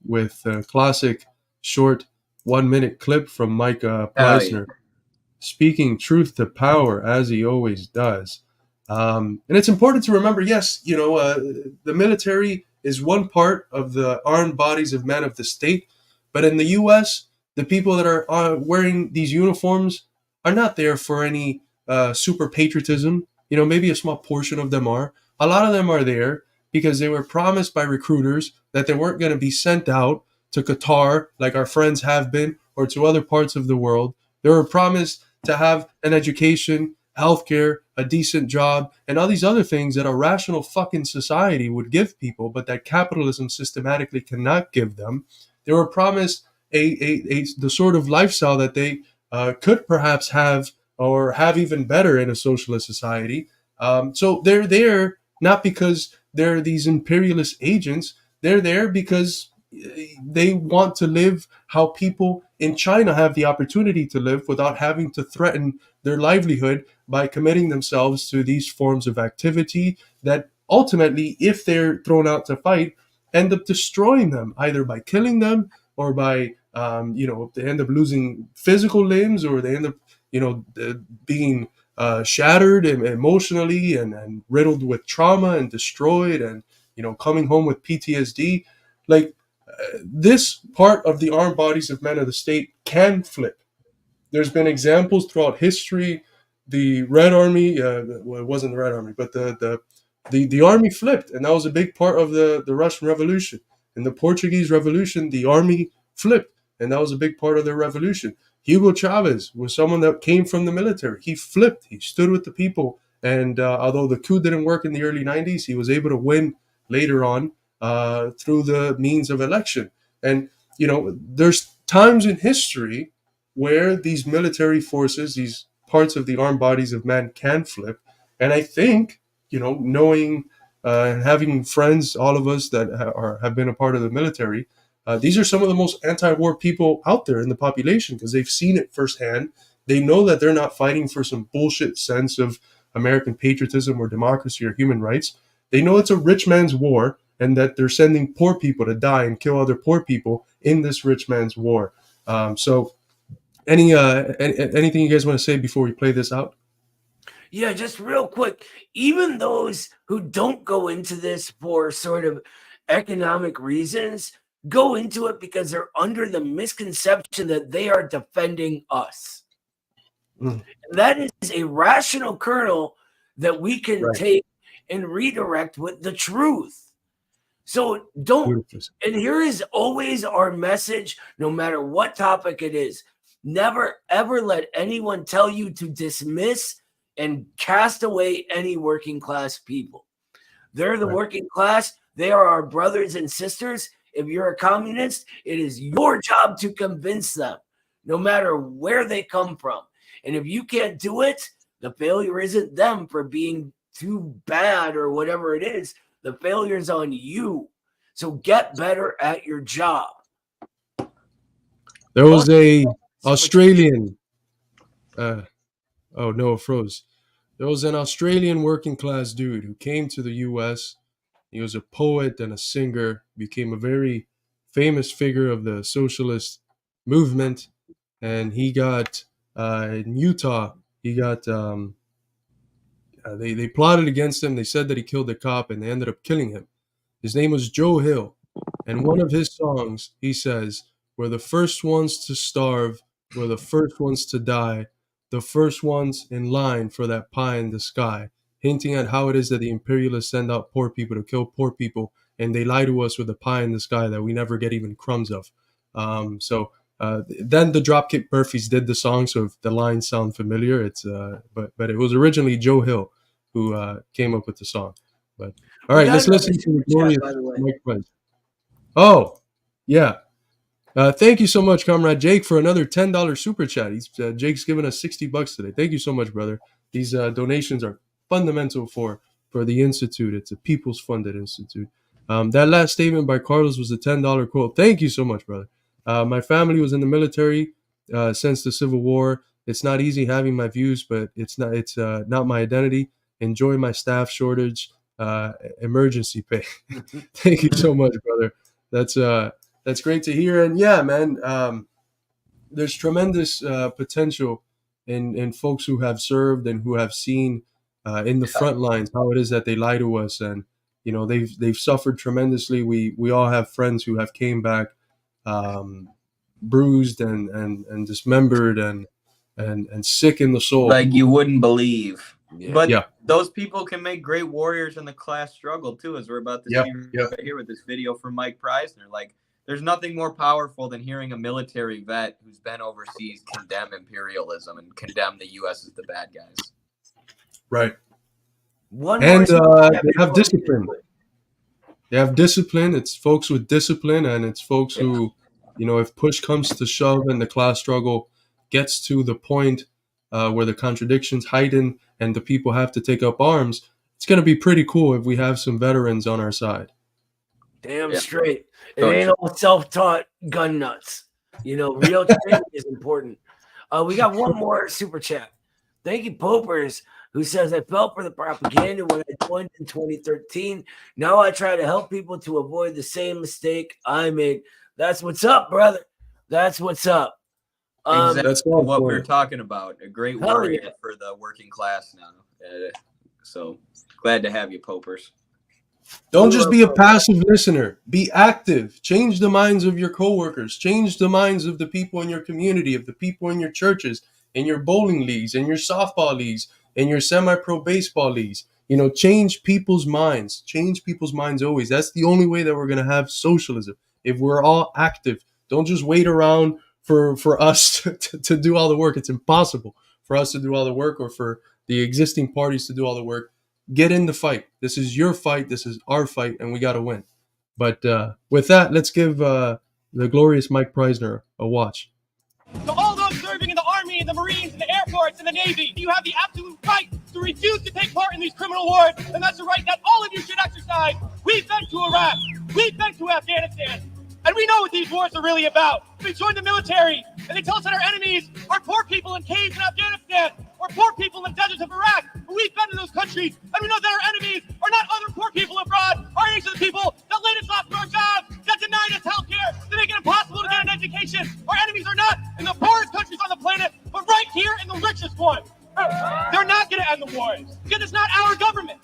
with a classic short 1-minute clip from Mike Pleisner, speaking truth to power as he always does. And it's important to remember, yes, the military is one part of the armed bodies of men of the state, but in the U.S., the people that are wearing these uniforms are not there for any super patriotism. Maybe a small portion of them are. A lot of them are there because they were promised by recruiters that they weren't going to be sent out to Qatar like our friends have been, or to other parts of the world. They were promised to have an education, healthcare, a decent job, and all these other things that a rational fucking society would give people, but that capitalism systematically cannot give them. They were promised the sort of lifestyle that they could perhaps have, or have even better in a socialist society. So they're there not because they're these imperialist agents. They're there because they want to live how people in China have the opportunity to live, without having to threaten their livelihood by committing themselves to these forms of activity that ultimately, if they're thrown out to fight, end up destroying them, either by killing them, or by they end up losing physical limbs, or they end up being shattered emotionally and riddled with trauma and destroyed, and coming home with PTSD. This part of the armed bodies of men of the state can flip. There's been examples throughout history. The Red Army, well, it wasn't the Red Army, but the army flipped, and that was a big part of the Russian Revolution. In the Portuguese Revolution, the army flipped, and that was a big part of their revolution. Hugo Chavez was someone that came from the military. He flipped. He stood with the people. And although the coup didn't work in the early 90s, he was able to win later on through the means of election. And, you know, there's times in history where these military forces, these parts of the armed bodies of man can flip. And I think, you know, knowing and having friends, all of us that have been a part of the military, these are some of the most anti-war people out there in the population because they've seen it firsthand. They know that they're not fighting for some bullshit sense of American patriotism or democracy or human rights. They know it's a rich man's war and that they're sending poor people to die and kill other poor people in this rich man's war. So anything you guys want to say before we play this out? Yeah, just real quick. Even those who don't go into this for sort of economic reasons go into it because they're under the misconception that they are defending us. And that is a rational kernel that we can take and redirect with the truth. So don't, and here is always our message, no matter what topic it is. Never, ever let anyone tell you to dismiss and cast away any working class people. They're the working class. They are our brothers and sisters. If you're a communist, it is your job to convince them, no matter where they come from. And if you can't do it, the failure isn't them for being too bad or whatever it is. The failure is on you. So get better at your job. There was a Australian. Oh no, it froze. There was an Australian working class dude who came to the U.S. He was a poet and a singer, became a very famous figure of the socialist movement, and he got in Utah. He got they plotted against him. They said that he killed a cop, and they ended up killing him. His name was Joe Hill, and one of his songs, he says, "We're the first ones to starve, we're the first ones to die, the first ones in line for that pie in the sky," hinting at how it is that the imperialists send out poor people to kill poor people, and they lie to us with a pie in the sky that we never get even crumbs of. Then the Dropkick Murphys did the song, so if the lines sound familiar, it's but it was originally Joe Hill who came up with the song. But all right, let's listen to the glorious Mike Pence. Oh, yeah. Thank you so much, Comrade Jake, for another $10 super chat. Jake's given us $60 today. Thank you so much, brother. These donations are fundamental for the Institute. It's a people's funded institute. That last statement by Carlos was a $10 quote. Thank you so much, brother. My family was in the military since the Civil War. It's not easy having my views, but it's not my identity. Enjoy my staff shortage, emergency pay. Thank you so much, brother. That's great to hear. And yeah, man, there's tremendous potential in folks who have served and who have seen in the front lines how it is that they lie to us, and you know they've suffered tremendously. We all have friends who have came back bruised and dismembered and sick in the soul, like you wouldn't believe. Yeah. But those people can make great warriors in the class struggle too, as we're about to see right here with this video from Mike Preisner. Like, there's nothing more powerful than hearing a military vet who's been overseas condemn imperialism and condemn the U.S. as the bad guys. Right. They have discipline. They have discipline. It's folks with discipline, and it's folks who, you know, if push comes to shove and the class struggle gets to the point where the contradictions heighten and the people have to take up arms, it's going to be pretty cool if we have some veterans on our side. Damn straight. It ain't all self-taught gun nuts. You know, real training is important. We got one more super chat. Thank you, Popers, who says, I fell for the propaganda when I joined in 2013. Now I try to help people to avoid the same mistake I made. That's what's up, brother. That's what's up. Exactly that's what we're talking about. A great warrior for the working class now. So glad to have you, Popers. Don't just be a passive listener. Be active. Change the minds of your coworkers. Change the minds of the people in your community, of the people in your churches, in your bowling leagues, in your softball leagues, in your semi-pro baseball leagues. change people's minds. Change people's minds always. That's the only way that we're going to have socialism. If we're all active, don't just wait around for us to do all the work. It's impossible for us to do all the work or for the existing parties to do all the work. Get in the fight. This is your fight. This is our fight, and we got to win. But with that, let's give the glorious Mike Preisner a watch. To all those serving in the Army, and the Marines, and the Air Force, and the Navy, you have the absolute right to refuse to take part in these criminal wars, and that's a right that all of you should exercise. We've been to Iraq. We've been to Afghanistan. And we know what these wars are really about. We joined the military, and they tell us that our enemies are poor people in caves in Afghanistan, or poor people in the deserts of Iraq. But we've been to those countries, and we know that our enemies are not other poor people abroad. Our enemies are the people that laid us off for our jobs, that denied us health care, that make it impossible to get an education. Our enemies are not in the poorest countries on the planet, but right here in the richest ones. They're not going to end the wars, because it's not our government.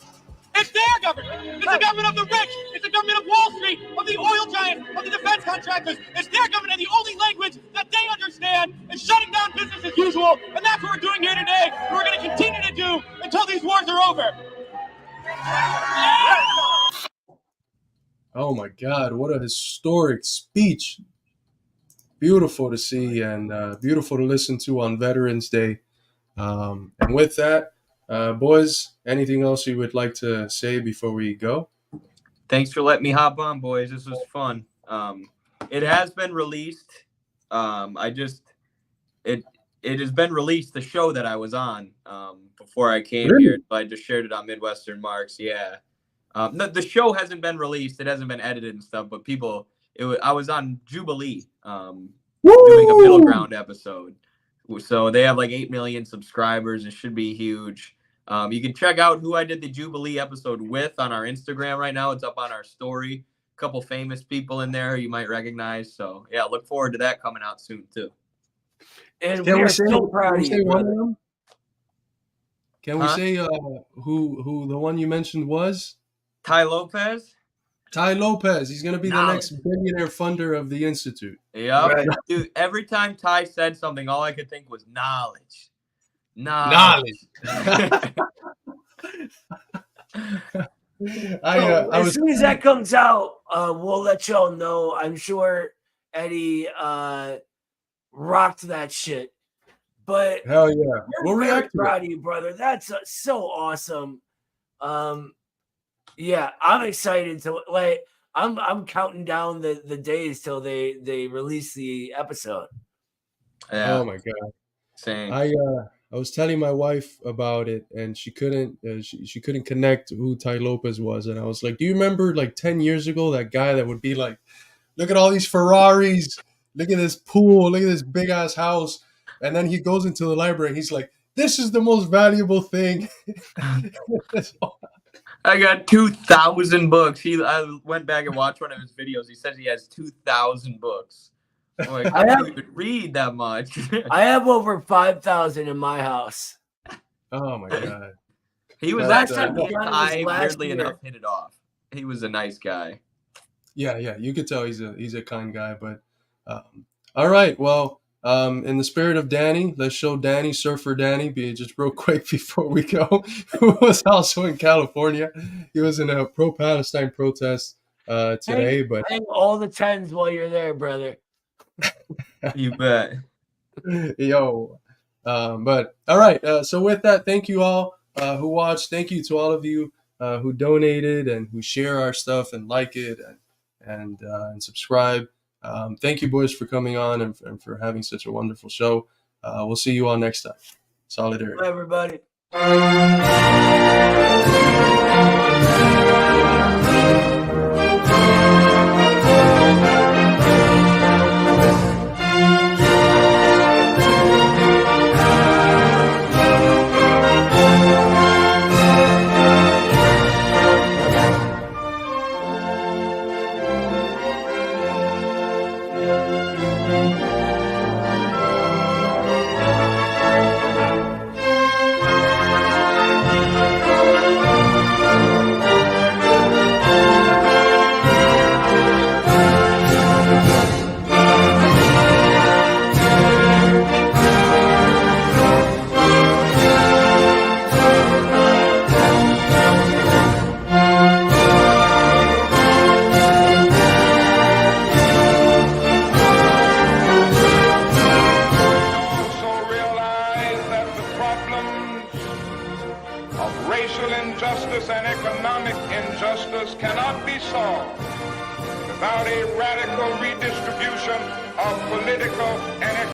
It's their government. It's the government of the rich. It's the government of Wall Street, of the oil giants, of the defense contractors. It's their government, and the only language that they understand is shutting down business as usual. And that's what we're doing here today. And we're going to continue to do until these wars are over. Oh my God, what a historic speech. Beautiful to see and beautiful to listen to on Veterans Day. And with that, boys, anything else you would like to say before we go? Thanks for letting me hop on, boys. This was fun. It has been released. It has been released, the show that I was on before I came here. So I just shared it on Midwestern Marks. Yeah. The show hasn't been released. It hasn't been edited and stuff, but I was on Jubilee doing a middle ground episode. So they have like 8 million subscribers. It should be huge. You can check out who I did the Jubilee episode with on our Instagram right now. It's up on our story. A couple famous people in there you might recognize. So yeah, look forward to that coming out soon too. And we're so proud of you, brother. Can we say who the one you mentioned was? Ty Lopez. Ty Lopez. He's going to be the next billionaire funder of the Institute. Yeah, right. Dude. Every time Ty said something, all I could think was knowledge. As soon as that comes out, we'll let y'all know. I'm sure Eddie rocked that shit. But hell yeah, we'll react. Proud of you, brother. That's so awesome. Yeah, I'm excited to I'm counting down the days till they release the episode. Yeah. Oh my God. Same. I was telling my wife about it, and she couldn't she couldn't connect who Ty Lopez was, and I was like, "Do you remember like 10 years ago that guy that would be like, look at all these Ferraris, look at this pool, look at this big ass house," and then he goes into the library and he's like, "This is the most valuable thing." I got 2,000 books. I went back and watched one of his videos. He says he has 2,000 books. I'm like, I don't even read that much. I have over 5,000 in my house. Oh my God. He was actually weirdly enough hit it off. He was a nice guy. Yeah, you could tell he's a kind guy. But all right, well, in the spirit of Danny, let's show Danny, Surfer Danny, just real quick before we go, who was also in California. He was in a pro-Palestine protest today. But hang all the 10s while you're there, brother. You bet. Yo. But all right. So with that, thank you all who watched. Thank you to all of you who donated and who share our stuff and like it and subscribe. Thank you, boys, for coming on and for having such a wonderful show. We'll see you all next time. Solidarity. Bye, everybody. racial injustice and economic injustice cannot be solved without a radical redistribution of political